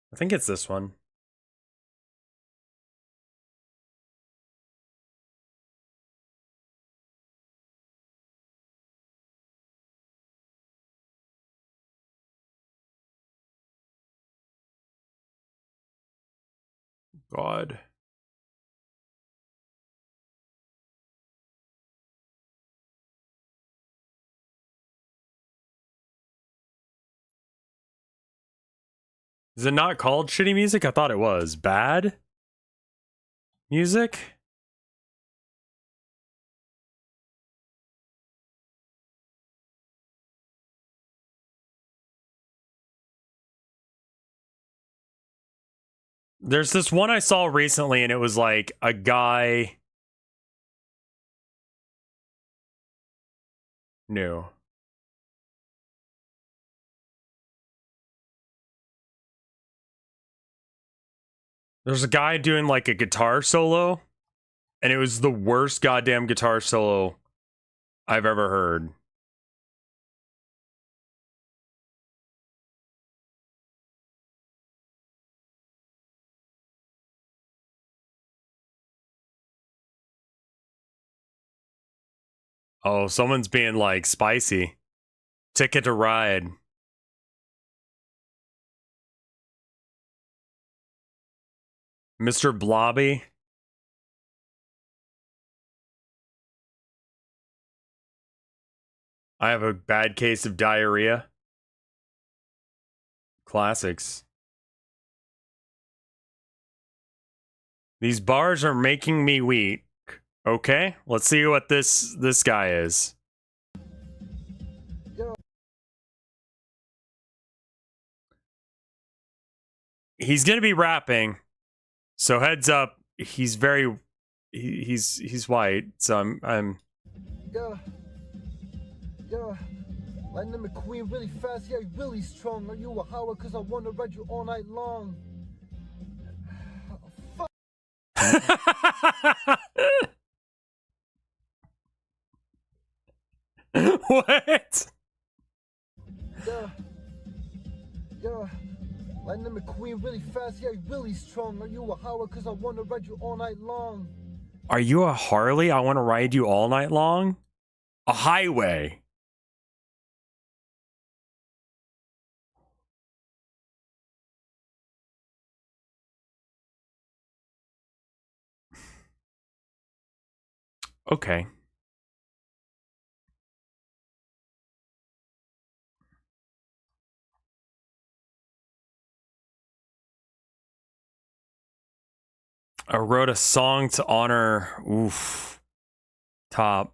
S1: I think it's this one. God. Is it not called Shitty Music? I thought it was. Bad Music? There's this one I saw recently and it was like a guy... New. There's a guy doing like a guitar solo, and it was the worst goddamn guitar solo I've ever heard. Oh, someone's being like spicy. Ticket to Ride. Mr. Blobby. I have a bad case of diarrhea. Classics. These bars are making me weak. Okay, let's see what this guy is. He's gonna be rapping, so heads up. He's very, he's white, so I'm.
S2: Yeah. Lightning McQueen really fast, yeah, really strong. Are you a Howard? Cause I wanna ride you all night long.
S1: What?
S2: Yeah. Lightning McQueen really fast, yeah, really strong. Are you a Howard? Cause I wanna ride you all night long.
S1: Are you a Harley? I want to ride you all night long. A highway. Okay. I wrote a song to honor. Oof. Top.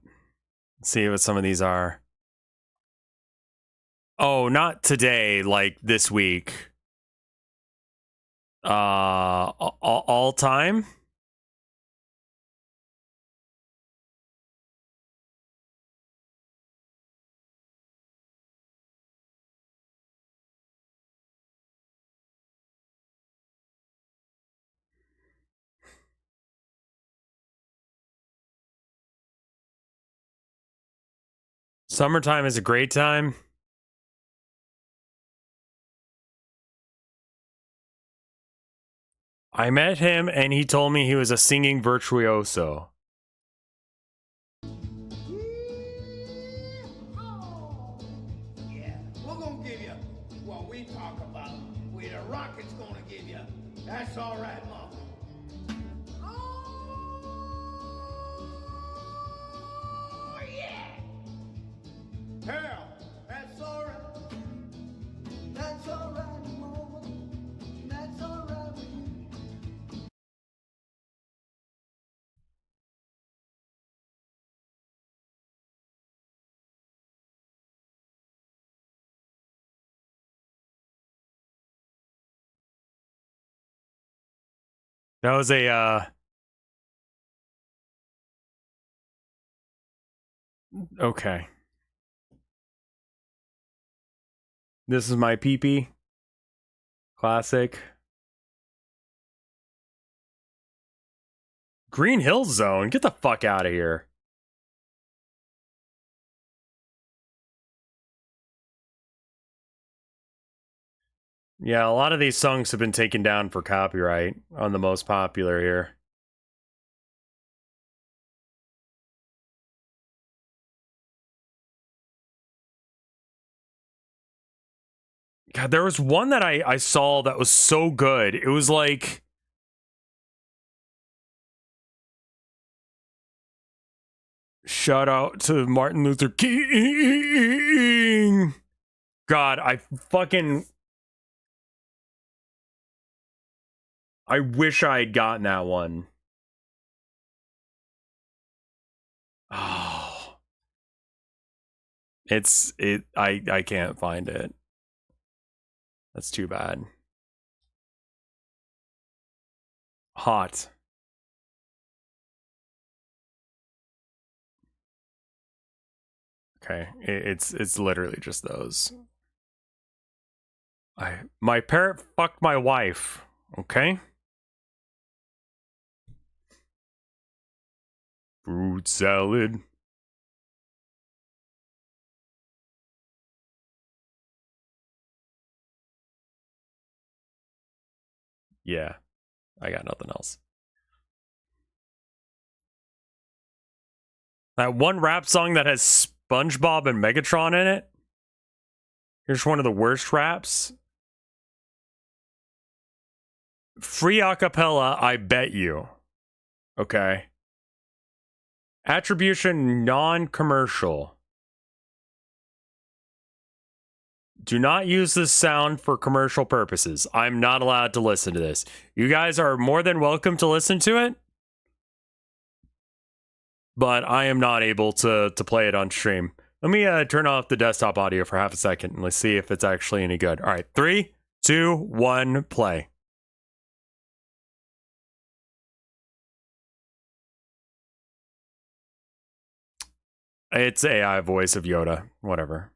S1: Let's see what some of these are. Oh, not today, like this week. All time? Summertime is a great time. I met him and he told me he was a singing virtuoso.
S3: Yeah, we're gonna give you what we talk about, what the rocket's gonna give you. That's all right, Mama. Oh, yeah! Hell, that's all right. That's all right, Mama. That's all right with you.
S1: That was a okay. This is my pee-pee. Classic. Green Hill Zone. Get the fuck out of here. Yeah, a lot of these songs have been taken down for copyright on the most popular here. God, there was one that I saw that was so good. It was like shout out to Martin Luther King. God, I wish I had gotten that one. Oh. I can't find it. That's too bad. Hot. Okay, it's literally just those. My parrot fucked my wife. Okay. Fruit salad. Yeah, I got nothing else. That one rap song that has SpongeBob and Megatron in it. Here's one of the worst raps. Free acapella, I bet you. Okay. Attribution non-commercial. Do not use this sound for commercial purposes. I'm not allowed to listen to this. You guys are more than welcome to listen to it, but I am not able to play it on stream. Let me turn off the desktop audio for half a second and let's see if it's actually any good. All right, 3, 2, 1, play. It's AI voice of Yoda, whatever.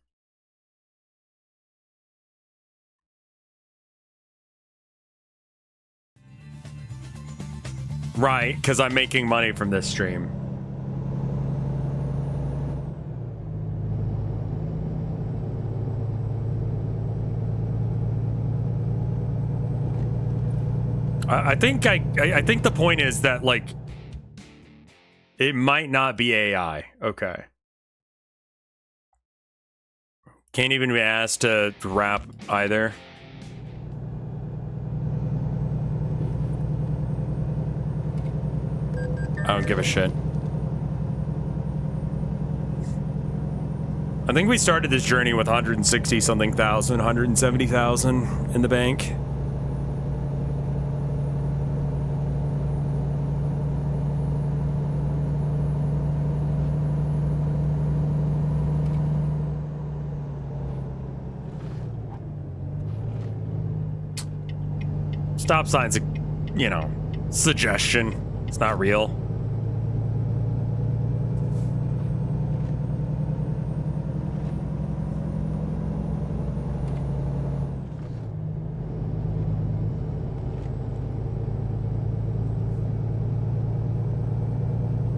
S1: Right, because I'm making money from this stream. I think the point is that, like, it might not be AI. Okay. Can't even be asked to rap either. I don't give a shit. I think we started this journey with 160 something thousand, 170,000 in the bank. Stop sign's a, you know, suggestion. It's not real.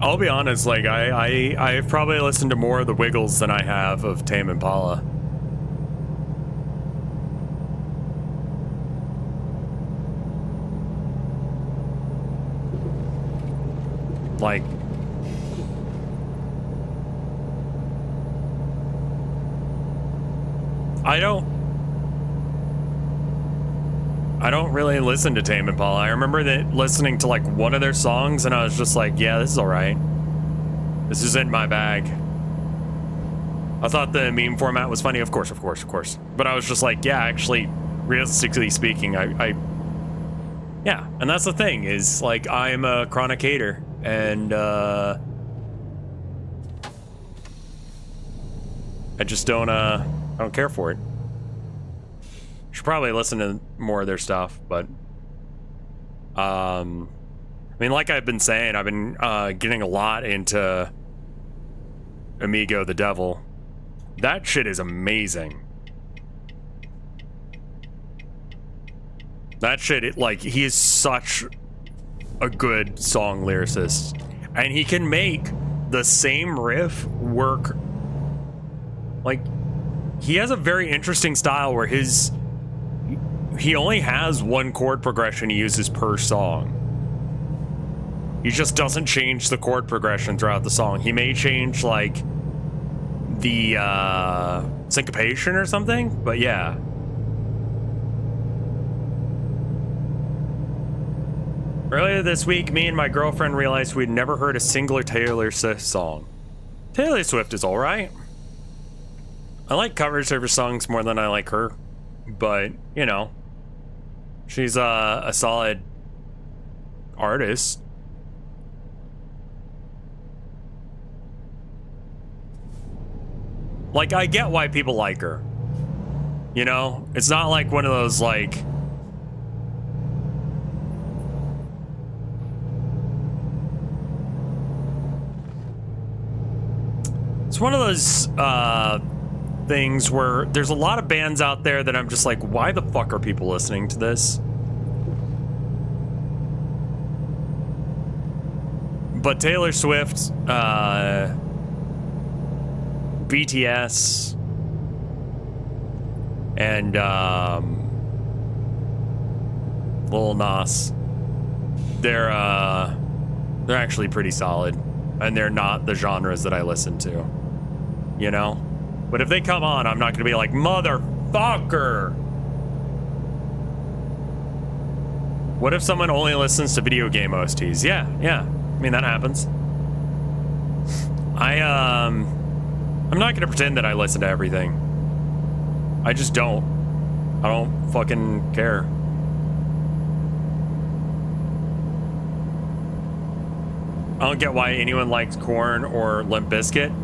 S1: I'll be honest, like, I've probably listened to more of the Wiggles than I have of Tame Impala. Like, I don't really listen to Tame Impala. I remember that listening to like one of their songs and I was just like, yeah, this is all right. This isn't my bag. I thought the meme format was funny. Of course. But I was just like, yeah, actually, realistically speaking, yeah. And that's the thing is, like, I'm a chronic hater and I just don't care for it. Should probably listen to more of their stuff, but I mean, like I've been saying, I've been getting a lot into Amigo the Devil. That shit is amazing. That shit, like, he is such a good song lyricist, and he can make the same riff work. Like, he has a very interesting style where he only has one chord progression he uses per song. He just doesn't change the chord progression throughout the song. He may change, like, the syncopation or something, but yeah. Earlier this week, me and my girlfriend realized we'd never heard a single Taylor Swift song. Taylor Swift is alright. I like covers of her songs more than I like her, but, you know, she's a solid artist. Like, I get why people like her. You know? It's not like one of those, like... It's one of those, things where there's a lot of bands out there that I'm just like, why the fuck are people listening to this? But Taylor Swift, BTS, and Lil Nas, they're actually pretty solid. and they're not the genres that I listen to, you know? But if they come on, I'm not gonna be like, motherfucker! What if someone only listens to video game OSTs? Yeah. I mean, that happens. I'm not gonna pretend that I listen to everything. I just don't. I don't fucking care. I don't get why anyone likes Korn or Limp Bizkit.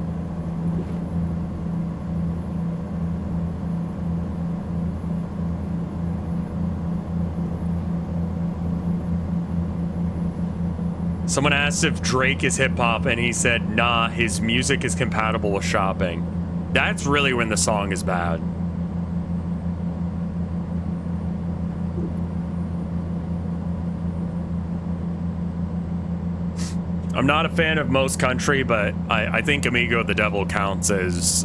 S1: Someone asked if Drake is hip-hop, and he said, nah, his music is compatible with shopping. That's really when the song is bad. I'm not a fan of most country, but I think Amigo the Devil counts as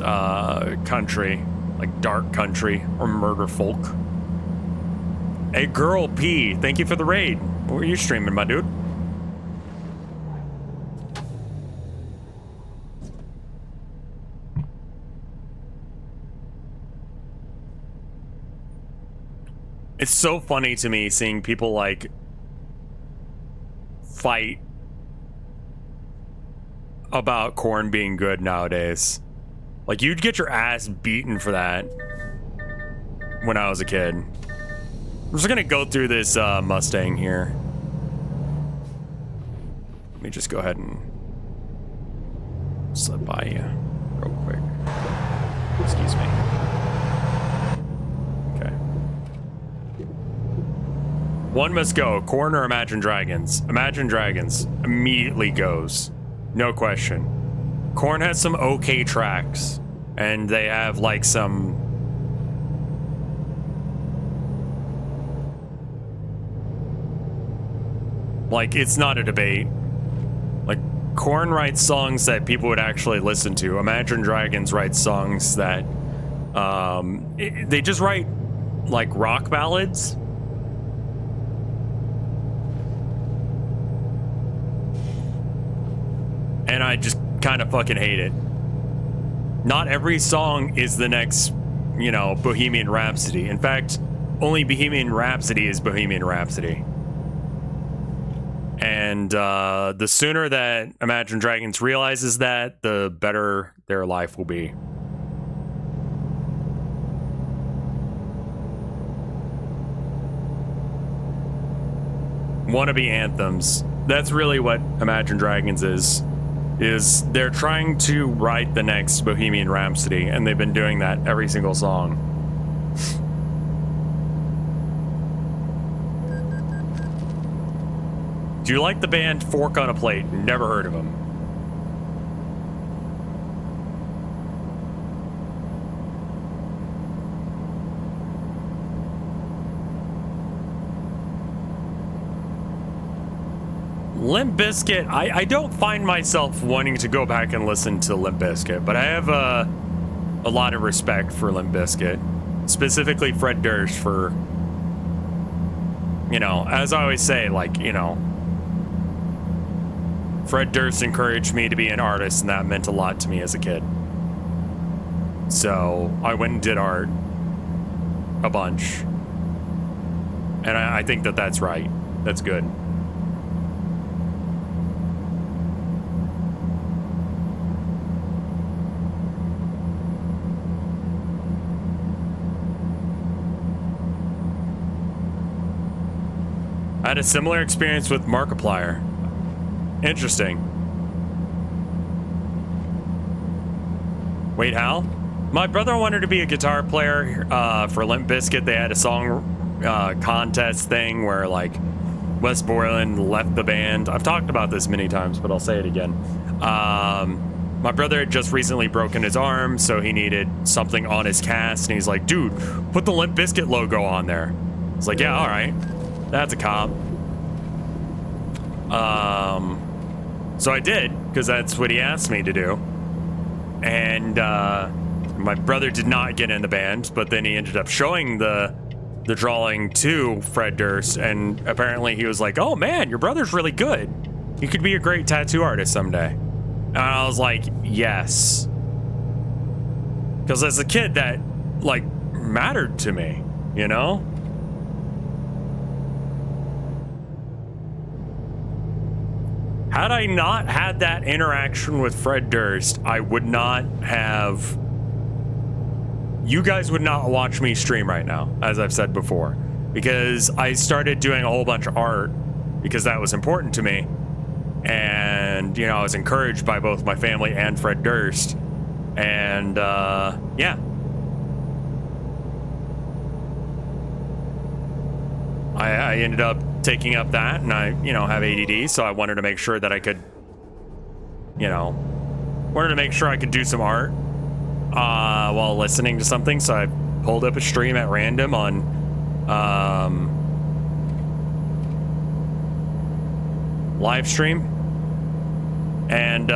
S1: country, like dark country or murder folk. Hey, Girl P, thank you for the raid. What were you streaming, my dude? It's so funny to me seeing people like fight about Korn being good nowadays. Like, you'd get your ass beaten for that when I was a kid. I'm just gonna go through this Mustang here. Let me just go ahead and slip by you real quick. Excuse me. Okay. One must go. Korn or Imagine Dragons? Imagine Dragons immediately goes. No question. Korn has some okay tracks, and they have like some like, it's not a debate. Like, Korn writes songs that people would actually listen to. Imagine Dragons writes songs that they just write like rock ballads. And I just kind of fucking hate it. Not every song is the next, you know, Bohemian Rhapsody. In fact, only Bohemian Rhapsody is Bohemian Rhapsody. And the sooner that Imagine Dragons realizes that, the better their life will be. Wannabe anthems. That's really what Imagine Dragons is they're trying to write the next Bohemian Rhapsody, and they've been doing that every single song. Do you like the band Fork on a Plate? Never heard of them. Limp Bizkit, I don't find myself wanting to go back and listen to Limp Bizkit, but I have a lot of respect for Limp Bizkit, specifically Fred Durst for, you know, as I always say, like, you know, Fred Durst encouraged me to be an artist, and that meant a lot to me as a kid. So I went and did art a bunch, and I think that that's right. That's good. I had a similar experience with Markiplier. Interesting. Wait, how? My brother wanted to be a guitar player for Limp Bizkit. They had a song contest thing where, like, Wes Borland left the band. I've talked about this many times, but I'll say it again. My brother had just recently broken his arm, so he needed something on his cast, and he's like, dude, put the Limp Bizkit logo on there. It's like, yeah, all right. That's a cop. So I did, because that's what he asked me to do. And my brother did not get in the band, but then he ended up showing the drawing to Fred Durst, and apparently he was like, oh man, your brother's really good. You could be a great tattoo artist someday. And I was like, yes. Because as a kid, that, like, mattered to me, you know? Had I not had that interaction with Fred Durst, I would not have... You guys would not watch me stream right now, as I've said before. Because I started doing a whole bunch of art because that was important to me. And, you know, I was encouraged by both my family and Fred Durst. And, yeah. I ended up taking up that, and I, you know, have ADD, so I wanted to make sure that I could, you know, do some art while listening to something. So I pulled up a stream at random on live stream, and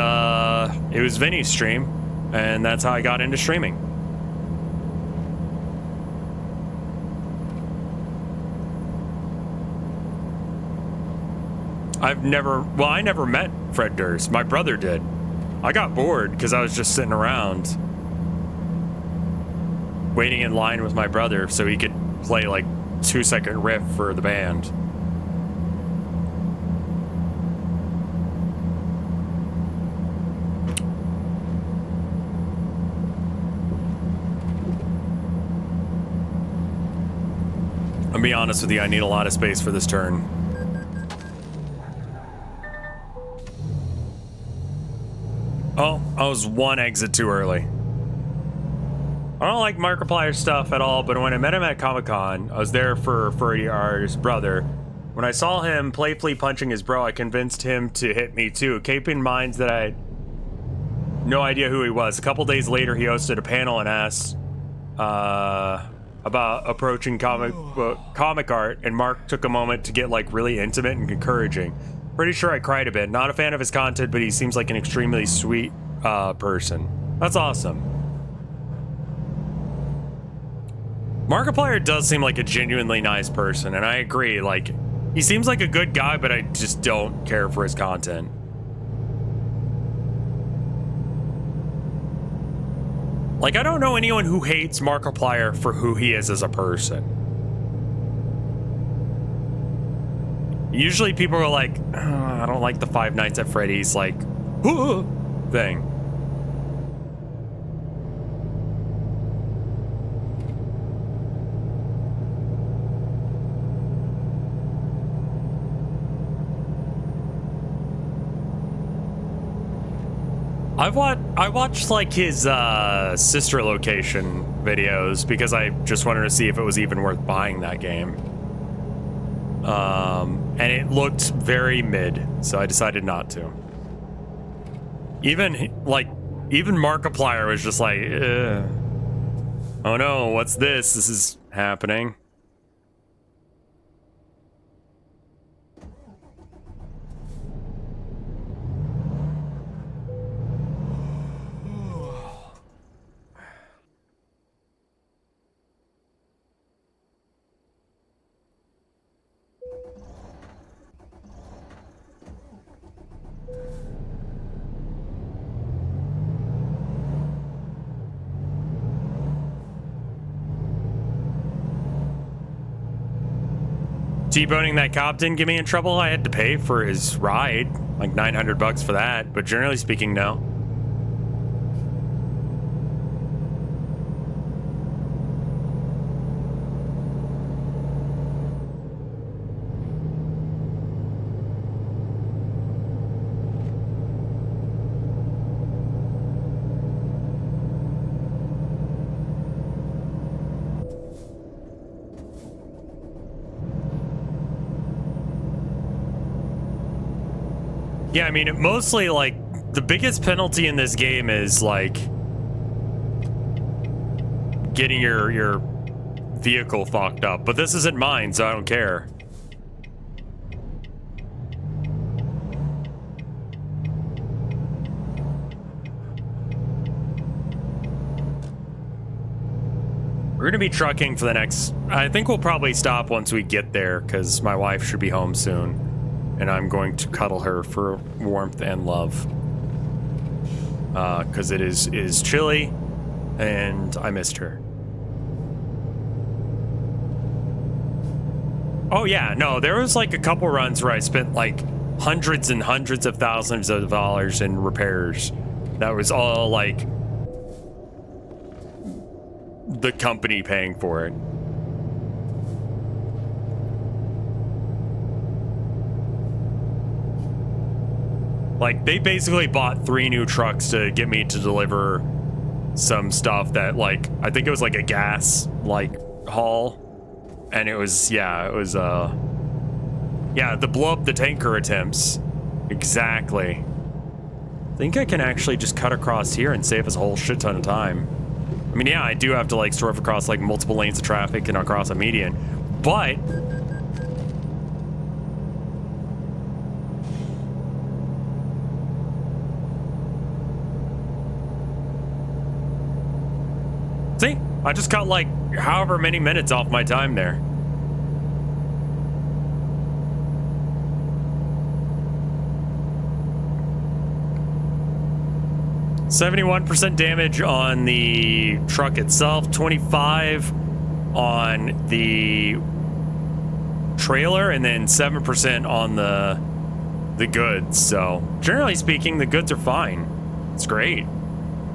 S1: it was Vinny's stream, and that's how I got into streaming. I never met Fred Durst. My brother did. I got bored because I was just sitting around waiting in line with my brother so he could play like 2-second riff for the band. I'll be honest with you, I need a lot of space for this turn. Oh, I was one exit too early. I don't like Markiplier's stuff at all, but when I met him at Comic-Con, I was there for Furry's brother. When I saw him playfully punching his bro, I convinced him to hit me too. Keep in mind that I had no idea who he was. A couple days later, he hosted a panel and asked about approaching comic art, and Mark took a moment to get like really intimate and encouraging. Pretty sure I cried a bit. Not a fan of his content, but he seems like an extremely sweet person. That's awesome. Markiplier does seem like a genuinely nice person, and I agree. Like, he seems like a good guy, but I just don't care for his content. Like, I don't know anyone who hates Markiplier for who he is as a person. Usually people are like, oh, I don't like the Five Nights at Freddy's, like, thing. I watched like his sister location videos because I just wanted to see if it was even worth buying that game. And it looked very mid, so I decided not to. Even Markiplier was just like, oh no, what's this? This is happening. T-boning that cop didn't get me in trouble. I had to pay for his ride, like $900 for that, but generally speaking, no. Yeah, I mean, it mostly, like, the biggest penalty in this game is, like, getting your vehicle fucked up. But this isn't mine, so I don't care. We're gonna be trucking for the next... I think we'll probably stop once we get there, because my wife should be home soon. And I'm going to cuddle her for warmth and love. because it is chilly, and I missed her. Oh yeah, no, there was like a couple runs where I spent like hundreds and hundreds of thousands of dollars in repairs. That was all like the company paying for it. Like, they basically bought 3 new trucks to get me to deliver some stuff that, like, I think it was like a gas, like, haul. And it was, yeah, the blow up the tanker attempts. Exactly. I think I can actually just cut across here and save us a whole shit ton of time. I mean, yeah, I do have to, like, swerve across, like, multiple lanes of traffic and across a median. But see, I just cut like however many minutes off my time there. %71% damage on the truck itself, 25 on the trailer, and then 7% on the goods. So generally speaking, the goods are fine. It's great.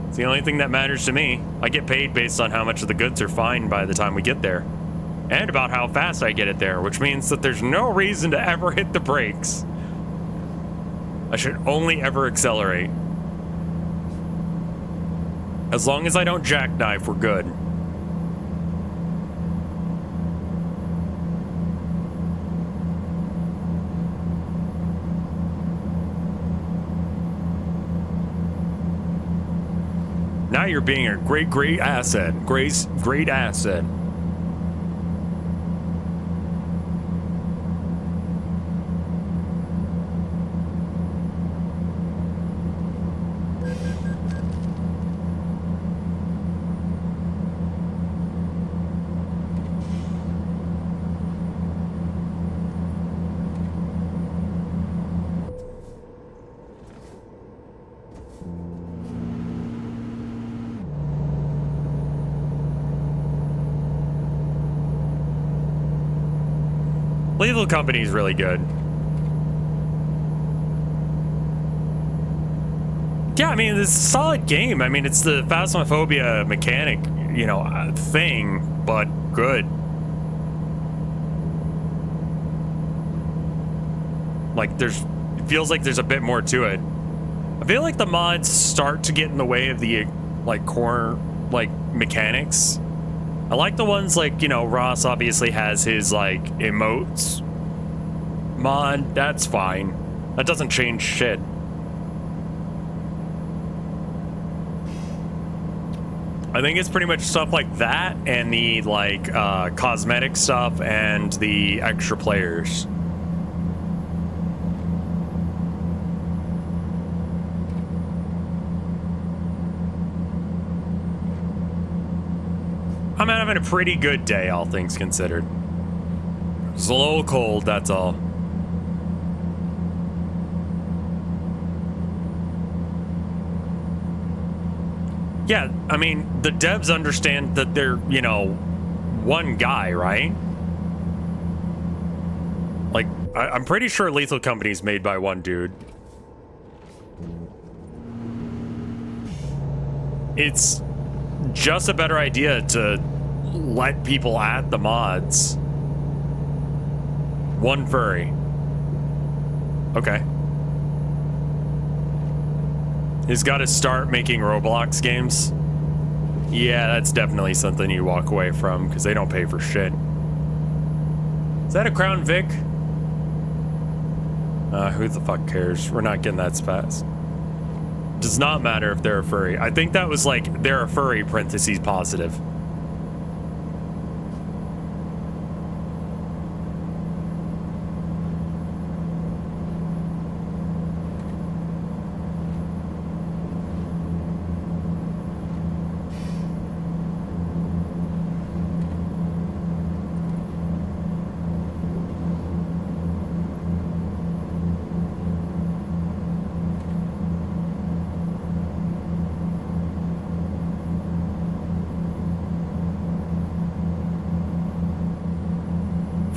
S1: It's the only thing that matters to me. I get paid based on how much of the goods are fine by the time we get there. And about how fast I get it there, which means that there's no reason to ever hit the brakes. I should only ever accelerate. As long as I don't jackknife, we're good. Now you're being a great asset. Great asset. Lethal Company is really good. Yeah, I mean, it's a solid game. I mean, it's the Phasmophobia mechanic, you know, thing, but good. Like, it feels like there's a bit more to it. I feel like the mods start to get in the way of the, like, core, like, mechanics. I like the ones like, you know, Ross obviously has his, like, emotes mod. That's fine. That doesn't change shit. I think it's pretty much stuff like that and the, like, cosmetic stuff and the extra players. I'm having a pretty good day, all things considered. It's a little cold, that's all. Yeah, I mean, the devs understand that they're, you know, one guy, right? Like, I'm pretty sure Lethal Company is made by one dude. It's just a better idea to let people add the mods. One furry. Okay. He's got to start making Roblox games. Yeah, that's definitely something you walk away from because they don't pay for shit. Is that a Crown Vic? Who the fuck cares? We're not getting that fast. Does not matter if they're a furry. I think that was like, they're a furry, parentheses positive.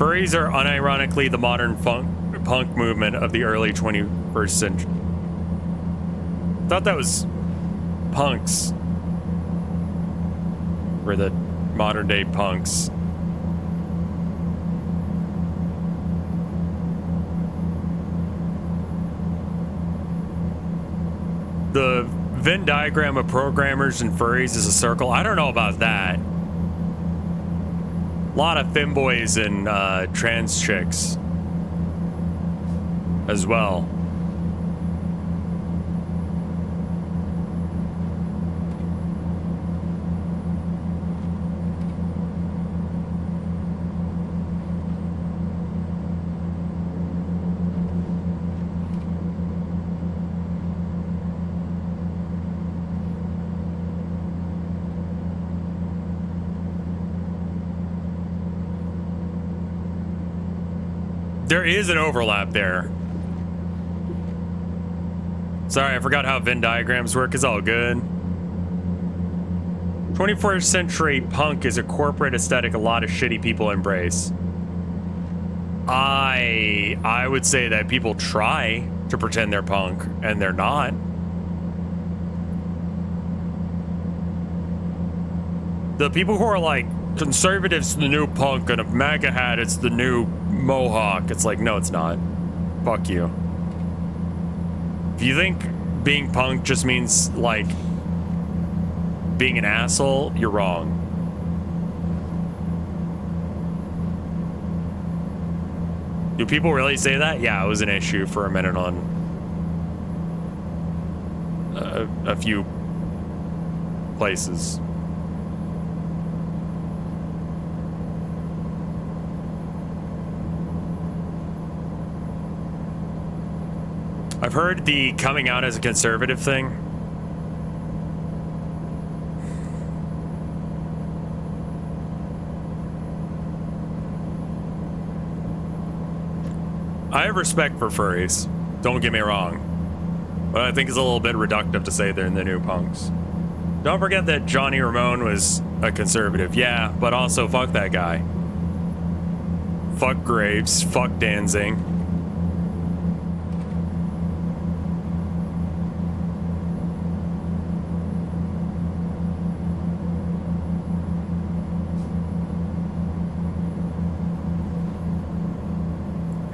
S1: Furries are unironically the modern punk movement of the early 21st century. Thought that was punks. Were the modern day punks. The Venn diagram of programmers and furries is a circle. I don't know about that. A lot of femboys and trans chicks as well. There is an overlap there. Sorry, I forgot how Venn diagrams work. It's all good. 21st century punk is a corporate aesthetic a lot of shitty people embrace. I would say that people try to pretend they're punk and they're not. The people who are like, conservatives the new punk and a MAGA hat, it's the new mohawk. It's like, no, it's not. Fuck you. If you think being punk just means like being an asshole, you're wrong. Do people really say that? Yeah, it was an issue for a minute on a few places. I've heard the coming out as a conservative thing. I have respect for furries, don't get me wrong, but I think it's a little bit reductive to say they're the new punks. Don't forget that Johnny Ramone was a conservative, yeah, but also fuck that guy. Fuck Graves, fuck Danzig.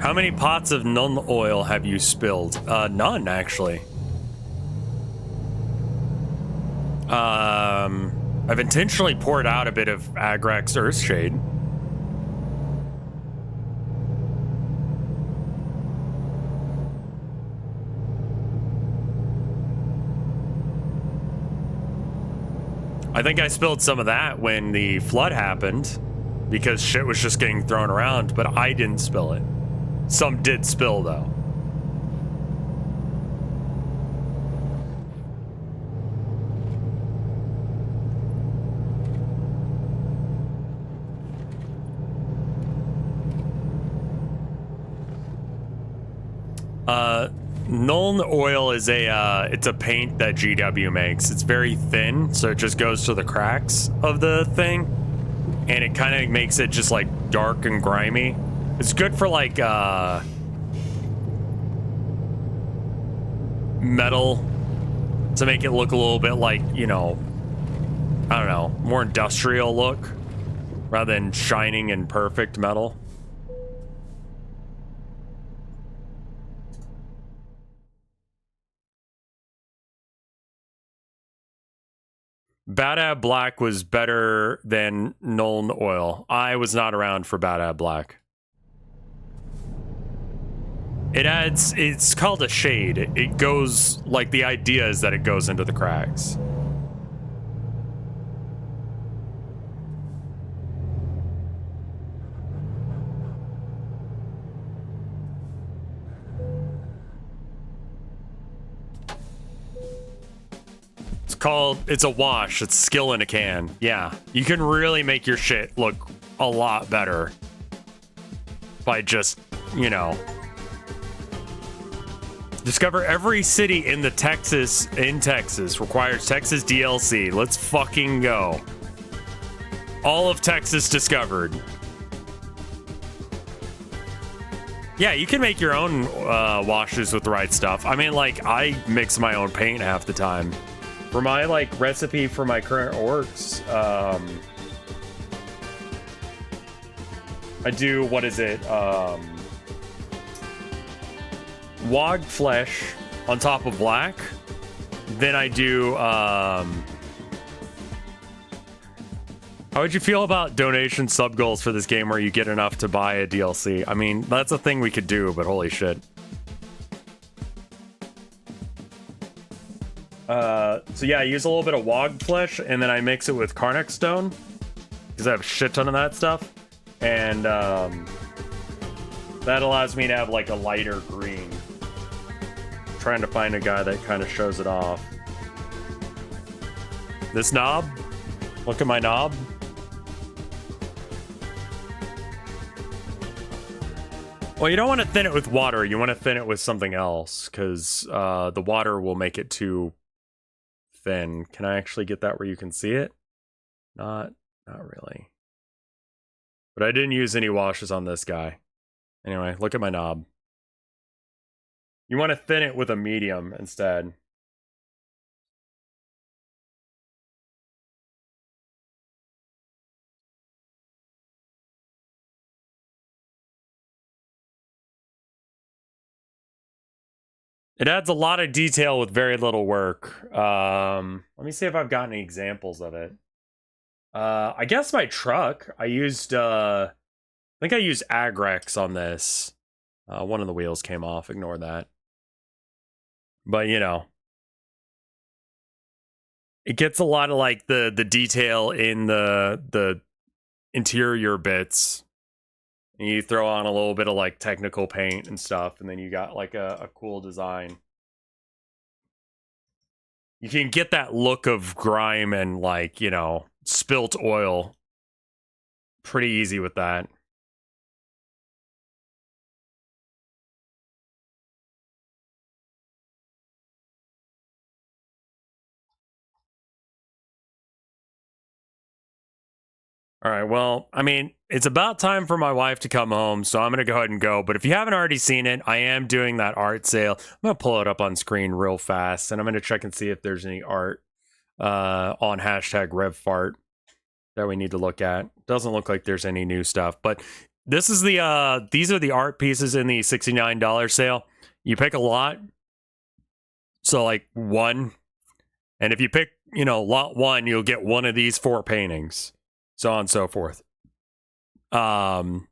S1: How many pots of Nuln oil have you spilled? None, actually. I've intentionally poured out a bit of Agrax Earthshade. I think I spilled some of that when the flood happened because shit was just getting thrown around, but I didn't spill it. Some did spill, though. Nuln oil is it's a paint that GW makes. It's very thin, so it just goes to the cracks of the thing, and it kind of makes it just like dark and grimy. It's good for like metal to make it look a little bit like, you know, I don't know, more industrial look rather than shining and perfect metal. Bad Ab Black was better than Nuln oil. I was not around for Bad Ab Black. It's called a shade. It goes, like, the idea is that it goes into the cracks. It's a wash. It's skill in a can. Yeah, you can really make your shit look a lot better by just, you know, discover every city in Texas requires Texas DLC. Let's fucking go. All of Texas discovered. Yeah, you can make your own washes with the right stuff. I mean, like, I mix my own paint half the time. For my, like, recipe for my current orcs, I do, what is it? Wog flesh on top of black. Then I do, how would you feel about donation sub goals for this game where you get enough to buy a DLC? I mean, that's a thing we could do, but holy shit. So yeah, I use a little bit of wog flesh, and then I mix it with Karnak stone, because I have a shit ton of that stuff. And that allows me to have like a lighter green. I'm trying to find a guy that kind of shows it off. This knob? Look at my knob. Well, you don't want to thin it with water. You want to thin it with something else, because the water will make it too thin. Can I actually get that where you can see it? Not really. But I didn't use any washes on this guy. Anyway, look at my knob. You want to thin it with a medium instead. It adds a lot of detail with very little work. Let me see if I've got any examples of it. I guess my truck, I used, I think I used Agrex on this. One of the wheels came off, ignore that. But, you know, it gets a lot of, like, the detail in the interior bits. And you throw on a little bit of, like, technical paint and stuff, and then you got, like, a cool design. You can get that look of grime and, like, you know, spilt oil pretty easy with that. All right, well, I mean, it's about time for my wife to come home, so I'm going to go ahead and go. But if you haven't already seen it, I am doing that art sale. I'm going to pull it up on screen real fast, and I'm going to check and see if there's any art on hashtag RevFart that we need to look at. Doesn't look like there's any new stuff, but this is the these are the art pieces in the $69 sale. You pick a lot, so like one, and if you pick, you know, lot one, you'll get one of these 4 paintings. So on and so forth. All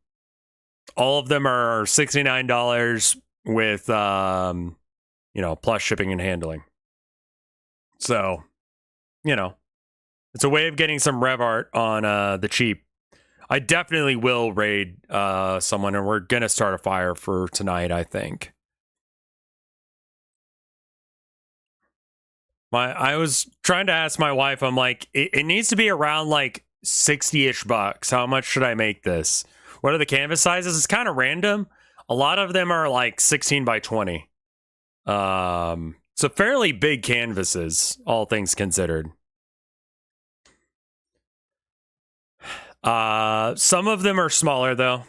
S1: of them are $69 with, you know, plus shipping and handling. So, you know, it's a way of getting some rev art on the cheap. I definitely will raid someone, and we're going to start a fire for tonight, I think. I was trying to ask my wife, I'm like, it needs to be around like 60-ish bucks. How much should I make this? What are the canvas sizes? It's kind of random. A lot of them are like 16 by 20. So fairly big canvases, all things considered. Some of them are smaller though.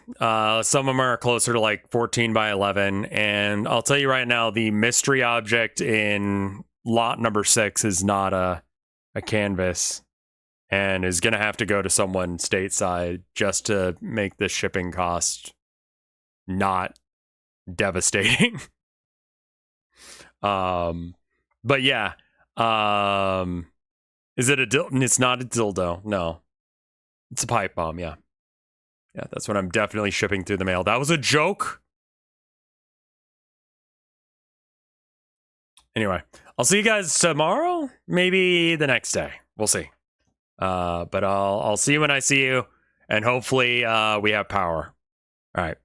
S1: Some of them are closer to like 14 by 11. And I'll tell you right now, the mystery object in lot number 6 is not a canvas, and is going to have to go to someone stateside just to make the shipping cost not devastating. But yeah, is it a dildo? It's not a dildo. No, it's a pipe bomb. Yeah. Yeah. That's what I'm definitely shipping through the mail. That was a joke. Anyway, I'll see you guys tomorrow. Maybe the next day. We'll see. But I'll see you when I see you, and hopefully we have power. All right.